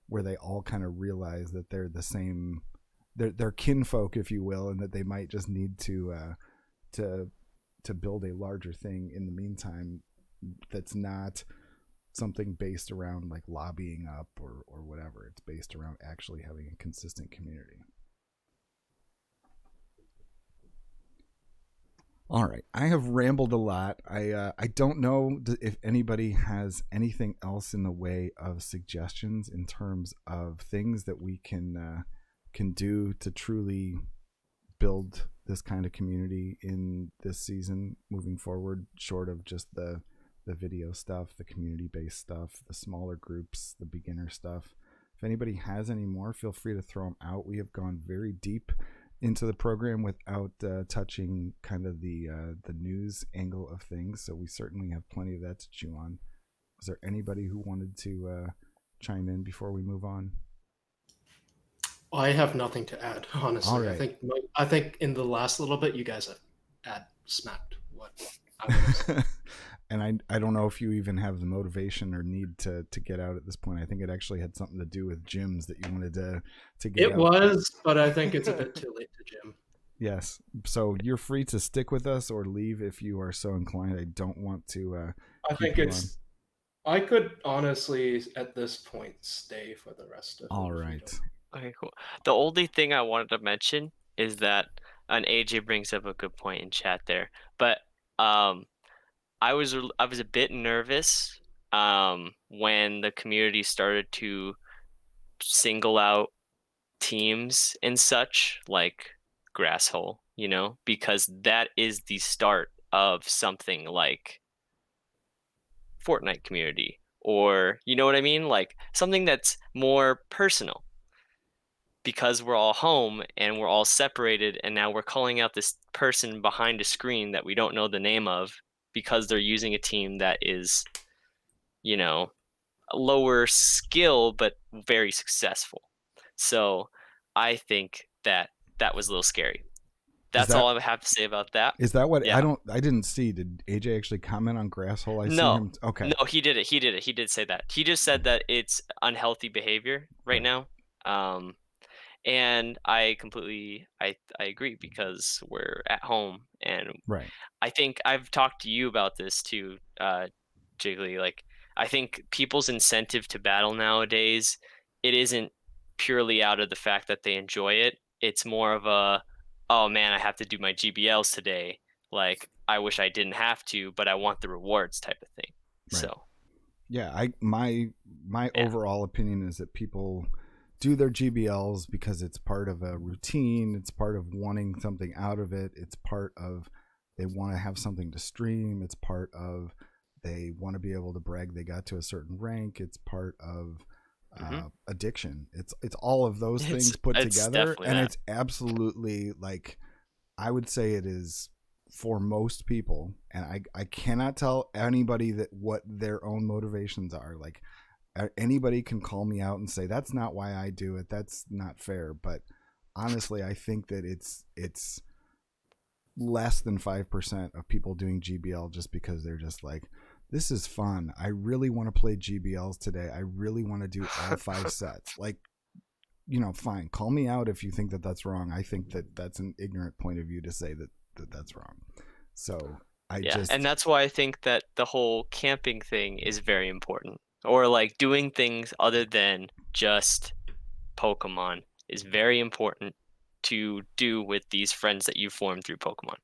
where they all kind of realize that they're the same, they're kinfolk, if you will, and that they might just need to build a larger thing in the meantime that's not something based around like lobbying up or whatever. It's based around actually having a consistent community. All right, I have rambled a lot. I don't know if anybody has anything else in the way of suggestions in terms of things that we can do to truly build this kind of community in this season moving forward, short of just the video stuff, the community-based stuff, the smaller groups, the beginner stuff. If anybody has any more, feel free to throw them out. We have gone very deep into the program without touching kind of the news angle of things, so we certainly have plenty of that to chew on. Was there anybody who wanted to chime in before we move on? I have nothing to add, honestly. All right. I think in the last little bit, you guys have smacked what I would have said. And I don't know if you even have the motivation or need to get out at this point. I think it actually had something to do with gyms that you wanted to get out. It was, but I think it's a bit too late to gym. Yes. So you're free to stick with us or leave if you are so inclined. I don't want to I think it's I could honestly at this point stay for the rest of it. All right. Okay, cool. The only thing I wanted to mention is that, and AJ brings up a good point in chat there, but I was a bit nervous when the community started to single out teams and such, like Grasshole, you know, because that is the start of something like Fortnite community, or you know what I mean, like something that's more personal, because we're all home and we're all separated, and now we're calling out this person behind a screen that we don't know the name of because they're using a team that is, you know, a lower skill but very successful. So I think that was a little scary. That's all I have to say about that. Is that what? Yeah. I didn't see. Did AJ actually comment on Grasshole? No. Okay. No, he did it. He did say that. He just said that it's unhealthy behavior right now. And I completely I agree, because we're at home, and right. I think I've talked to you about this too, Jiggly. Like, I think people's incentive to battle nowadays, it isn't purely out of the fact that they enjoy it. It's more of a, oh man, I have to do my GBLs today. like I wish I didn't have to, but I want the rewards type of thing. Right. So Yeah, my overall opinion is that people do their GBLs because it's part of a routine, it's part of wanting something out of it, it's part of they want to have something to stream, it's part of they want to be able to brag they got to a certain rank, it's part of addiction. It's all of those things put together, and it's absolutely, like, I would say it is for most people, and I cannot tell anybody that what their own motivations are. Like, anybody can call me out and say that's not why I do it, that's not fair, but honestly I think that it's less than 5% of people doing GBL just because they're just like, this is fun, I really want to play GBLs today, I really want to do all 5 sets. Like, you know, fine, call me out if you think that that's wrong. I think that that's an ignorant point of view to say that that's wrong. So and that's why I think that the whole camping thing is very important, or like doing things other than just Pokemon is very important to do with these friends that you form through Pokemon.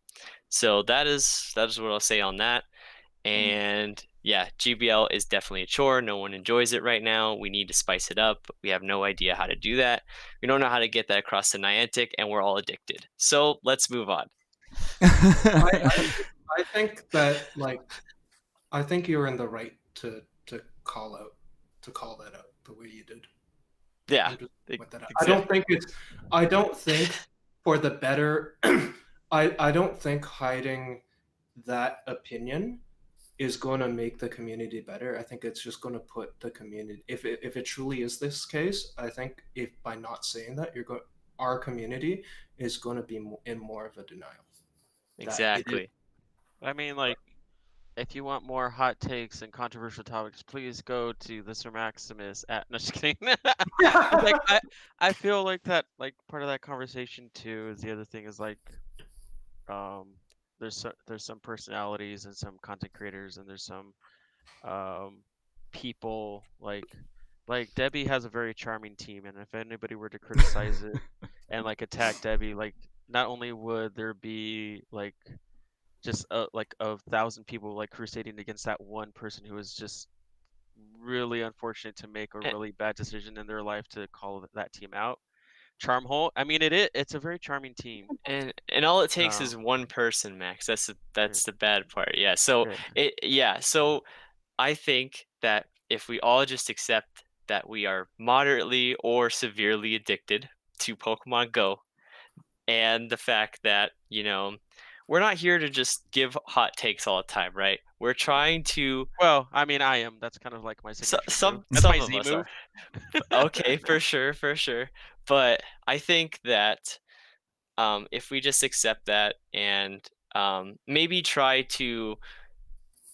So that is what I'll say on that. And yeah, GBL is definitely a chore. No one enjoys it right now. We need to spice it up. We have no idea how to do that. We don't know how to get that across to Niantic, and we're all addicted. So let's move on. I think that, like, I think you're in the right to call that out the way you did. Yeah, exactly. I don't think for the better. I don't think hiding that opinion is going to make the community better. I think it's just going to put the community, if it truly is this case, I think if by not saying that, our community is going to be in more of a denial. Exactly. I mean, like, if you want more hot takes and controversial topics, please go to the Sir Maximus at. No, just kidding. Like, I feel like that, like, part of that conversation too is the other thing is like, there's some personalities and some content creators, and there's some people like Debbie has a very charming team, and if anybody were to criticize it and like attack Debbie, like, not only would there be like just like 1,000 people like crusading against that one person who was just really unfortunate to make a really bad decision in their life to call that team out. Charmhole, I mean, it's a very charming team, and all it takes is one person, Max. That's the bad part. Yeah. So so I think that if we all just accept that we are moderately or severely addicted to Pokemon Go, and the fact that, you know, we're not here to just give hot takes all the time, right? We're trying to. Well, I mean, I am. That's kind of like my signature move. That's some my of Z us move. are. Okay, for sure. But I think that if we just accept that and maybe try to,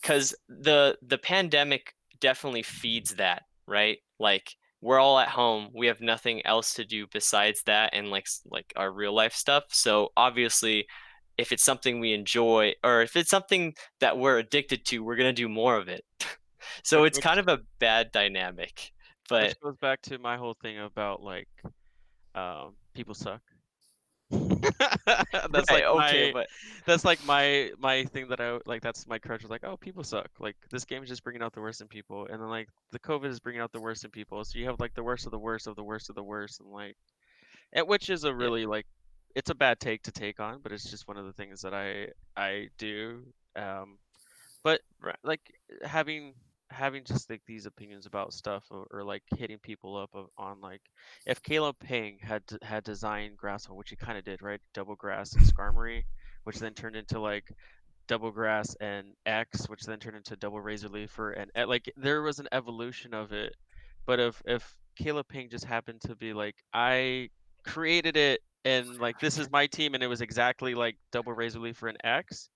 because the pandemic definitely feeds that, right? Like, we're all at home, we have nothing else to do besides that and like our real life stuff. So obviously, if it's something we enjoy, or if it's something that we're addicted to, we're gonna do more of it. So it's kind of a bad dynamic. But which goes back to my whole thing about like people suck. That's right, like but that's like my thing that I like. That's my crutch. Like, oh, people suck. Like, this game is just bringing out the worst in people, and then like the COVID is bringing out the worst in people. So you have like the worst of the worst of the worst of the worst, and like, which is a really like, it's a bad take to take on, but it's just one of the things that I do. But like having just like these opinions about stuff, or like hitting people up on like, if Caleb Pang had designed Grasshole, which he kind of did, right? Double Grass and Skarmory, which then turned into like Double Grass and X, which then turned into Double Razor Leafer, and like there was an evolution of it. But if Caleb Pang just happened to be like, I created it and like this is my team, and it was exactly like Double Razor Leafer and X,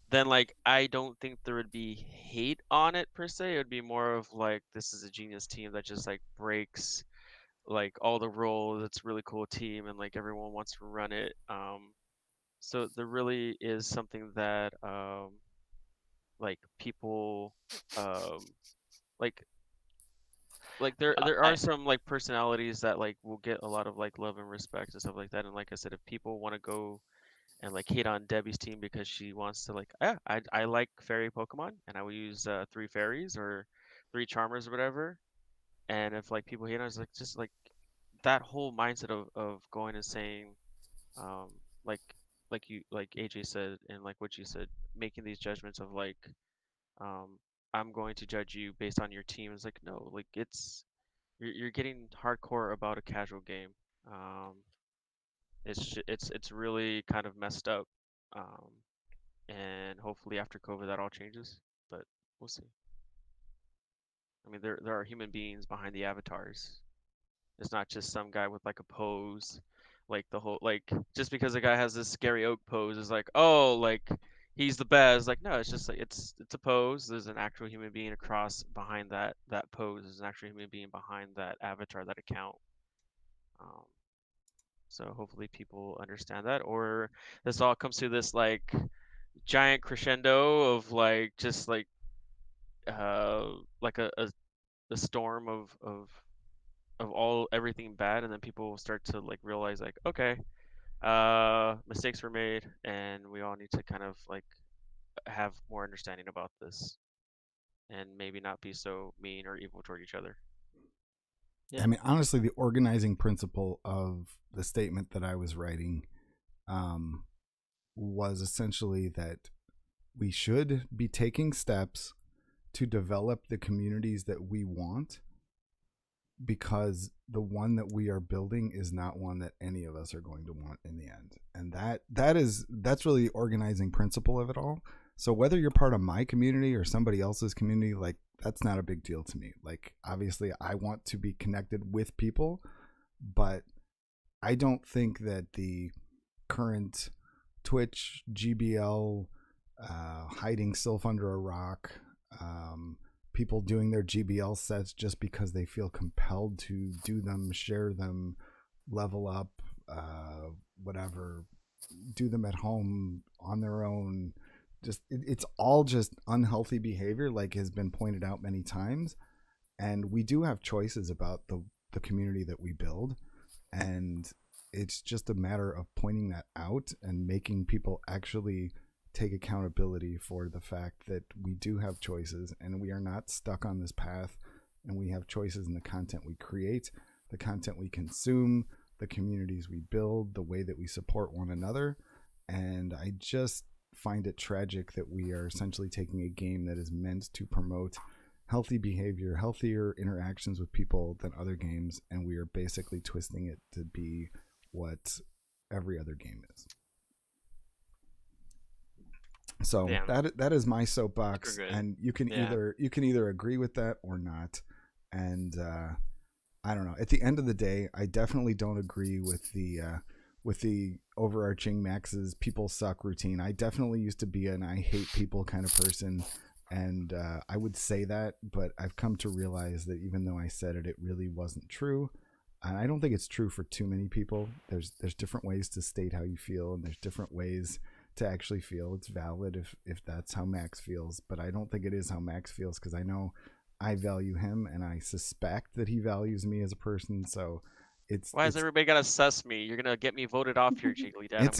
then like I don't think there would be hate on it per se. It would be more of like, this is a genius team that just like breaks like all the rules. It's a really cool team, and like everyone wants to run it. So there really is something that like people like there are some like personalities that like will get a lot of like love and respect and stuff like that. And like I said, if people want to go and like hate on Debbie's team because she wants to like, I like fairy Pokemon and I will use 3 fairies or 3 charmers or whatever. And if like people hate on us, like just like that whole mindset of going and saying, um, like like AJ said and like what you said, making these judgments of like, um, I'm going to judge you based on your team. It's like no, like you're getting hardcore about a casual game. Um, it's really kind of messed up. Um, and hopefully after COVID that all changes, but we'll see. I mean, there are human beings behind the avatars. It's not just some guy with like a pose, like the whole like just because a guy has this scary oak pose is like oh like he's the best. Like no, it's just like it's a pose. There's an actual human being across behind that pose. There's an actual human being behind that avatar, that account. Um, so hopefully people understand that, or this all comes to this like giant crescendo of like just like a storm of all everything bad, and then people will start to like realize like okay, mistakes were made and we all need to kind of like have more understanding about this and maybe not be so mean or evil toward each other. Yeah. I mean, honestly, the organizing principle of the statement that I was writing was essentially that we should be taking steps to develop the communities that we want, because the one that we are building is not one that any of us are going to want in the end. And that's really the organizing principle of it all. So whether you're part of my community or somebody else's community, like that's not a big deal to me. Like obviously I want to be connected with people, but I don't think that the current Twitch GBL hiding Sylph under a rock, people doing their GBL sets just because they feel compelled to do them, share them, level up, whatever, do them at home on their own. Just it's all just unhealthy behavior, like has been pointed out many times. And we do have choices about the community that we build, and it's just a matter of pointing that out and making people actually take accountability for the fact that we do have choices and we are not stuck on this path, and we have choices in the content we create, the content we consume, the communities we build, the way that we support one another. And I just find it tragic that we are essentially taking a game that is meant to promote healthy behavior, healthier interactions with people than other games, and we are basically twisting it to be what every other game is. So that is my soapbox, and you can either agree with that or not. And I don't know. At the end of the day, I definitely don't agree with the overarching Max's people suck routine. I definitely used to be an I hate people kind of person, and I would say that, but I've come to realize that even though I said it, it really wasn't true. And I don't think it's true for too many people. There's different ways to state how you feel, and there's different ways to actually feel. It's valid if that's how Max feels, but I don't think it is how Max feels, because I know I value him and I suspect that he values me as a person. So why is everybody gonna suss me? You're gonna get me voted off your Jiggly Dad. It's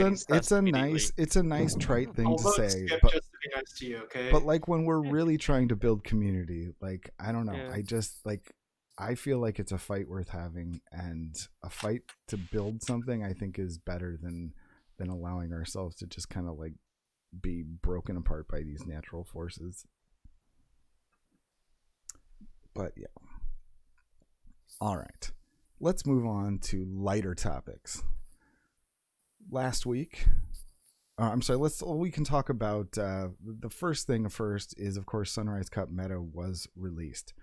a nice trite thing to say, but just to be nice to you, okay? But like when we're really trying to build community, like I don't know, Yeah. I just like I feel like it's a fight worth having, and a fight to build something I think is better than allowing ourselves to just kind of like be broken apart by these natural forces. But yeah. All right. Let's move on to lighter topics. Last week, we can talk about the first thing first is, of course, Sunrise Cup Meta was released.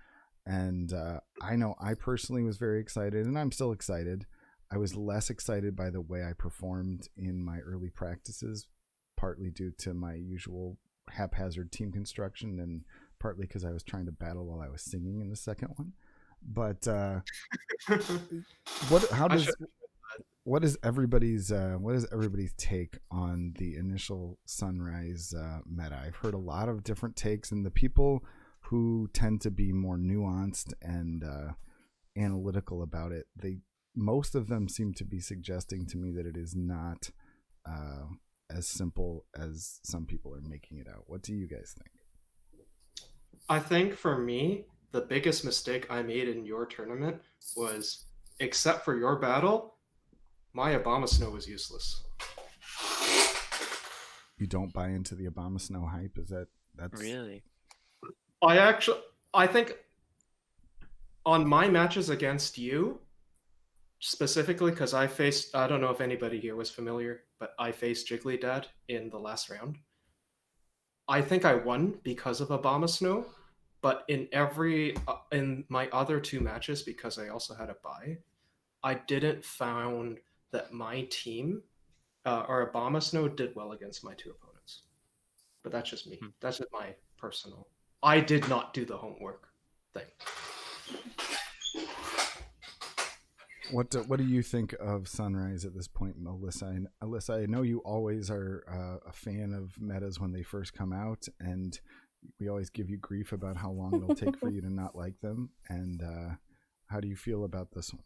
And I know I personally was very excited, and I'm still excited. I was less excited by the way I performed in my early practices, partly due to my usual haphazard team construction, and partly because I was trying to battle while I was singing in the second one. But what is everybody's take on the initial Sunrise meta? I've heard a lot of different takes, and the people who tend to be more nuanced and analytical about it, most of them seem to be suggesting to me that it is not as simple as some people are making it out. What do you guys think? I think for me, the biggest mistake I made in your tournament was, except for your battle, my Abomasnow was useless. You don't buy into the Abomasnow hype? Is that's Really? I think on my matches against you, specifically because I don't know if anybody here was familiar, but I faced Jiggly in the last round. I think I won because of Abomasnow, but in my other two matches, because I also had a bye, I didn't found that my team or Abomasnow did well against my two opponents. But that's just me. That's just my personal. I did not do the homework thing. What do you think of Sunrise at this point, Alyssa? Alyssa, I know you always are a fan of metas when they first come out, and we always give you grief about how long it'll take for you to not like them. And how do you feel about this one?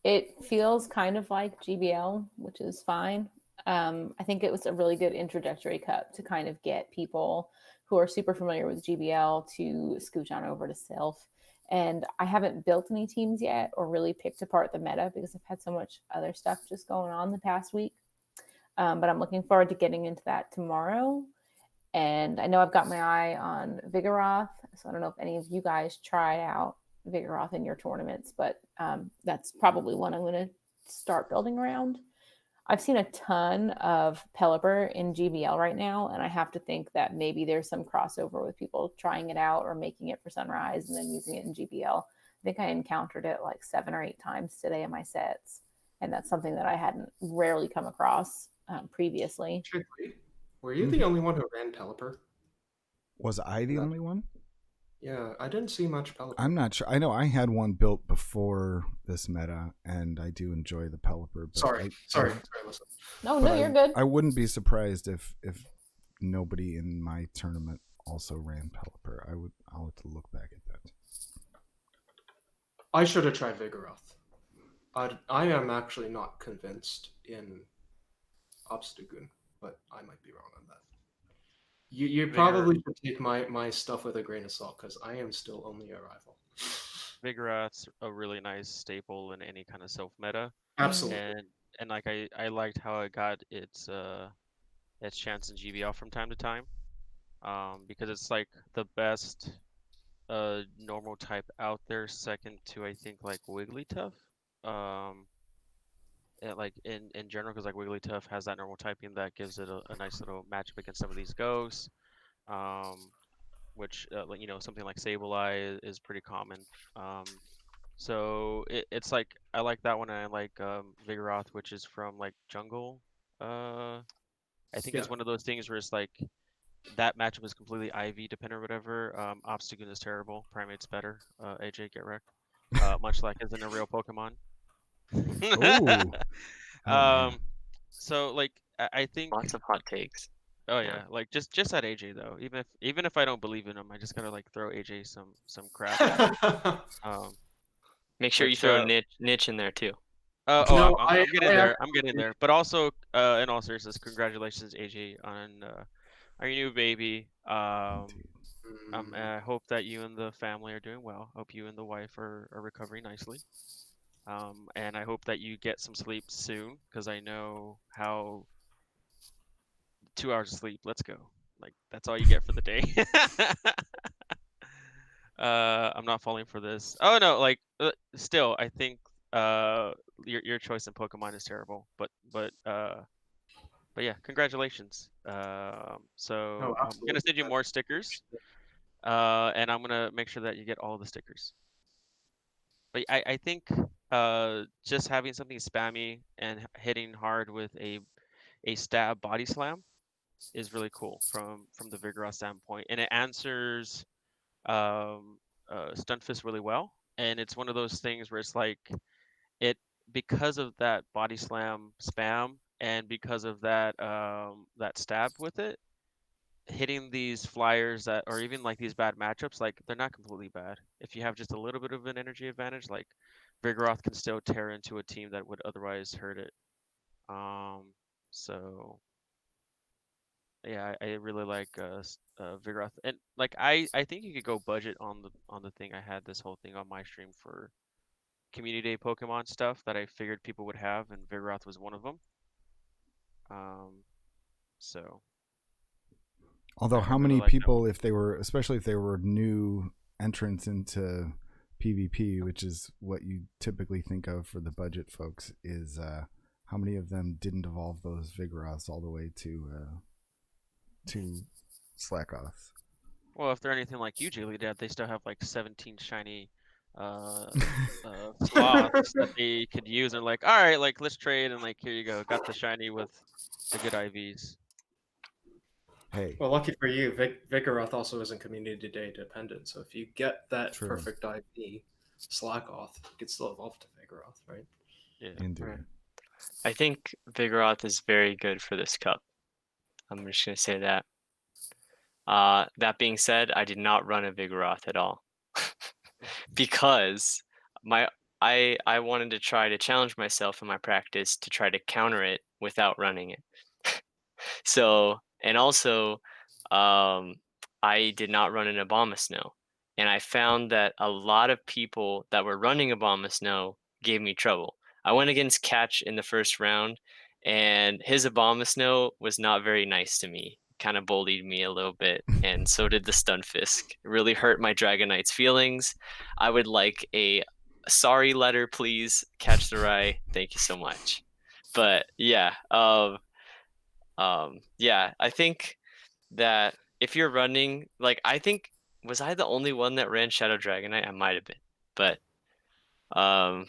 It feels kind of like GBL, which is fine. I think it was a really good introductory cup to kind of get people who are super familiar with GBL to scooch on over to Sylph. And I haven't built any teams yet or really picked apart the meta because I've had so much other stuff just going on the past week. But I'm looking forward to getting into that tomorrow. And I know I've got my eye on Vigoroth. So I don't know if any of you guys tried out Vigoroth in your tournaments, but that's probably one I'm going to start building around. I've seen a ton of Pelipper in GBL right now, and I have to think that maybe there's some crossover with people trying it out or making it for Sunrise and then using it in GBL. I think I encountered it like 7 or 8 times today in my sets, and that's something that I hadn't rarely come across previously. Were you the only one who ran Pelipper? Was I the only one? Yeah, I didn't see much Pelipper. I'm not sure. I know I had one built before this meta, and I do enjoy the Pelipper. But Sorry, listen. No, you're good. I wouldn't be surprised if nobody in my tournament also ran Pelipper. I'll have to look back at that. I should have tried Vigoroth. I am actually not convinced in Obstagoon, but I might be wrong on that. You probably should take my stuff with a grain of salt because I am still only a rival. Vigoroth's a really nice staple in any kind of Sylph meta. Absolutely. And like I liked how it got its chance in GBL from time to time. Because it's like the best normal type out there, second to I think like Wigglytuff. Like in general, because like Wigglytuff has that normal typing that gives it a nice little matchup against some of these ghosts. Which like, you know, something like Sableye is pretty common. So it's like I like that one, and I like Vigoroth, which is from like Jungle. I think it's one of those things where it's like that matchup is completely IV dependent or whatever. Obstagoon is terrible. Primate's better. AJ, get wrecked. Much like isn't a real Pokemon. Ooh. So like I think Lots of hot takes. Oh yeah, like just at AJ though. Even if I don't believe in him, I just gotta like throw AJ some crap. Make sure you throw niche in there too. I'm getting there. I'm getting there. But also, in all seriousness, congratulations, AJ, on your new baby. I hope that you and the family are doing well. Hope you and the wife are recovering nicely. And I hope that you get some sleep soon, because I know how 2 hours of sleep. Let's go. Like that's all you get for the day. I'm not falling for this. Oh no, like still, I think your choice in Pokemon is terrible. But yeah, congratulations. So I'm gonna send you more stickers, and I'm gonna make sure that you get all the stickers. But I think just having something spammy and hitting hard with a stab body slam is really cool from the Vigoroth standpoint, and it answers Stunfisk really well. And it's one of those things where it's like it, because of that body slam spam and because of that that stab with it, hitting these flyers that, or even like these bad matchups, like they're not completely bad. If you have just a little bit of an energy advantage, like Vigoroth can still tear into a team that would otherwise hurt it. So yeah, I really like Vigoroth, and like I think you could go budget on the thing. I had this whole thing on my stream for community day Pokemon stuff that I figured people would have, and Vigoroth was one of them. So Although, I how really many like that people, one. if they were, especially if they were new entrants into PvP, which is what you typically think of for the budget folks, is how many of them didn't evolve those Vigoroths all the way to Slackoths? Well, if they're anything like you, Dad, they still have like 17 shiny sloths that they could use, and like, all right, like let's trade, and like here you go, got the shiny with the good IVs. Hey, Well, lucky for you, Vigoroth also isn't community day dependent. So if you get that True. perfect IV, Slackoth, you can still evolve to Vigoroth, right? Yeah. indeed. Right. I think Vigoroth is very good for this cup. I'm just gonna say that. That being said, I did not run a Vigoroth at all because I wanted to try to challenge myself in my practice to try to counter it without running it. So, and also, I did not run an Abomasnow, and I found that a lot of people that were running Abomasnow gave me trouble. I went against Catch in the first round, and his Abomasnow was not very nice to me. Kind of bullied me a little bit, and so did the Stunfisk. It really hurt my Dragonite's feelings. I would like a sorry letter, please, Catch the Rye. Thank you so much. But yeah, yeah, I think that if you're running, like, I think, was I the only one that ran Shadow Dragonite? I might have been, but um,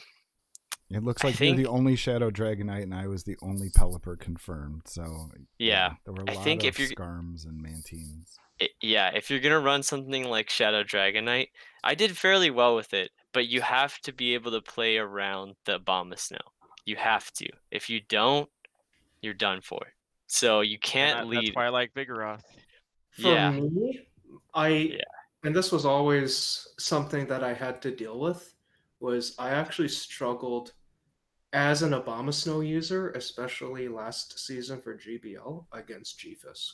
It looks I like you're the think, only Shadow Dragonite, and I was the only Pelipper confirmed. So yeah, there were a I lot think of if you're, Skarms and Mantines. yeah, if you're gonna run something like Shadow Dragonite, I did fairly well with it, but you have to be able to play around the Abomasnow. You have to. If you don't, you're done for. So you And can't that's lead. why I like Vigoroth. For Yeah, me, yeah. and this was always something that I had to deal with, was I actually struggled as an Abomasnow user, especially last season for GBL against GFIS.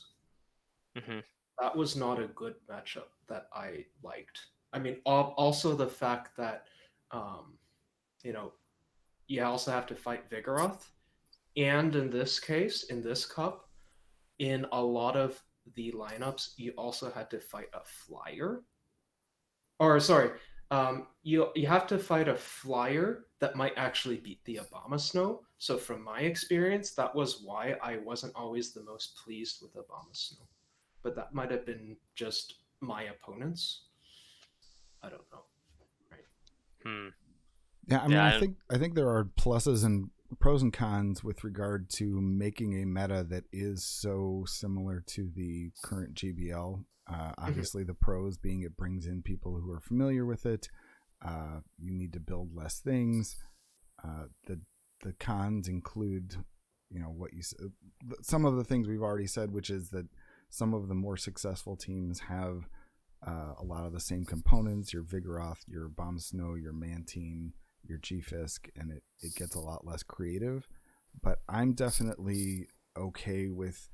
Hmm. That was not a good matchup that I liked. I mean, also the fact that, um, you know, you also have to fight Vigoroth, and in this case, in this cup, in a lot of the lineups, you also had to fight a flyer. Or sorry, you have to fight a flyer that might actually beat the Abomasnow. So from my experience, that was why I wasn't always the most pleased with Abomasnow. But that might have been just my opponents. I don't know. Right. Hmm. Yeah, I mean, Yeah, I think there are pluses and pros and cons with regard to making a meta that is so similar to the current GBL. Obviously, the pros being it brings in people who are familiar with it. You need to build less things. The cons include, what you some of the things we've already said, which is that some of the more successful teams have a lot of the same components: your Vigoroth, your Abomasnow, your Mantine, your G-Fisk, and it gets a lot less creative. But I'm definitely okay with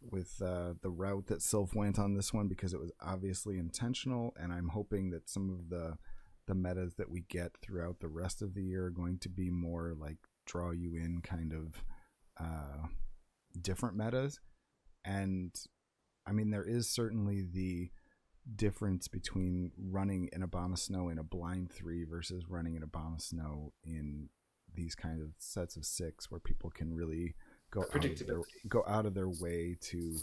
the route that Sylph went on this one, because it was obviously intentional, and I'm hoping that some of the metas that we get throughout the rest of the year are going to be more like draw you in kind of different metas. And I mean, there is certainly the difference between running an Abomasnow in a blind 3 versus running an Abomasnow in these kind of sets of 6, where people can really go out of their way to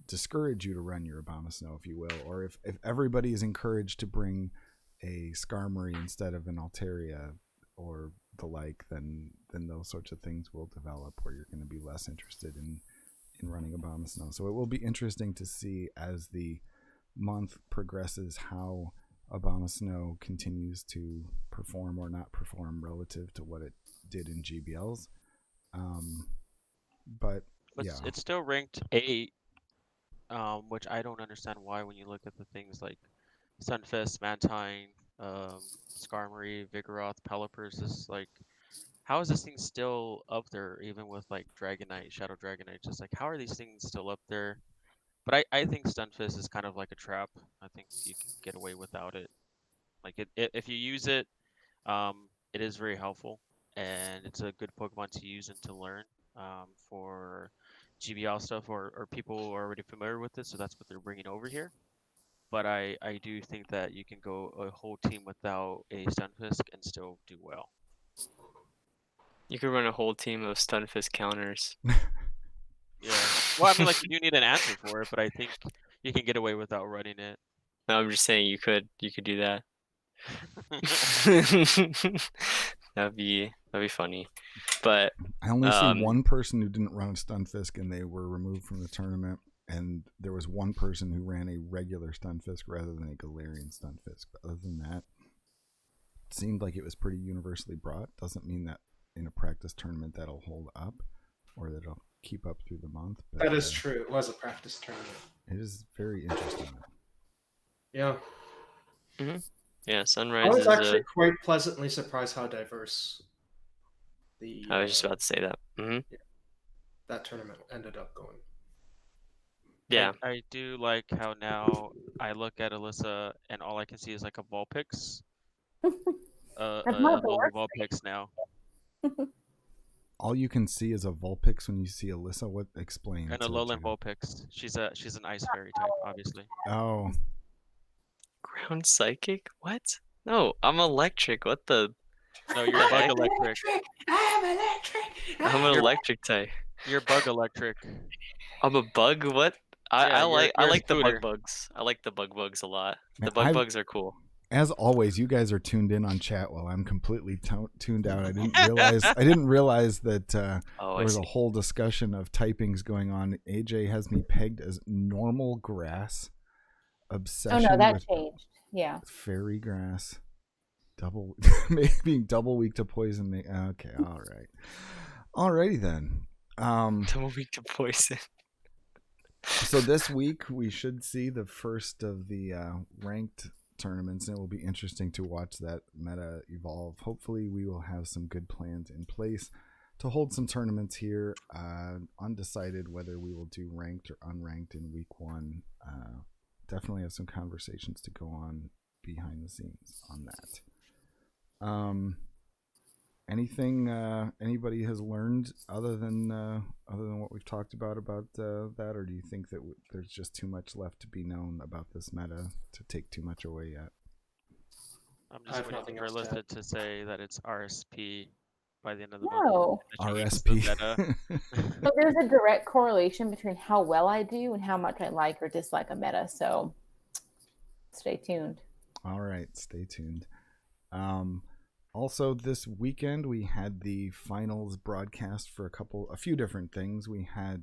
discourage you to run your Abomasnow, if you will. Or if everybody is encouraged to bring a Skarmory instead of an Altaria or the like, then those sorts of things will develop, where you're going to be less interested in running Abomasnow. So it will be interesting to see as the month progresses how Abomasnow continues to perform or not perform relative to what it did in GBLs. But yeah, It's still ranked 8, which I don't understand why when you look at the things like Sunfist, Mantine, Skarmory, Vigoroth, Pelipper's. This like how is this thing still up there, even with like Dragon Knight, Shadow Dragon Knight? Just like, how are these things still up there? But I think Stunfisk is kind of like a trap. I think you can get away without it. Like if you use it, it is very helpful, and it's a good Pokemon to use and to learn for GBL stuff, or people who are already familiar with it, so that's what they're bringing over here. But I do think that you can go a whole team without a Stunfisk and still do well. You could run a whole team of Stunfisk counters. Yeah. Well, I mean, like, you do need an answer for it, but I think you can get away without running it. No, I'm just saying you could do that. that'd be funny. But I only see one person who didn't run a Stunfisk, and they were removed from the tournament. And there was one person who ran a regular Stunfisk rather than a Galarian Stunfisk. But other than that, it seemed like it was pretty universally brought. Doesn't mean that in a practice tournament that'll hold up, or that it'll keep up through the month. But, That is true. It was a practice tournament. It is very interesting. Yeah. Yeah, I Sunrise was is actually quite pleasantly surprised how diverse I was just about to say that. that tournament ended up going. Yeah. I do like how now I look at Alyssa and all I can see is like a Vulpix. That's A not the logo worst Vulpix now. All you can see is a Vulpix when you see Alyssa. What explain? And a Lowland Vulpix. She's an Ice Fairy type, obviously. Oh, Ground Psychic? What? No, I'm electric. What the? No, you're Bug Electric. I'm electric. I'm an electric type. You're Bug Electric. I'm a bug? What? I you're a like the scooter. bug bugs. I like the bug bugs a lot. Man, The bug bugs are cool. as always, you guys are tuned in on chat while I'm completely tuned out. I didn't realize that there was a whole discussion of typings going on. AJ has me pegged as normal grass. Obsession. Oh no, that with changed. Yeah. fairy grass. Being double weak to poison. Okay, all right. Alrighty then. Double weak to poison. So this week we should see the first of the ranked tournaments, and it will be interesting to watch that meta evolve. Hopefully we will have some good plans in place to hold some tournaments here. Undecided whether we will do ranked or unranked in week 1. Definitely have some conversations to go on behind the scenes on that. Anything anybody has learned other than what we've talked about that, or do you think that there's just too much left to be known about this meta to take too much away yet? I'm I have just waiting nothing for else to Alyssa add. to say that it's RSP by the end of the No. month. RSP. So there's a direct correlation between how well I do and how much I like or dislike a meta. So stay tuned. All right, stay tuned. Also, this weekend we had the finals broadcast for a few different things. We had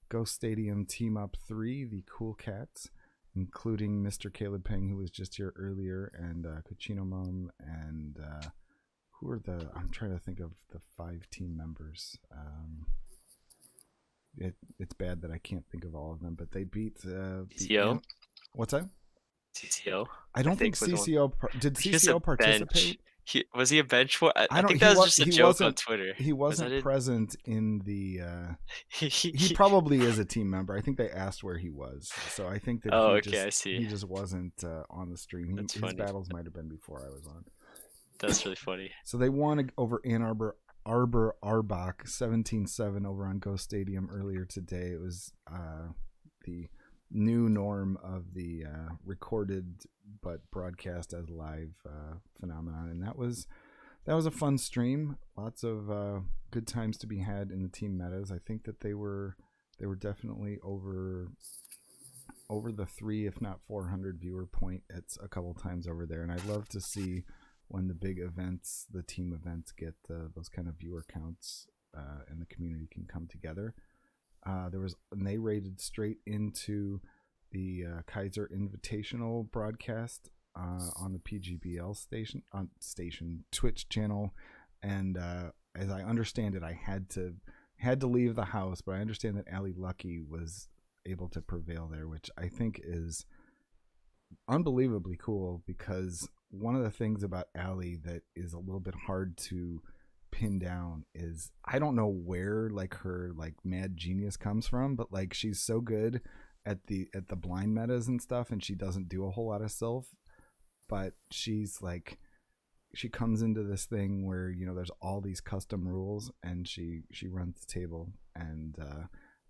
Ghost Stadium Team Up 3, the Cool Cats, including Mr. Caleb Peng, who was just here earlier, and Cucino Mom, and who are I'm trying to think of the 5 team members. It's bad that I can't think of all of them, but they beat CCO. What's that? CCO. I don't think CCO did CCO participate. Was he a bench for? I think he that was just a joke on Twitter. He wasn't present in the. He probably is a team member. I think they asked where he was, so I think that. I see. He just wasn't on the stream. His battles might have been before I was on. That's really funny. So they won over Ann Arbor Arbach 17-7 over on Ghost Stadium earlier today. It was the new norm of the recorded but broadcast as live phenomenon, and that was a fun stream. Lots of good times to be had in the team metas. I think that they were definitely over the 300, if not 400 viewer point at a couple times over there, and I love to see when the big events, the team events, get those kind of viewer counts and the community can come together. And they raided straight into the Kaiser Invitational broadcast on the PGBL station Twitch channel, and as I understand it, I had to leave the house, but I understand that Ali Lucky was able to prevail there, which I think is unbelievably cool, because one of the things about Ali that is a little bit hard to pin down is I don't know where like her like mad genius comes from, but like she's so good at the blind metas and stuff, and she doesn't do a whole lot of Sylph, but she's like she comes into this thing where there's all these custom rules, and she runs the table, and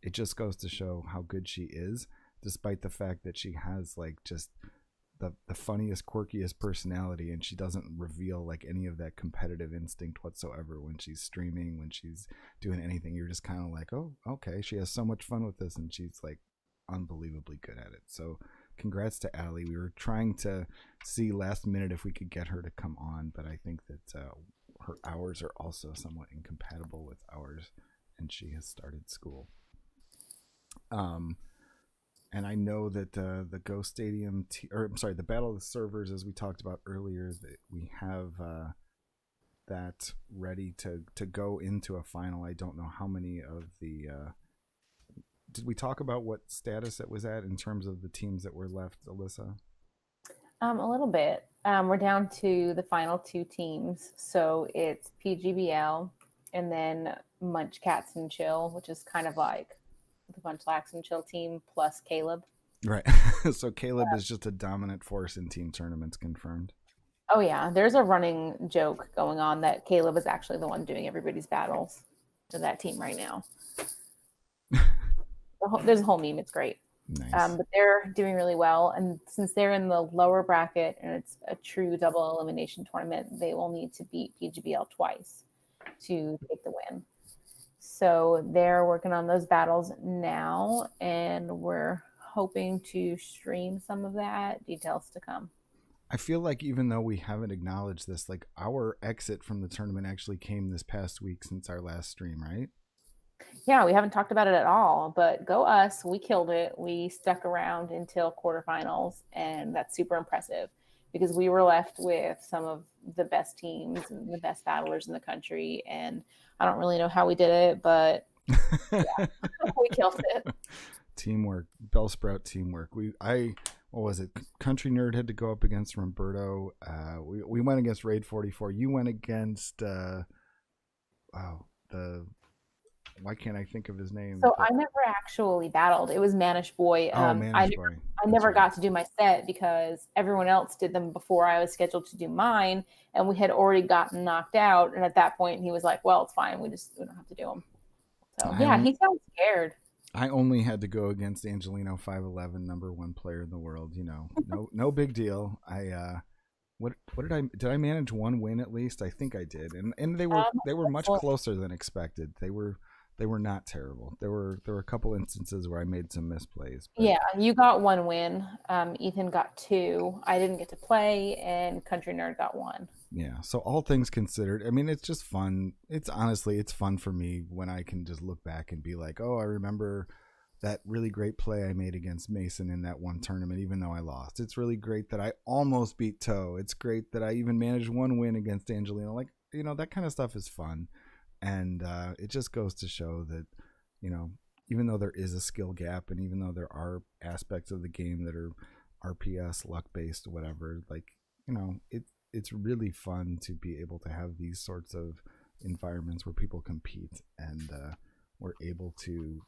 it just goes to show how good she is, despite the fact that she has like just the funniest, quirkiest personality, and she doesn't reveal like any of that competitive instinct whatsoever when she's streaming, when she's doing anything. You're just kind of like, oh, okay, she has so much fun with this, and she's like unbelievably good at it. So congrats to Allie. We were trying to see last minute if we could get her to come on, but I think that her hours are also somewhat incompatible with ours, and she has started school. And I know that the Go Stadium, the Battle of the Servers, as we talked about earlier, that we have that ready to go into a final. I don't know how many of the. Did we talk about what status it was at in terms of the teams that were left, Alyssa? A little bit. We're down to the final 2 teams. So it's PGBL and then Munch Cats and Chill, which is kind of like the Munch Lax and Chill team plus Caleb. Right. So Caleb is just a dominant force in team tournaments, confirmed. Oh, yeah. There's a running joke going on that Caleb is actually the one doing everybody's battles to that team right now. There's a whole meme. It's great. Nice. But they're doing really well. And since they're in the lower bracket and it's a true double elimination tournament, they will need to beat PGBL twice to take the win. So they're working on those battles now, and we're hoping to stream some of that. Details to come. I feel like even though we haven't acknowledged this, like our exit from the tournament actually came this past week since our last stream, right? Yeah, we haven't talked about it at all, but go us. We killed it. We stuck around until quarterfinals, and that's super impressive because we were left with some of the best teams and the best battlers in the country, and I don't really know how we did it, but yeah, we killed it. Teamwork, Bellsprout teamwork. What was it? Country Nerd had to go up against Roberto. We went against Raid 44. You went against why can't I think of his name? So I never actually battled. It was Manish Boy. Manish Boy. I never got to do my set because everyone else did them before I was scheduled to do mine, and we had already gotten knocked out. And at that point, he was like, "Well, it's fine. We don't have to do them." So he sounds scared. I only had to go against Angelino 5'11", #1 player in the world. No big deal. What did I manage one win at least? I think I did, and they were much closer than expected. They were not terrible. There were a couple instances where I made some misplays. But... Yeah, you got one win. Ethan got 2. I didn't get to play, and Country Nerd got 1. Yeah. So all things considered, I mean, it's just fun. It's fun for me when I can just look back and be like, oh, I remember that really great play I made against Mason in that one tournament, even though I lost. It's really great that I almost beat Toe. It's great that I even managed one win against Angelino. Like, that kind of stuff is fun. And it just goes to show that, even though there is a skill gap, and even though there are aspects of the game that are RPS, luck-based, whatever, like, it's really fun to be able to have these sorts of environments where people compete and we're able to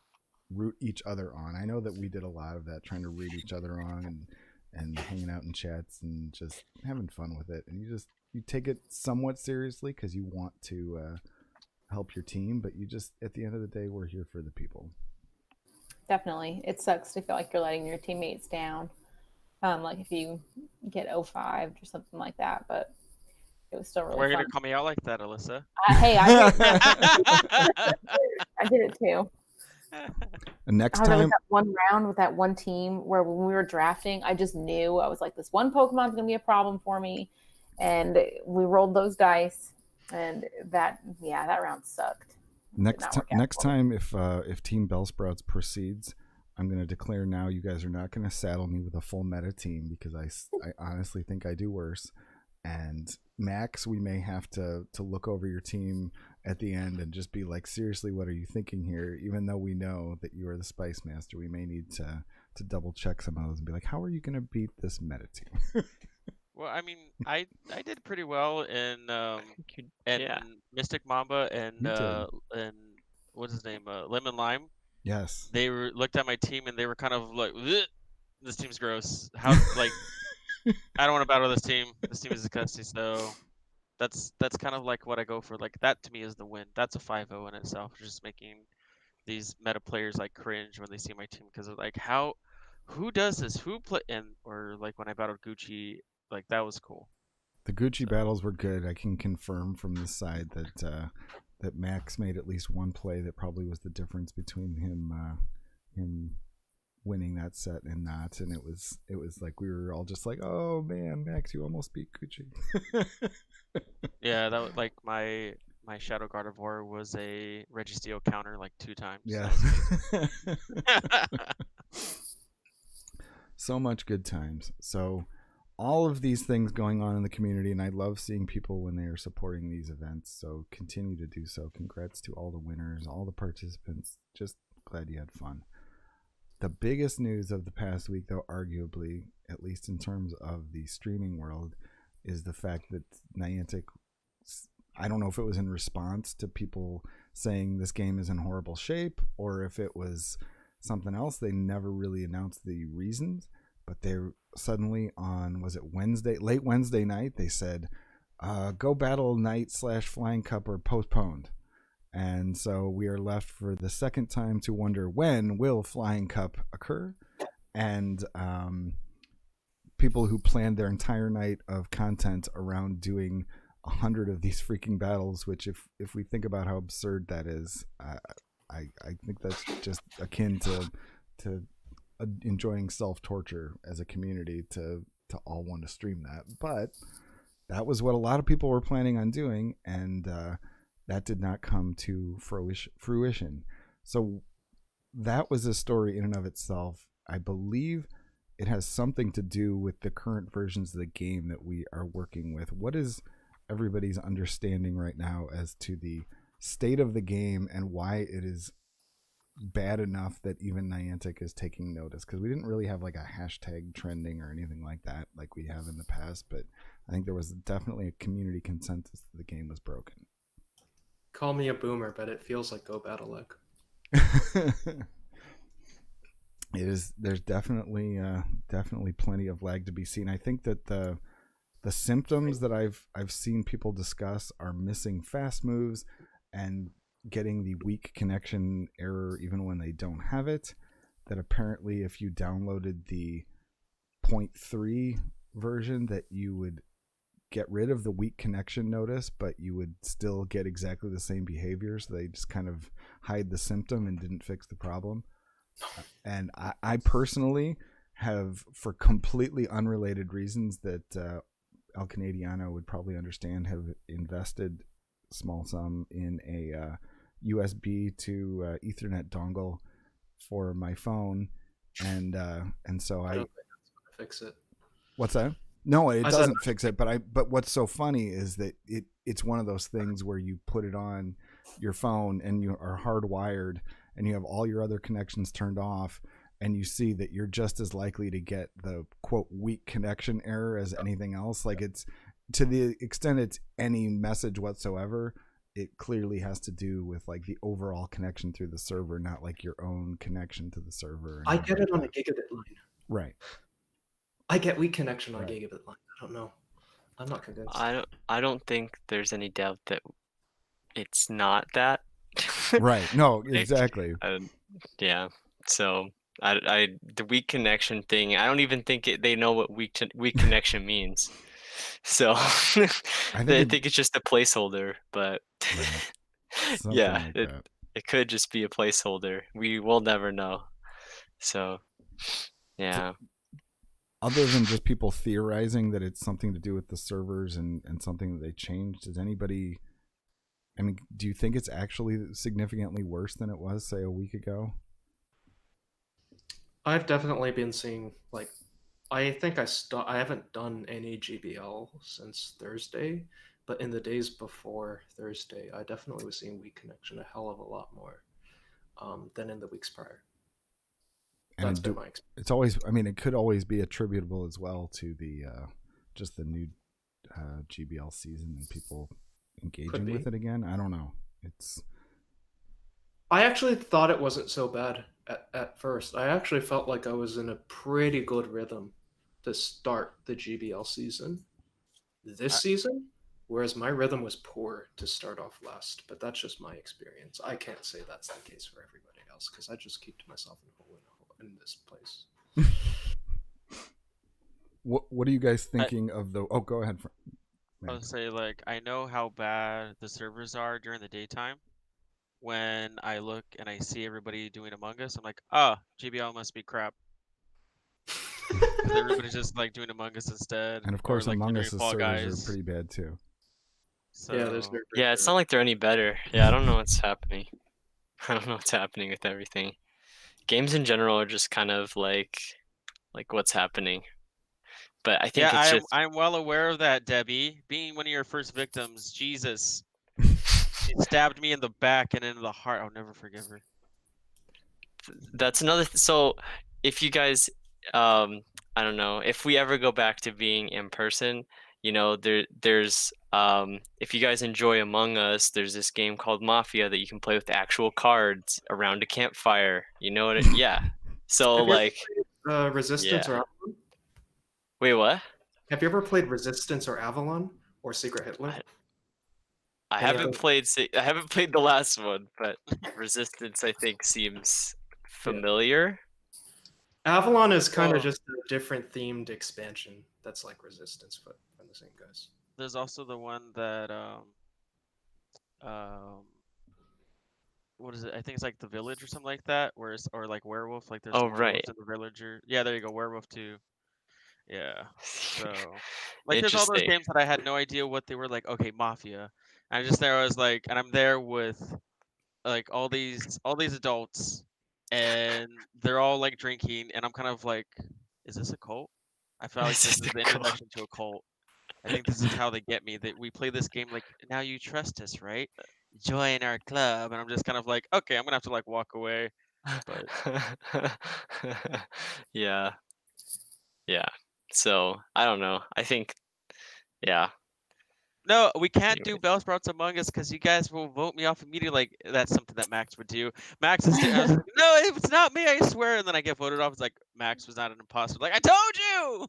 root each other on. I know that we did a lot of that, trying to root each other on and hanging out in chats and just having fun with it. And you take it somewhat seriously because you want to help your team, but you just, at the end of the day, we're here for the people. Definitely. It sucks to feel like you're letting your teammates down. Like if you get 0-5 or something like that, but it was still really We're fun. going to call me out like that, Alyssa. Hey, I did it too. And next There was time, that one round with that one team where when we were drafting, I just knew. I was like, this one Pokemon's going to be a problem for me. And we rolled those dice. And that round sucked. Next time, if Team Bellsprouts proceeds, I'm going to declare now you guys are not going to saddle me with a full meta team because I honestly think I do worse. And Max, we may have to look over your team at the end and just be like, seriously, what are you thinking here? Even though we know that you are the Spice Master, we may need to double check some of those and be like, how are you going to beat this meta team? Well, I mean, I did pretty well in You- and yeah. Mystic Mamba You did. and what's his name? Lemon Lime. Yes. They looked at my team and they were kind of like, "Ugh, this team's gross. How like I don't want to battle this team. This team is disgusting." So that's kind of like what I go for. Like that to me is the win. That's a 5-0 in itself. Just making these meta players like cringe when they see my team because of like who does this? Who play and or like when I battled Gucci, like that was cool. The Gucci battles were good. I can confirm from this side that Max made at least one play that probably was the difference between him winning that set and not. And it was like we were all just like, oh man, Max, you almost beat Gucci. Yeah, that was like my Shadow God of War was a Registeel counter like 2 times. Yeah. So much good times. So all of these things going on in the community, and I love seeing people when they are supporting these events. So continue to do so. Congrats to all the winners, all the participants. Just glad you had fun. The biggest news of the past week, though, arguably, at least in terms of the streaming world, is the fact that Niantic, I don't know if it was in response to people saying this game is in horrible shape or if it was something else. They never really announced the reasons, but they suddenly on, was it Wednesday, late Wednesday night, they said, Go Battle Night / Flying Cup are postponed. And so we are left for the second time to wonder, when will Flying Cup occur? And people who planned their entire night of content around doing 100 of these freaking battles, which if we think about how absurd that is, I think that's just akin to enjoying self-torture as a community to all want to stream that. But that was what a lot of people were planning on doing, and that did not come to fruition. So that was a story in and of itself. I believe it has something to do with the current versions of the game that we are working with. What is everybody's understanding right now as to the state of the game and why it is bad enough that even Niantic is taking notice? Because we didn't really have like a hashtag trending or anything like that like we have in the past, but I think there was definitely a community consensus that the game was broken. Call me a boomer, but it feels like Go Battle Leg. It is. There's definitely plenty of lag to be seen. I think that the symptoms that I've seen people discuss are missing fast moves and getting the weak connection error even when they don't have it. That apparently if you downloaded the 0.3 version that you would get rid of the weak connection notice, but you would still get exactly the same behavior. So they just kind of hide the symptom and didn't fix the problem. And I personally have, for completely unrelated reasons that El Canadiano would probably understand, have invested a small sum in a USB to Ethernet dongle for my phone, and so I don't think that's gonna fix it. What's that? No, it I doesn't fix it. But what's so funny is that it's one of those things where you put it on your phone and you are hardwired and you have all your other connections turned off, and you see that you're just as likely to get the quote weak connection error as anything else. Like, it's to the extent it's any message whatsoever, it clearly has to do with like the overall connection through the server, not like your own connection to the server. I get it on a gigabit line. Right. I get weak connection on Right. gigabit line. I don't know. I'm not convinced. I don't think there's any doubt that it's not that. Right. No, exactly. Yeah. So the weak connection thing, I don't even think they know what weak connection means. So I think it's just a placeholder, but right. yeah, like that. It could just be a placeholder. We will never know. So yeah. Other than just people theorizing that it's something to do with the servers and something that they changed, does anybody, I mean, do you think it's actually significantly worse than it was, say, a week ago? I've definitely been seeing, like, I think I haven't done any GBL since Thursday, but in the days before Thursday, I definitely was seeing weak connection a hell of a lot more than in the weeks prior. And That's been my experience. It's always, I mean, it could always be attributable as well to the just the new GBL season and people Could engaging be. with it again. I don't know. It's I actually thought it wasn't so bad at first. I actually felt like I was in a pretty good rhythm to start the GBL season this season, whereas my rhythm was poor to start off last. But that's just my experience. I can't say that's the case for everybody else because I just keep to myself in this place. what are you guys thinking of the? Oh, go ahead. I would say, like, I know how bad the servers are during the daytime. When I look and I see everybody doing Among Us, I'm like, GBL must be crap. 'Cause everybody's just like doing Among Us instead, And of or course, like they're Among doing Us's Fall servers Guys. are pretty bad too. So Yeah, there's no. Yeah, it's not like they're any better. Yeah, I don't know what's happening. I don't know what's happening with everything. Games in general are just kind of like what's happening. But I think it's just I'm well aware of that, Debbie. Being one of your first victims, Jesus. She stabbed me in the back and in the heart. I'll never forgive her. that's another so if you guys I don't know, if we ever go back to being in person, you know, there's if you guys enjoy Among Us, there's this game called Mafia that you can play with actual cards around a campfire. You know what yeah. So Have you ever like played, Resistance yeah. or Avalon? Wait, what? Have you ever played Resistance or Avalon or Secret Hitler? I Any haven't played the last one, but Resistance I think seems familiar. Avalon is kind Oh. of just a different themed expansion that's like Resistance, but from the same guys. There's also the one that what is it? I think it's like The Village or something like that, where it's or like Werewolf, like there's Oh, the werewolves right. in the villager. Yeah, there you go, Werewolf 2. Yeah. So like there's all those Interesting. games that I had no idea what they were like, okay, Mafia. And I just there I was like and I'm there with like all these adults and they're all like drinking and I'm kind of like, is this a cult? I felt like Is this this is the a cult? introduction to a cult. I think this is how they get me. That we play this game like now you trust us, right? Join our club, and I'm just kind of like, okay, I'm gonna have to like walk away. But Yeah. Yeah. So I don't know. I think yeah. no, we can't do Anyway. Bellsprouts Among Us because you guys will vote me off immediately. Like that's something that Max would do. Max is I was like, no, it's not me, I swear. And then I get voted off. It's like Max was not an imposter. Like I told you.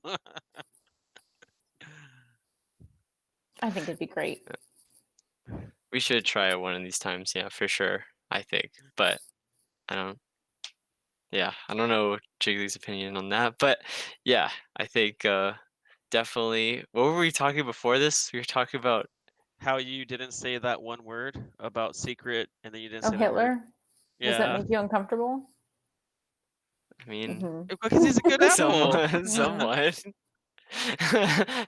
I think it'd be great. We should try it one of these times, yeah, for sure. I think. But I don't know Jiggly's opinion on that. But yeah, I think definitely what were we talking before this? We were talking about How you didn't say that one word about secret, and then you didn't Oh, say that word. Hitler? Does that Yeah, make you uncomfortable? I mean Mhm. because he's a good apple. somewhat.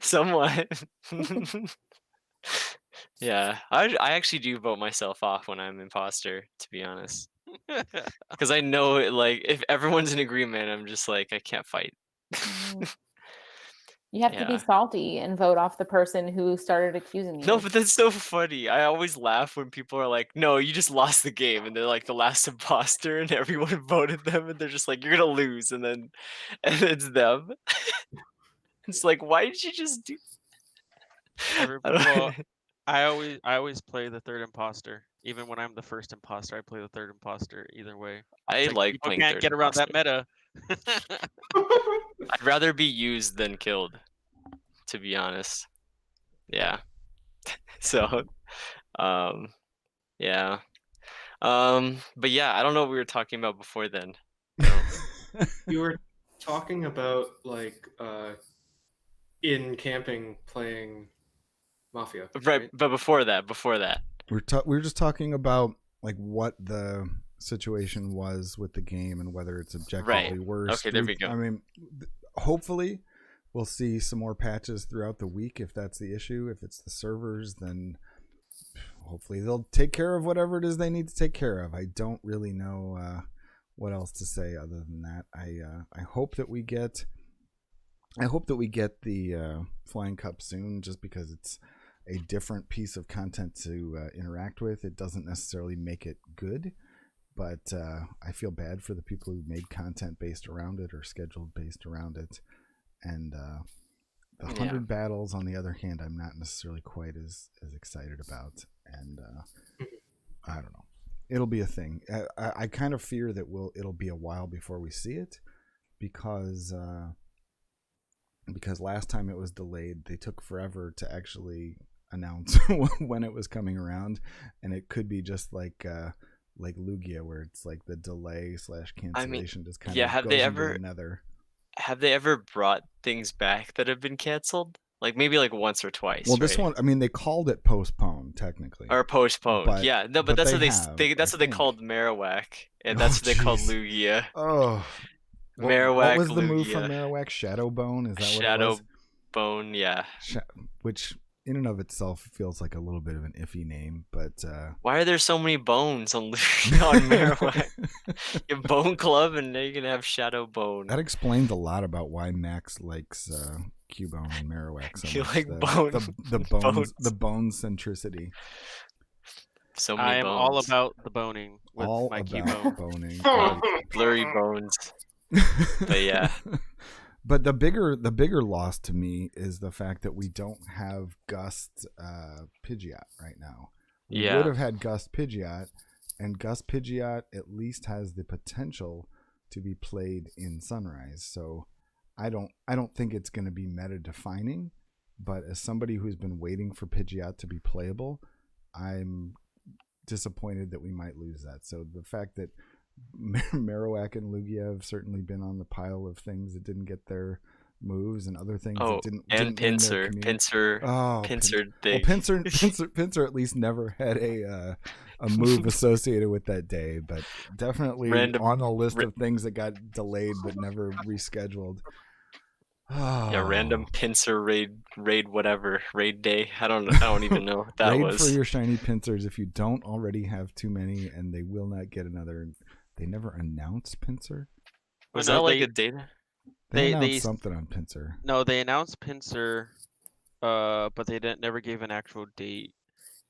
Somewhat. Yeah, I actually do vote myself off when I'm imposter, to be honest, because I know like if everyone's in agreement, I'm just like I can't fight. Mhm. You have to be Yeah. salty and vote off the person who started accusing you. No, but that's so funny. I always laugh when people are like, "No, you just lost the game," and they're like the last imposter, and everyone voted them, and they're just like, "You're gonna lose," and then and it's them. It's like, why did you just do? Well, I always play the third imposter. Even when I'm the first imposter, I play the third imposter either way. I It's like like people playing can't third get around that imposter. meta. I'd rather be used than killed, to be honest. Yeah. So, yeah. But yeah, I don't know what we were talking about before then. You were talking about like in camping playing Mafia, Right, but before that, we were just talking about like what the situation was with the game and whether it's objectively worse. Okay, there we go. I mean, hopefully we'll see some more patches throughout the week if that's the issue. If it's the servers, then hopefully they'll take care of whatever it is they need to take care of. I don't really know what else to say other than that. I hope that we get the Flying Cup soon, just because it's a different piece of content to interact with. It doesn't necessarily make it good, but I feel bad for the people who made content based around it or scheduled based around it, and The 100 battles, on the other hand, I'm not necessarily quite as excited about, and I don't know. It'll be a thing. I kind of fear that it'll be a while before we see it, because last time it was delayed, they took forever to actually announce when it was coming around, and it could be just like Lugia, where it's like the delay / cancellation just kind of have goes they into ever the nether. have they ever brought things back that have been canceled? Like maybe like once or twice. Well, this right? one, I mean, they called it postponed technically, or postponed. but- Yeah, no, but but that's they what have, that's I what they think. called Marowak, and Oh, that's what they called jeez. Lugia. Oh, what Marowak, was the move from Lugia. Marowak? Shadow Bone? Is that what it Shadow was? Bone, yeah. Which, in and of itself, feels like a little bit of an iffy name, but Why are there so many bones on Marowak? You have Bone Club, and now you can have Shadow Bone. that explains a lot about why Max likes Cubone and Marowak so You much. like the bone centricity. So many I am bones. all about the boning with All my about Cubone. boning. blurry bones. But yeah. But the bigger loss to me is the fact that we don't have Gust Pidgeot right now. We would have had Gust Pidgeot, and Gust Pidgeot at least has the potential to be played in Sunrise. So I don't think it's going to be meta defining, but as somebody who's been waiting for Pidgeot to be playable, I'm disappointed that we might lose that. So the fact that Marowak and Lugia have certainly been on the pile of things that didn't get their moves, and other things that didn't win their Pinsir. community. Pinsir thing. Well, Pinsir at least never had a move associated with that day, but definitely on a list of things that got delayed but never rescheduled. Yeah, random Pinsir raid day. I don't even know what that raid was. for your shiny Pinsers if you don't already have too many, and they will not get another. They never announced Pinsir. Was No, that like they- a data? They They- announced something on Pinsir. No, they announced Pinsir, but they never gave an actual date.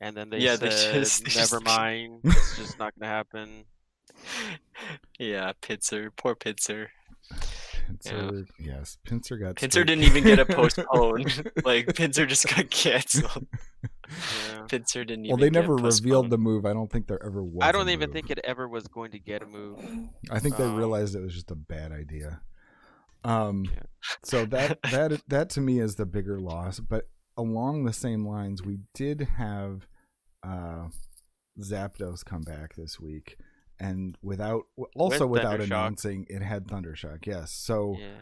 And then they Yeah, said, they never just- mind, it's just not gonna happen. Yeah, Pinsir. Poor Pinsir. Pinsir, yes, Pinsir got. Pinsir straight- didn't even get a postpone. Like Pinsir just got canceled. Yeah. Pinsir didn't even. Well, they get never revealed postponed. the move. I don't think there ever was. I don't a even move. think it ever was going to get a move. I think they Oh. realized it was just a bad idea. Yeah. So that to me is the bigger loss. But along the same lines, we did have Zapdos come back this week, and without Thundershock. announcing, it had Thundershock. Yes, so Yeah.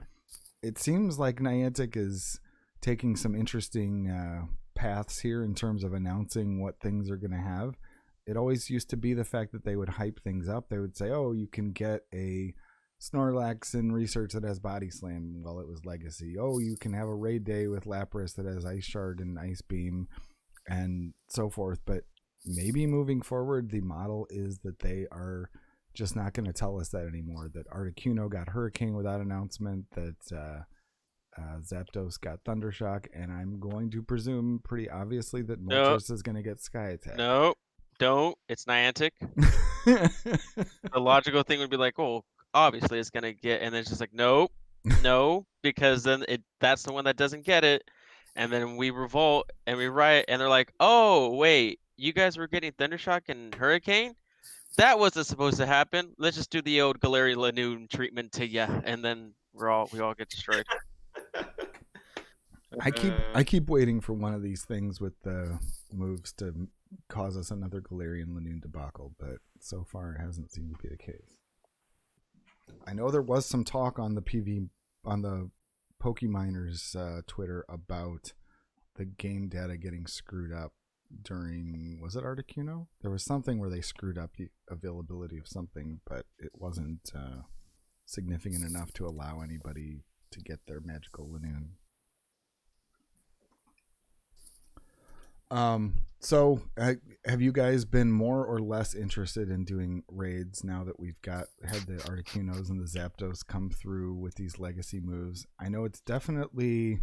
it seems like Niantic is taking some interesting paths here in terms of announcing what things are going to have. It always used to be the fact that they would hype things up. They would say, "Oh, you can get a Snorlax in Research that has Body Slam." Well, it was Legacy. "Oh, you can have a raid day with Lapras that has Ice Shard and Ice Beam," and so forth. But maybe moving forward, the model is that they are just not going to tell us that anymore. That Articuno got Hurricane without announcement. That Zapdos got Thundershock, and I'm going to presume pretty obviously that Moltres is going to get Sky Attack. No, don't. It's Niantic. The logical thing would be like, oh, obviously it's gonna get, and then it's just like, nope, no, because then that's the one that doesn't get it, and then we revolt and we riot, and they're like, oh wait, you guys were getting Thundershock and Hurricane? That wasn't supposed to happen. Let's just do the old Galarian Lanoon treatment to ya, and then we all get destroyed. I keep waiting for one of these things with the moves to cause us another Galarian Lanoon debacle, but so far it hasn't seemed to be the case. I know there was some talk on the Pokeminers Twitter about the game data getting screwed up during, was it Articuno? There was something where they screwed up the availability of something, but it wasn't significant enough to allow anybody to get their magical Lanoon. So have you guys been more or less interested in doing raids now that we've had the Articunos and the Zapdos come through with these legacy moves? I know it's definitely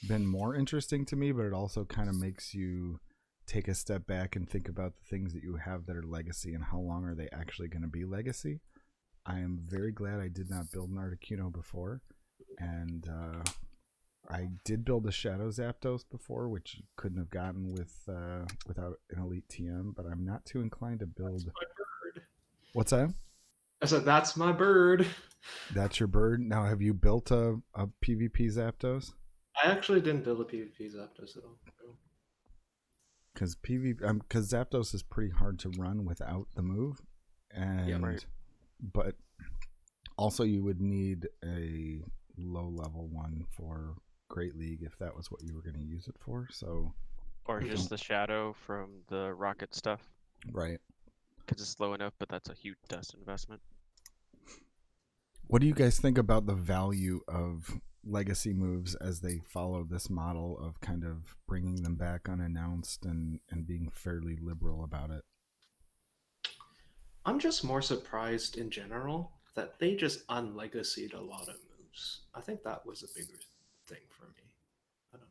been more interesting to me, but it also kind of makes you take a step back and think about the things that you have that are legacy and how long are they actually going to be legacy. I am very glad I did not build an Articuno before, and I did build a Shadow Zapdos before, which you couldn't have gotten without an Elite TM, but I'm not too inclined to build. My bird. What's that? I said, that's my bird. That's your bird? Now, have you built a PvP Zapdos? I actually didn't build a PvP Zapdos at all. No. Because Zapdos is pretty hard to run without the move, and Yeah, right. but also you would need a low level one for Great League if that was what you were going to use it for. So, Or just the shadow from the rocket stuff. right. Because it's slow enough, but that's a huge dust investment. What do you guys think about the value of legacy moves as they follow this model of kind of bringing them back unannounced and being fairly liberal about it? I'm just more surprised in general that they just unlegacied a lot of moves. I think that was a bigger thing for me. I don't know.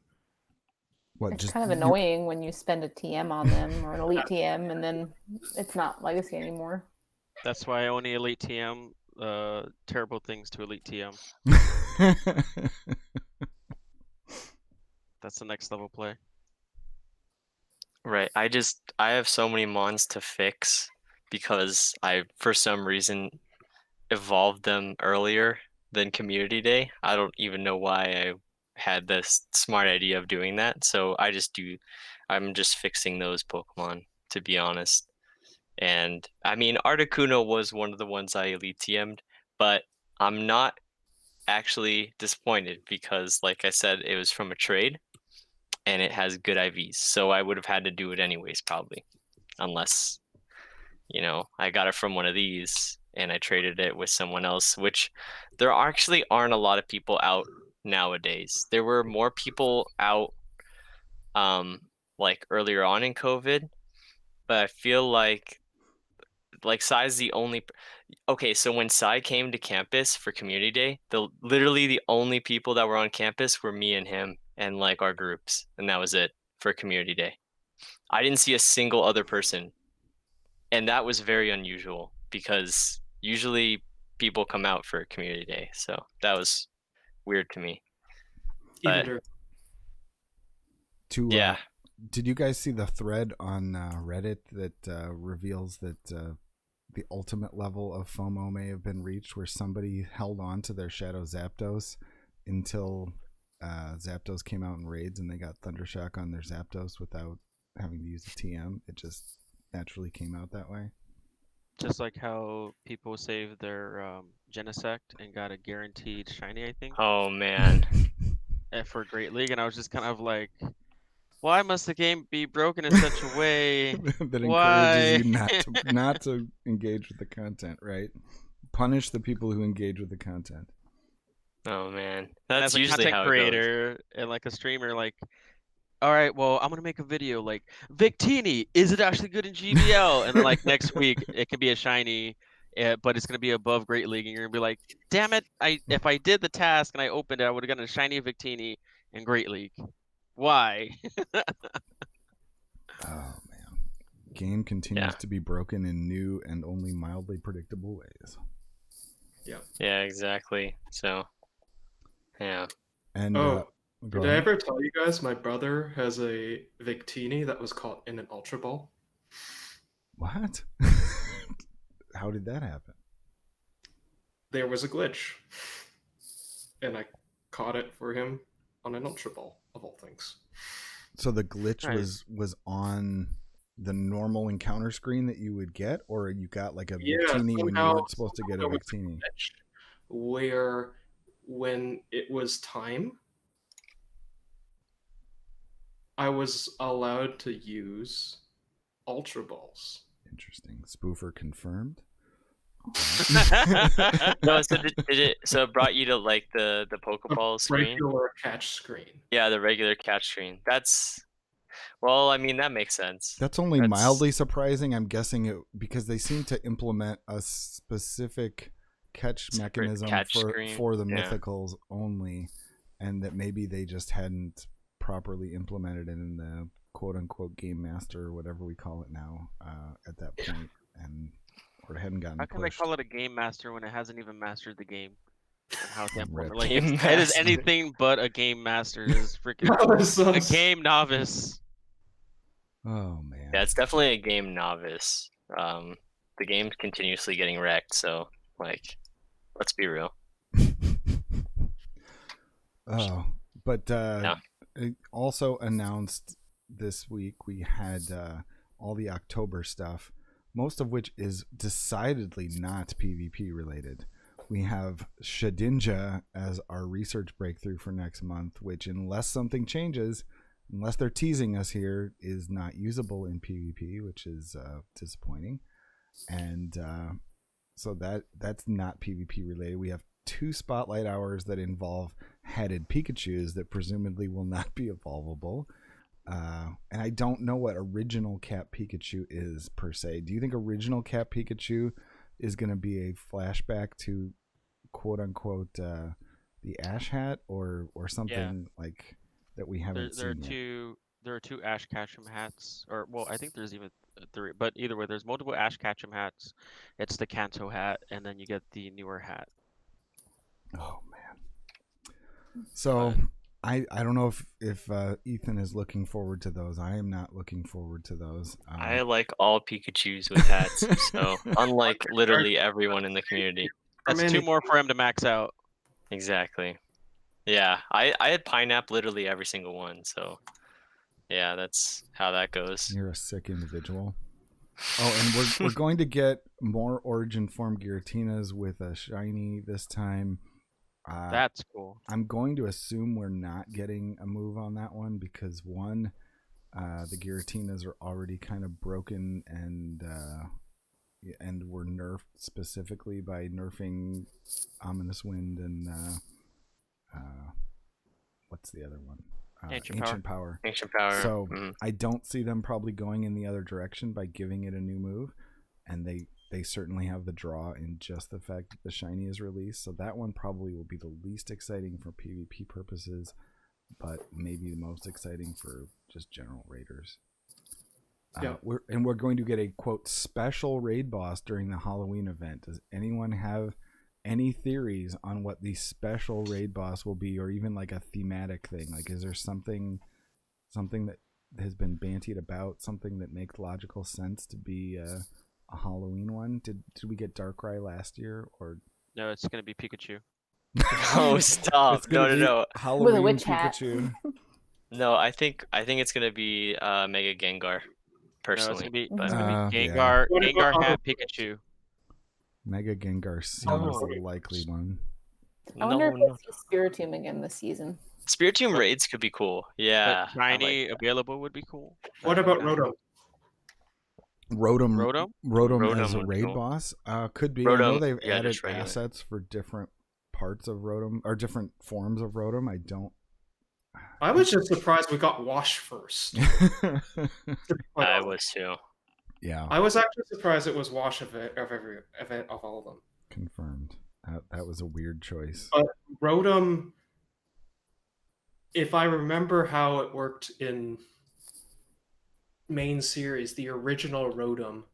What, It's just kind of annoying when you spend a TM on them or an elite TM and then it's not legacy anymore. That's why I only Elite TM terrible things to Elite TM. That's the next level play. Right. I have so many mons to fix because I, for some reason, evolved them earlier than Community Day. I don't even know why I had this smart idea of doing that. So I'm just fixing those Pokemon, to be honest. And I mean, Articuno was one of the ones I Elite TM'd, but I'm not actually disappointed because, like I said, it was from a trade and it has good IVs. So I would have had to do it anyways, probably, unless, I got it from one of these and I traded it with someone else, which there actually aren't a lot of people out nowadays. There were more people out like earlier on in COVID, but I feel like Sai's the only. Okay, so when Sai came to campus for Community Day, literally the only people that were on campus were me and him and like our groups, and that was it for Community Day. I didn't see a single other person, and that was very unusual because usually people come out for Community Day, so that was weird to me. Even But during yeah, did you guys see the thread on Reddit that reveals that the ultimate level of FOMO may have been reached, where somebody held on to their Shadow Zapdos until Zapdos came out in raids and they got Thundershock on their Zapdos without having to use a TM? It just naturally came out that way. Just like how people saved their Genesect and got a guaranteed shiny, I think, oh man. for Great League, and I was just kind of like, why must the game be broken in such a way? that Why? encourages you not to engage with the content, right? Punish the people who engage with the content. Oh man, And that's as a usually content how it goes. creator and like a streamer, like, all right, well, I'm gonna make a video like Victini, is it actually good in GBL? And then like next week it can be a shiny, but it's gonna be above Great League, and you're gonna be like, damn it! If I did the task and I opened it, I would have gotten a shiny Victini in Great League. Why? Oh man, game continues to be broken in new and only mildly predictable ways. Yeah, exactly. So, yeah. And Oh, go did I ahead. ever tell you guys my brother has a Victini that was caught in an Ultra Ball? What? How did that happen? There was a glitch, and I caught it for him on an Ultra Ball, of all things. So the glitch Nice. was on the normal encounter screen that you would get, or you got like a Yeah, Victini when you somehow- weren't supposed to get a there was Victini? glitch where when it was time, I was allowed to use Ultra Balls. Interesting. Spoofer confirmed. No, so did it? So it brought you to like the Pokeball screen? Regular catch screen. Yeah, the regular catch screen. Well, I mean that makes sense. That's only That's- mildly surprising. I'm guessing it because they seem to implement a specific catch Separate mechanism catch for screen, the yeah. mythicals only, and that maybe they just hadn't properly implemented it in the quote unquote game master or whatever we call it now at that point, or it hadn't gotten How can they pushed. call it a game master when it hasn't even mastered the game? How to implement. Rip. Like Game it is master. anything but a game master. It is freaking a game novice. Oh man. Yeah, it's definitely a game novice. The game's continuously getting wrecked, so like, let's be real. Oh, but Yeah. it also announced this week we had all the October stuff, most of which is decidedly not PvP related. We have Shedinja as our research breakthrough for next month, which, unless something changes, unless they're teasing us here, is not usable in PvP, which is disappointing. And so that's not PvP related. We have 2 spotlight hours that involve headed Pikachus that presumably will not be evolvable. And I don't know what original Cap Pikachu is per se. Do you think original Cap Pikachu is going to be a flashback to quote unquote the Ash Hat or something like that we haven't seen yet? There are 2 Ash Ketchum hats, or well, I think there's even 3. But either way, there's multiple Ash Ketchum hats. It's the Kanto hat, and then you get the newer hat. Oh man. So I don't know if Ethan is looking forward to those. I am not looking forward to those. I like all Pikachus with hats, so unlike literally everyone in the community. That's 2 more for him to max out. Exactly. Yeah, I had Pineapple literally every single one, so yeah, that's how that goes. You're a sick individual. Oh, and we're going to get more Origin Form Giratinas with a shiny this time. That's cool. I'm going to assume we're not getting a move on that one because one, the Giratinas are already kind of broken and were nerfed specifically by nerfing Ominous Wind and what's the other one? Ancient Power. Ancient Power. So I don't see them probably going in the other direction by giving it a new move, and they certainly have the draw in just the fact that the shiny is released. So that one probably will be the least exciting for PvP purposes, but maybe the most exciting for just general raiders. Yeah. We're going to get a quote special raid boss during the Halloween event. Does anyone have any theories on what the special raid boss will be, or even like a thematic thing? Like, is there something that has been bantied about, something that makes logical sense to be a Halloween one? Did we get Darkrai last year, or No, it's gonna be Pikachu. Oh, stop! It's gonna No. Halloween With a witch hat. Pikachu. No, I think it's gonna be Mega Gengar, personally. No, it's but gonna be Yeah. Gengar. What Gengar about- hat Pikachu. Mega Gengar seems Oh. the likely one. I wonder no. if we'll see Spiritomb again this season. Spiritomb raids could be cool. Yeah. But shiny available would be cool. What about Rotom? Rotom Rotom? Rotom as a would be raid cool. boss could be. I know Rotom, they've yeah, added just regular. assets for different parts of Rotom or different forms of Rotom. I don't. I was just surprised we got Wash first. I was too. Yeah, I was actually surprised it was Wash of every event of all of them. confirmed. That was a weird choice. But Rotom, if I remember how it worked in main series, the original Rotom,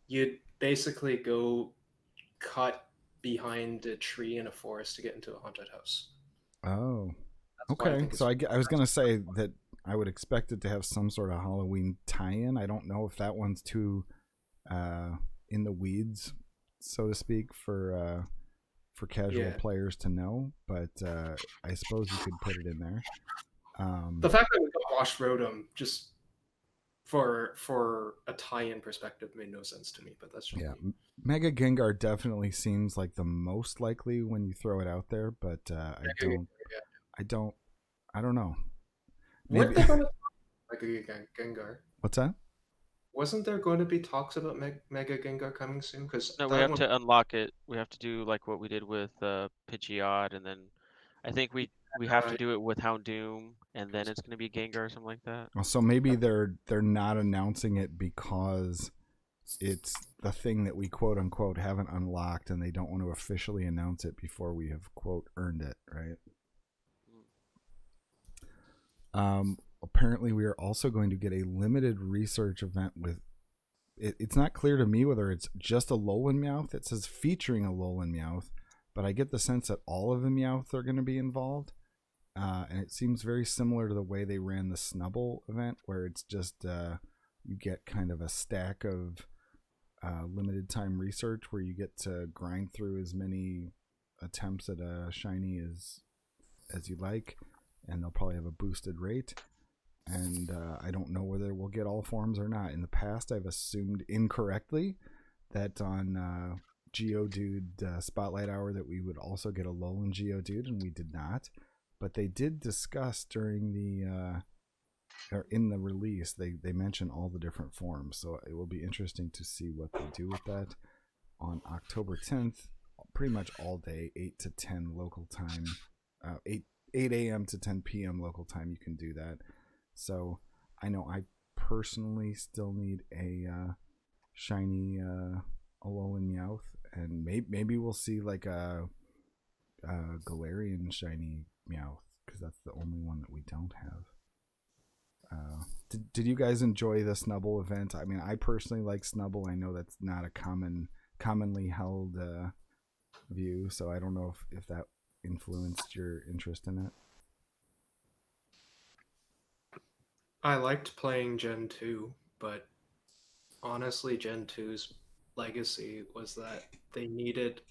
you'd basically go cut behind a tree in a forest to get into a haunted house. Oh, That's why I okay. think So it's- I was gonna say that I would expect it to have some sort of Halloween tie-in. I don't know if that one's too in the weeds, so to speak, for casual Yeah. players to know. But I suppose you could put it in there. The fact that we got Wash Rotom just for a tie-in perspective made no sense to me, but that's just Yeah, me. Mega Gengar definitely seems like the most likely when you throw it out there, but I don't know. Weren't Maybe there going to Mega Gengar? what's that? Wasn't there going to be talks about Mega Gengar coming soon? Because No, we have to unlock it. We have to do like what we did with Pidgeot, and then I think we have to do it with Houndoom, and then it's gonna be Gengar or something like that. So maybe they're not announcing it because it's the thing that we quote unquote haven't unlocked, and they don't want to officially announce it before we have quote earned it, right? Apparently we are also going to get a limited research event with it's not clear to me whether it's just a Alolan Meowth. It says featuring a Alolan Meowth, but I get the sense that all of the Meowth are going to be involved. And it seems very similar to the way they ran the Snubble event, where it's just you get kind of a stack of limited time research where you get to grind through as many attempts at a shiny as you like, and they'll probably have a boosted rate. And I don't know whether we'll get all forms or not. In the past, I've assumed incorrectly that on Geodude Spotlight Hour that we would also get a Alolan Geodude, and we did not. But they did discuss during the or in the release, they mention all the different forms, so it will be interesting to see what they do with that on October 10th. Pretty much all day, 8 to 10 local time, 8 a.m. to 10 p.m. local time. You can do that. So I know I personally still need a shiny Alolan Meowth, and maybe we'll see like a Galarian shiny Meowth, because that's the only one that we don't have. Did you guys enjoy the Snubble event? I mean, I personally like Snubble. I know that's not a commonly held view, so I don't know if that influenced your interest in it. I liked playing Gen 2, but honestly, Gen 2's legacy was that they needed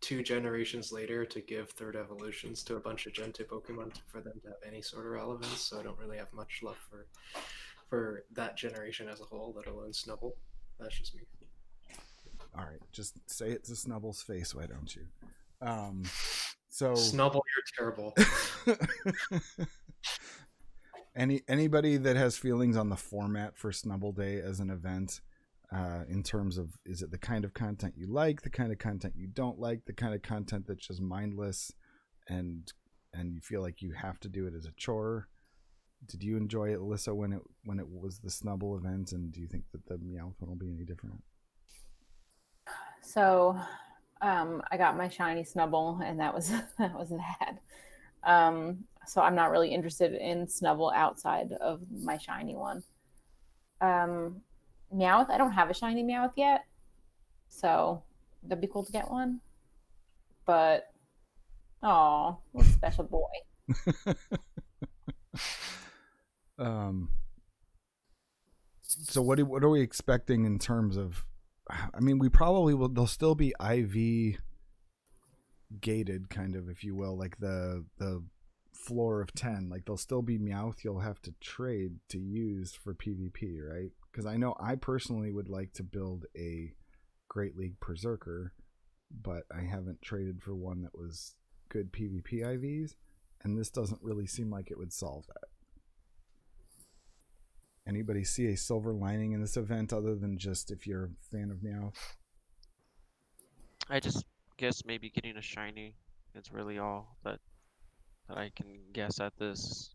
2 generations later to give third evolutions to a bunch of Gen 2 Pokemon for them to have any sort of relevance, so I don't really have much love for that generation as a whole, let alone Snubble. That's just me. All right, just say it to Snubble's face, why don't you? So Snubble, you're terrible. Anybody that has feelings on the format for Snubble Day as an event, in terms of, is it the kind of content you like, the kind of content you don't like, the kind of content that's just mindless and you feel like you have to do it as a chore? Did you enjoy it, Alyssa, when it was the Snubble event, and do you think that the Meowth one will be any different? So I got my shiny Snubble, and that was that. So I'm not really interested in Snubble outside of my shiny one. Meowth, I don't have a shiny Meowth yet, so that'd be cool to get one. But oh, what a special boy. So what are we expecting in terms of? I mean, we probably will. They'll still be IV gated, kind of, if you will, like the floor of 10. Like they'll still be Meowth you'll have to trade to use for PvP, right? Because I know I personally would like to build a Great League Berserker, but I haven't traded for one that was good PvP IVs, and this doesn't really seem like it would solve that. Anybody see a silver lining in this event other than just if you're a fan of Meowth? I just guess maybe getting a shiny is really all that I can guess at this.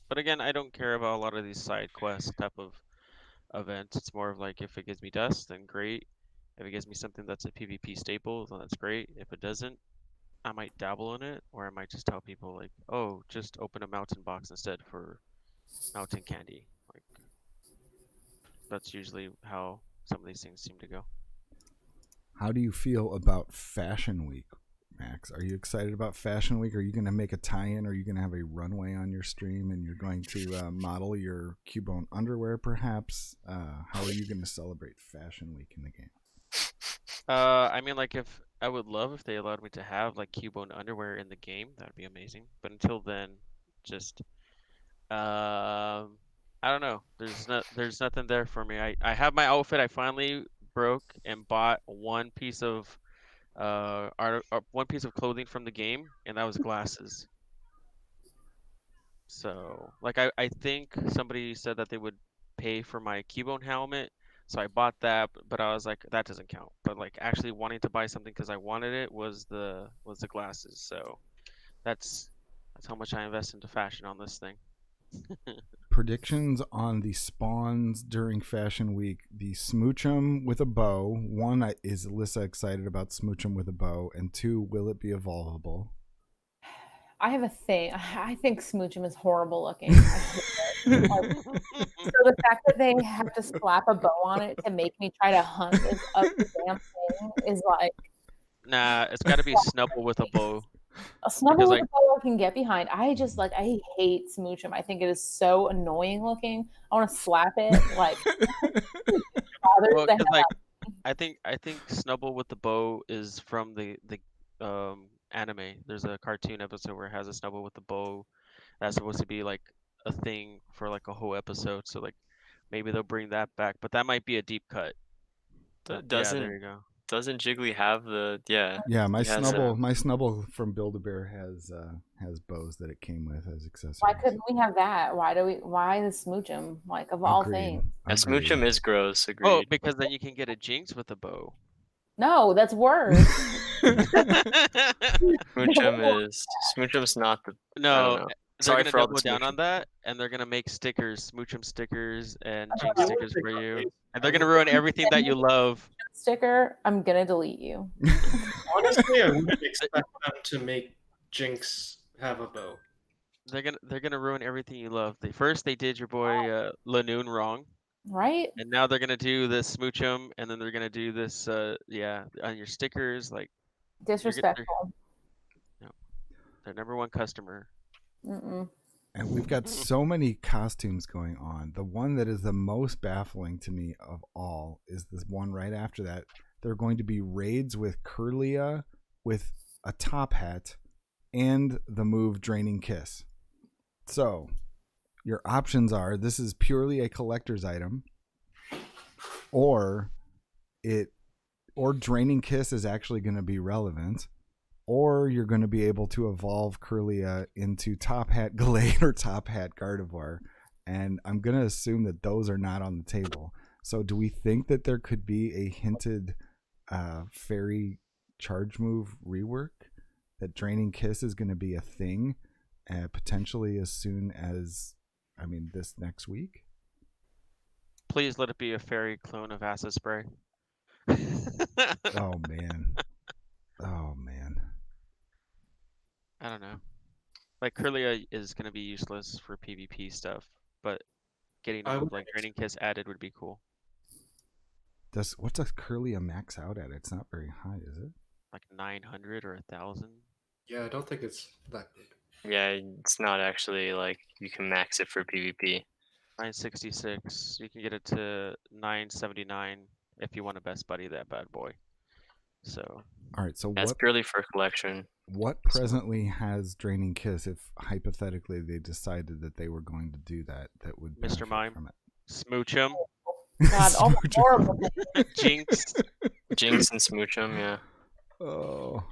But again, I don't care about a lot of these side quest type of events. It's more of like, if it gives me dust, then great. If it gives me something that's a PvP staple, then that's great. If it doesn't, I might dabble in it, or I might just tell people like, oh, just open a mountain box instead for mountain candy. Like, that's usually how some of these things seem to go. How do you feel about Fashion Week, Max? Are you excited about Fashion Week? Are you going to make a tie-in? Are you going to have a runway on your stream and you're going to model your Cubone underwear, perhaps? How are you going to celebrate Fashion Week in the game? I mean, like, if I would love if they allowed me to have like Cubone underwear in the game, that'd be amazing. But until then, just I don't know. There's nothing there for me. I have my outfit. I finally broke and bought one piece of one piece of clothing from the game, and that was glasses. So like I think somebody said that they would pay for my Cubone helmet, so I bought that, but I was like, that doesn't count. But like actually wanting to buy something because I wanted it was the glasses. So that's how much I invest into fashion on this thing. Predictions on the spawns during Fashion Week. The Smoochum with a bow. One, is Alyssa excited about Smoochum with a bow? And two, will it be evolvable? I have a thing. I think Smoochum is horrible looking. So the fact that they have to slap a bow on it to make me try to hunt this up the damn thing is like, Nah, it's got to be Snubble with a bow. A Snubble Because, with like- a bow I can get behind. I hate Smoochum. I think it is so annoying looking. I want to slap it. Like, bothers Well, the 'cause, hell like, out I think Snubble with the bow is from the anime. There's a cartoon episode where it has a Snubble with the bow. That's supposed to be like a thing for like a whole episode. So like maybe they'll bring that back, but that might be a deep cut. But yeah, there you go. Doesn't Jiggly have the yeah? Yeah, my He has snubble from Build-A-Bear has bows that it came with as accessories. Why couldn't we have that? Why the Smoochum? Like, of all things. Yeah, Smoochum is gross. Agreed. Oh, because then you can get a Jinx with a bow. No, that's worse. Smoochum's not the. I don't No, know. they're Sorry gonna for all the double down on Smoochum. that, and they're gonna make stickers, Smoochum stickers, and I Jinx wouldn't stickers think for about you, these. and they're gonna ruin everything that you love. Sticker, I'm gonna delete you. Honestly, I wouldn't expect them to make Jinx have a bow. They're gonna ruin everything you love. They did your boy Lanoon wrong, Right? and now they're gonna do this Smoochum, and then they're gonna do this on your stickers. Like Disrespectful. their number one customer. Mm-mm. And we've got so many costumes going on. The one that is the most baffling to me of all is this one right after that. There are going to be raids with Curlia with a top hat and the move Draining Kiss. So your options are this is purely a collector's item, or Draining Kiss is actually going to be relevant, or you're going to be able to evolve Curlia into Top Hat Glade or Top Hat Gardevoir. And I'm going to assume that those are not on the table. So do we think that there could be a hinted fairy charge move rework? That Draining Kiss is going to be a thing potentially as soon as, this next week? Please let it be a fairy clone of Acid Spray. Oh, man. Oh, man. I don't know. Like Curlia is gonna be useless for PvP stuff, but getting I a move would like Draining Kiss added would be cool. What's a Curlia max out at? It's not very high, is it? Like 900 or 1,000. Yeah, I don't think it's that good. Yeah, it's not actually like you can max it for PvP. 966. You can get it to 979 if you want to best buddy that bad boy. So All right, so That's purely for collection. what presently has Draining Kiss if hypothetically they decided that they were going to do that would Mr. benefit Mime. from it? Smooch him. God, all the Smooch 'em. horrible things. Jinx. Jinx and Smoochum, yeah. Oh,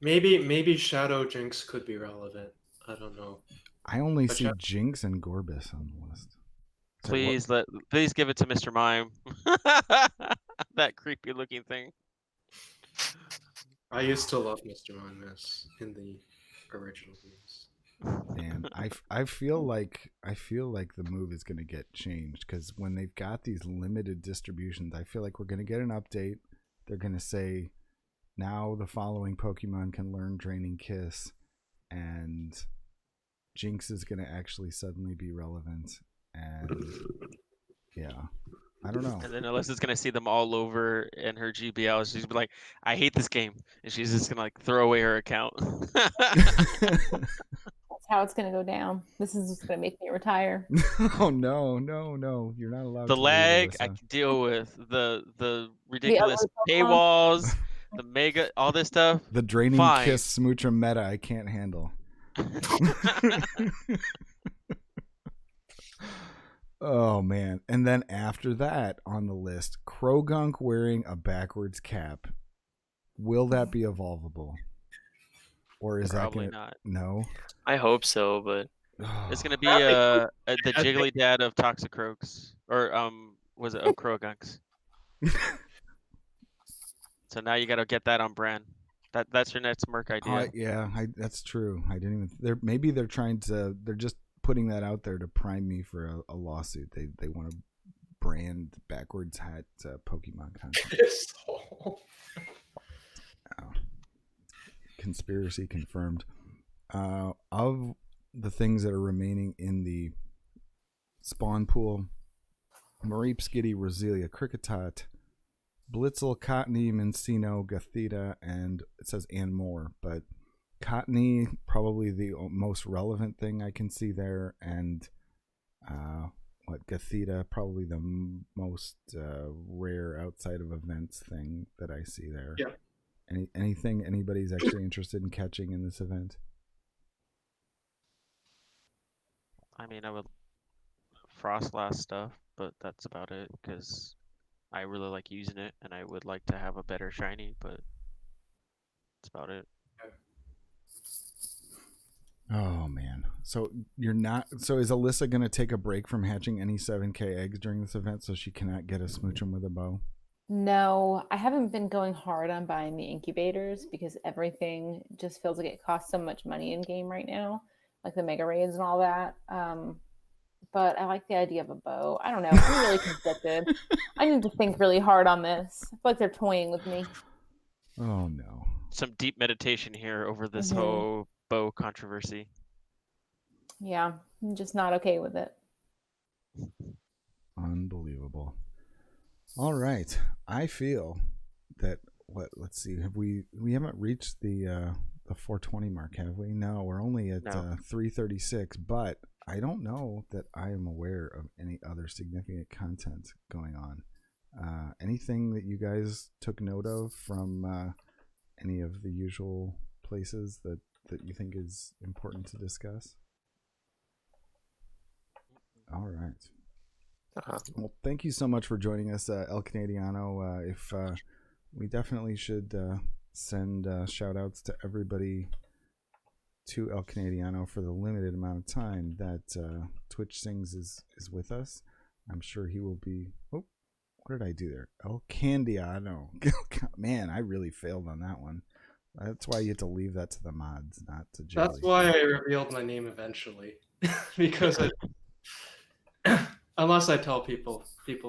Maybe Shadow Jinx could be relevant. I don't know. I only But see yeah. Jinx and Gorbis on the list. So Please give it to Mr. Mime. That creepy looking thing. I used to love Mr. Monmouth in the original games. Man, I feel like the move is going to get changed because when they've got these limited distributions, I feel like we're going to get an update. They're going to say now the following Pokemon can learn Draining Kiss, and Jinx is going to actually suddenly be relevant. And yeah, I don't know. And then Alyssa's gonna see them all over in her GBL. She's be like, I hate this game. And she's just gonna like throw away her account. That's how it's gonna go down. This is just gonna make me retire. Oh no, you're not allowed The to lag leave, I Alyssa. can deal with. The ridiculous ugly Pokemon? paywalls, the mega, all this stuff. The Draining Fine. Kiss Smoocher meta I can't handle. Oh man. And then after that on the list, Krogunk wearing a backwards cap. Will that be evolvable? Or is Probably that not. no? I hope so, but It's gonna be That'd the jiggly dad of Toxicroaks, or was it Krogunks? So now you gotta get that on brand. That's your next Merc idea. That's true. I didn't even maybe they're just putting that out there to prime me for a lawsuit. They want to brand backwards hat Pokemon content. Oh. Conspiracy confirmed. Of the things that are remaining in the spawn pool, Mareep, Skitty, Roselia, Kricketot, Blitzel, Cottony, Mincino, Gathita, and it says and more, but Cottony probably the most relevant thing I can see there, and Gathita probably the most rare outside of events thing that I see there. Yeah. Anything anybody's actually interested in catching in this event? I mean, I would Frostlass stuff, but that's about it because I really like using it, and I would like to have a better shiny, but that's about it. Oh man. So you're not so is Alyssa gonna take a break from hatching any 7K eggs during this event so she cannot get a smoochum with a bow? No, I haven't been going hard on buying the incubators because everything just feels like it costs so much money in game right now, like the mega raids and all that. But I like the idea of a bow. I don't know. I'm really conflicted. I need to think really hard on this. I feel like they're toying with me. Oh no. Some deep meditation here over this Mhm. whole bow controversy. Yeah, I'm just not okay with it. Unbelievable. All right. I feel that let's see, we haven't reached the 420 mark, have we? No, we're only at No. 336, but I don't know that I am aware of any other significant content going on. Anything that you guys took note of from any of the usual places that you think is important to discuss? All right. Well, thank you so much for joining us, El Canadiano. If we definitely should send shout outs to everybody to El Canadiano for the limited amount of time that Twitch Sings is with us. I'm sure he will be. Oh, what did I do there? El Candiano. Man, I really failed on that one. That's why you have to leave that to the mods, not to Jiggly. That's why I revealed my name eventually, because unless I tell people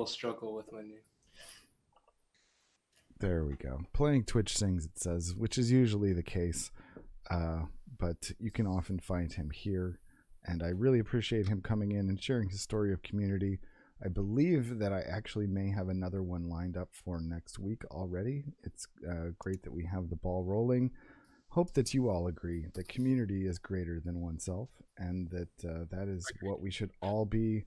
struggle with my name. There we go. Playing Twitch Sings, it says, which is usually the case. But you can often find him here. And I really appreciate him coming in and sharing his story of community. I believe that I actually may have another one lined up for next week already. It's great that we have the ball rolling. Hope that you all agree that community is greater than oneself, and that that is what we should all be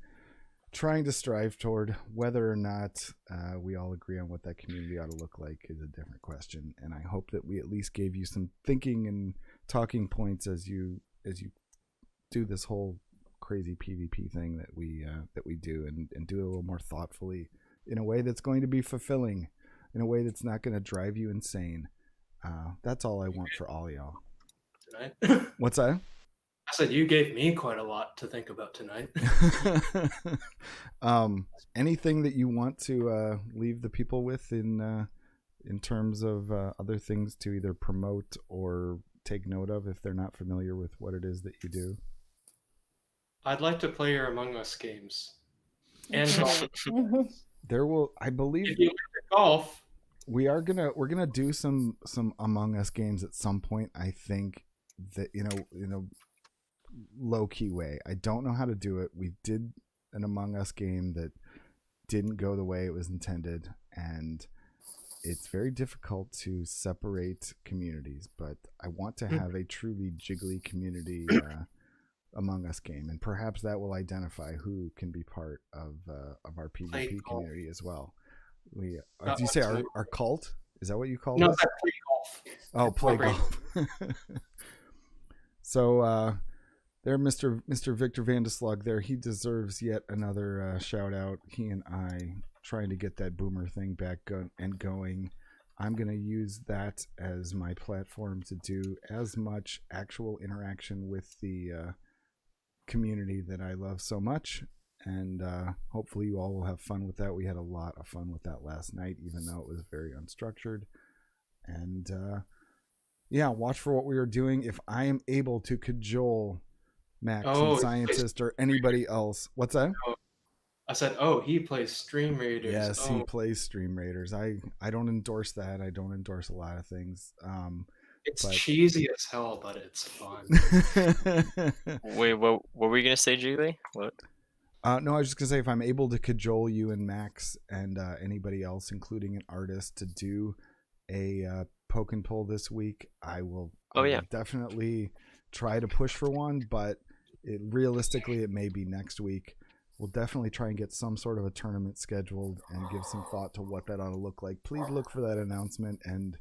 trying to strive toward. Whether or not we all agree on what that community ought to look like is a different question. And I hope that we at least gave you some thinking and talking points as you do this whole crazy PvP thing that we do, and do it a little more thoughtfully, in a way that's going to be fulfilling, in a way that's not going to drive you insane. That's all I want for all y'all. Tonight. What's that? I said you gave me quite a lot to think about tonight. Anything that you want to leave the people with in terms of other things to either promote or take note of if they're not familiar with what it is that you do? I'd like to play your Among Us games. And golf. There will, I believe, If you like golf, we're gonna do some Among Us games at some point. I think that in a low key way. I don't know how to do it. We did an Among Us game that didn't go the way it was intended, and it's very difficult to separate communities. But I want to have a truly jiggly community Among Us game, and perhaps that will identify who can be part of our PvP community as well. We do you say our cult? Is that what you call it? No, it's like play golf. Oh, play golf. So there, Mr. Victor Vandeslug there, he deserves yet another shout out. He and I trying to get that boomer thing back and going. I'm going to use that as my platform to do as much actual interaction with the community that I love so much, and hopefully you all will have fun with that. We had a lot of fun with that last night, even though it was very unstructured. And yeah, watch for what we are doing. If I am able to cajole Max and Scientist or anybody else. What's that? I said, he plays Stream Raiders. Yes, he plays Stream Raiders. I don't endorse that. I don't endorse a lot of things. It's cheesy as hell, but it's fun. Wait, what were you gonna say, Jiggly? What? No, I was just gonna say if I'm able to cajole you and Max and anybody else, including an artist, to do a poke and pull this week, I will. Oh, I yeah. will definitely try to push for one, but realistically, it may be next week. We'll definitely try and get some sort of a tournament scheduled and give some thought to what that ought to look like. Please look for that announcement and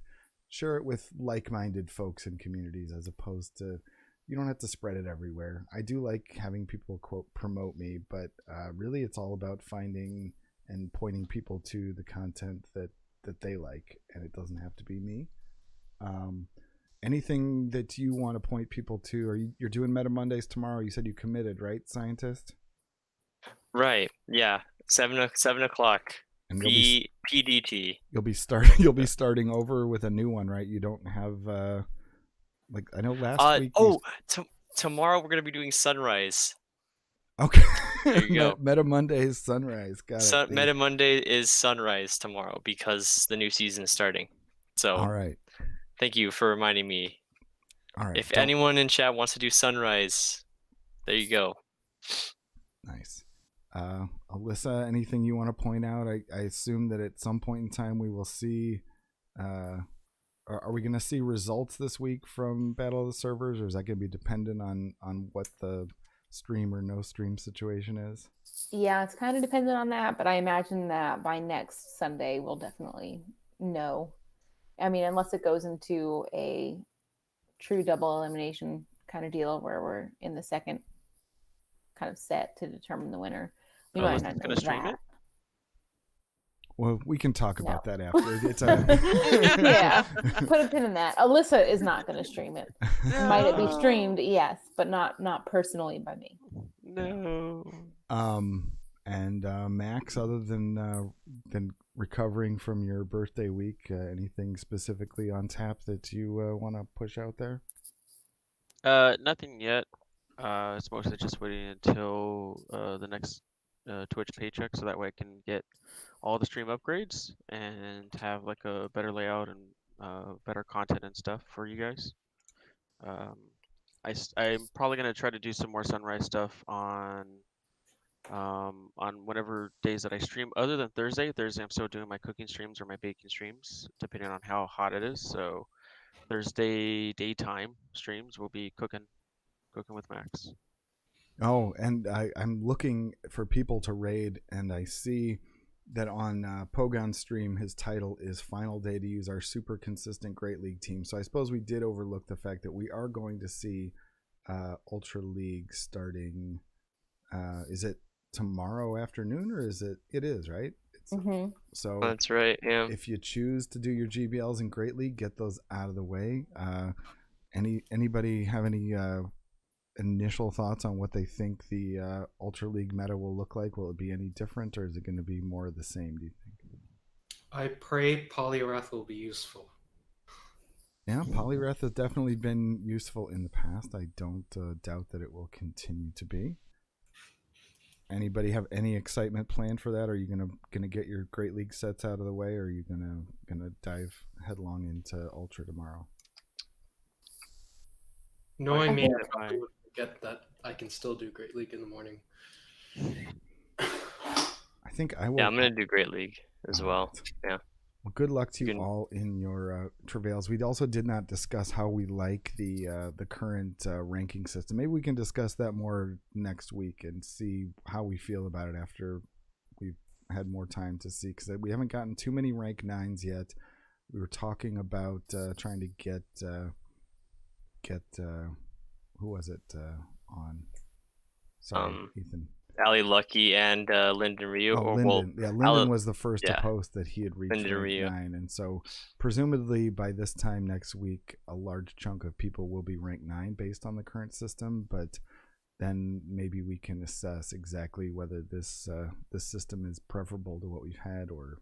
share it with like-minded folks and communities, as opposed to, you don't have to spread it everywhere. I do like having people quote promote me, but really it's all about finding and pointing people to the content that they like, and it doesn't have to be me. Anything that you want to point people to? Are you're doing Meta Mondays tomorrow? You said you committed, right, Scientist? Right. Yeah. 7 o'clock. And PDT. you'll be starting over with a new one, right? You don't have like I know last week. Tomorrow we're gonna be doing Sunrise. Okay. There you go. Meta Mondays Sunrise. Got it. Meta Monday is Sunrise tomorrow because the new season is starting. So All right. thank you for reminding me. All right. If anyone in chat wants to do Sunrise, there you go. Nice. Alyssa, anything you want to point out? I assume that at some point in time we will see. Are we going to see results this week from Battle of the Servers, or is that going to be dependent on what the stream or no stream situation is? Yeah, it's kind of dependent on that, but I imagine that by next Sunday we'll definitely know. I mean, unless it goes into a true double elimination kind of deal where we're in the second kind of set to determine the winner. We might not know that. Well, we can talk about that after. It's yeah, put a pin in that. Alyssa is not going to stream it. No. Might it be streamed? Yes, but not personally by me. No. And Max, other than recovering from your birthday week, anything specifically on tap that you want to push out there? Nothing yet. It's mostly just waiting until the next Twitch paycheck, so that way I can get all the stream upgrades and have like a better layout and better content and stuff for you guys. I'm probably gonna try to do some more Sunrise stuff on whatever days that I stream. Other than Thursday, I'm still doing my cooking streams or my baking streams, depending on how hot it is. So Thursday daytime streams will be cooking with Max. Oh, and I'm looking for people to raid, and I see that on Pogon's stream, his title is Final Day to use our super consistent Great League team. So I suppose we did overlook the fact that we are going to see Ultra League starting. Is it tomorrow afternoon, or is it? It is, right? So that's right. Yeah. If you choose to do your GBLs in Great League, get those out of the way. Anybody have any initial thoughts on what they think the Ultra League meta will look like? Will it be any different, or is it going to be more of the same, do you think? I pray Polyrath will be useful. Yeah, Polyrath has definitely been useful in the past. I don't doubt that it will continue to be. Anybody have any excitement planned for that? Are you gonna get your Great League sets out of the way, or are you gonna dive headlong into Ultra tomorrow? Knowing me, I probably would forget that I can still do Great League in the morning. I think I will. Yeah, I'm gonna do Great League as well. Yeah. Well, good luck to you all in your travails. We also did not discuss how we like the current ranking system. Maybe we can discuss that more next week and see how we feel about it after we've had more time to see. Because we haven't gotten too many rank 9s yet. We were talking about trying to get who was it on? Sorry, Ethan. Ali Lucky and Lyndon Ryu. Lyndon. Lyndon was the first to post that he had reached rank 9, and so presumably by this time next week, a large chunk of people will be rank 9 based on the current system. But then maybe we can assess exactly whether this system is preferable to what we've had, or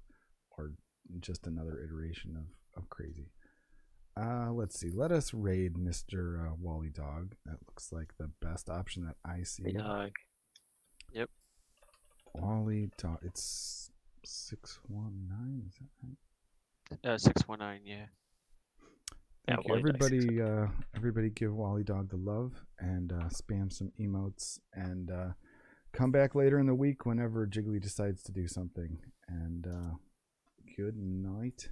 just another iteration of crazy. Let's see. Let us raid Mr. Wally Dog. That looks like the best option that I see. Dog. Yep. Wally Dog. It's 619. Is that right? 619. Yeah. Thank you. Everybody give Wally Dog the love and spam some emotes. And come back later in the week whenever Jiggly decides to do something. And good night,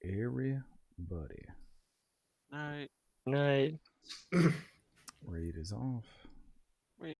everybody. Night. Night. Raid is off.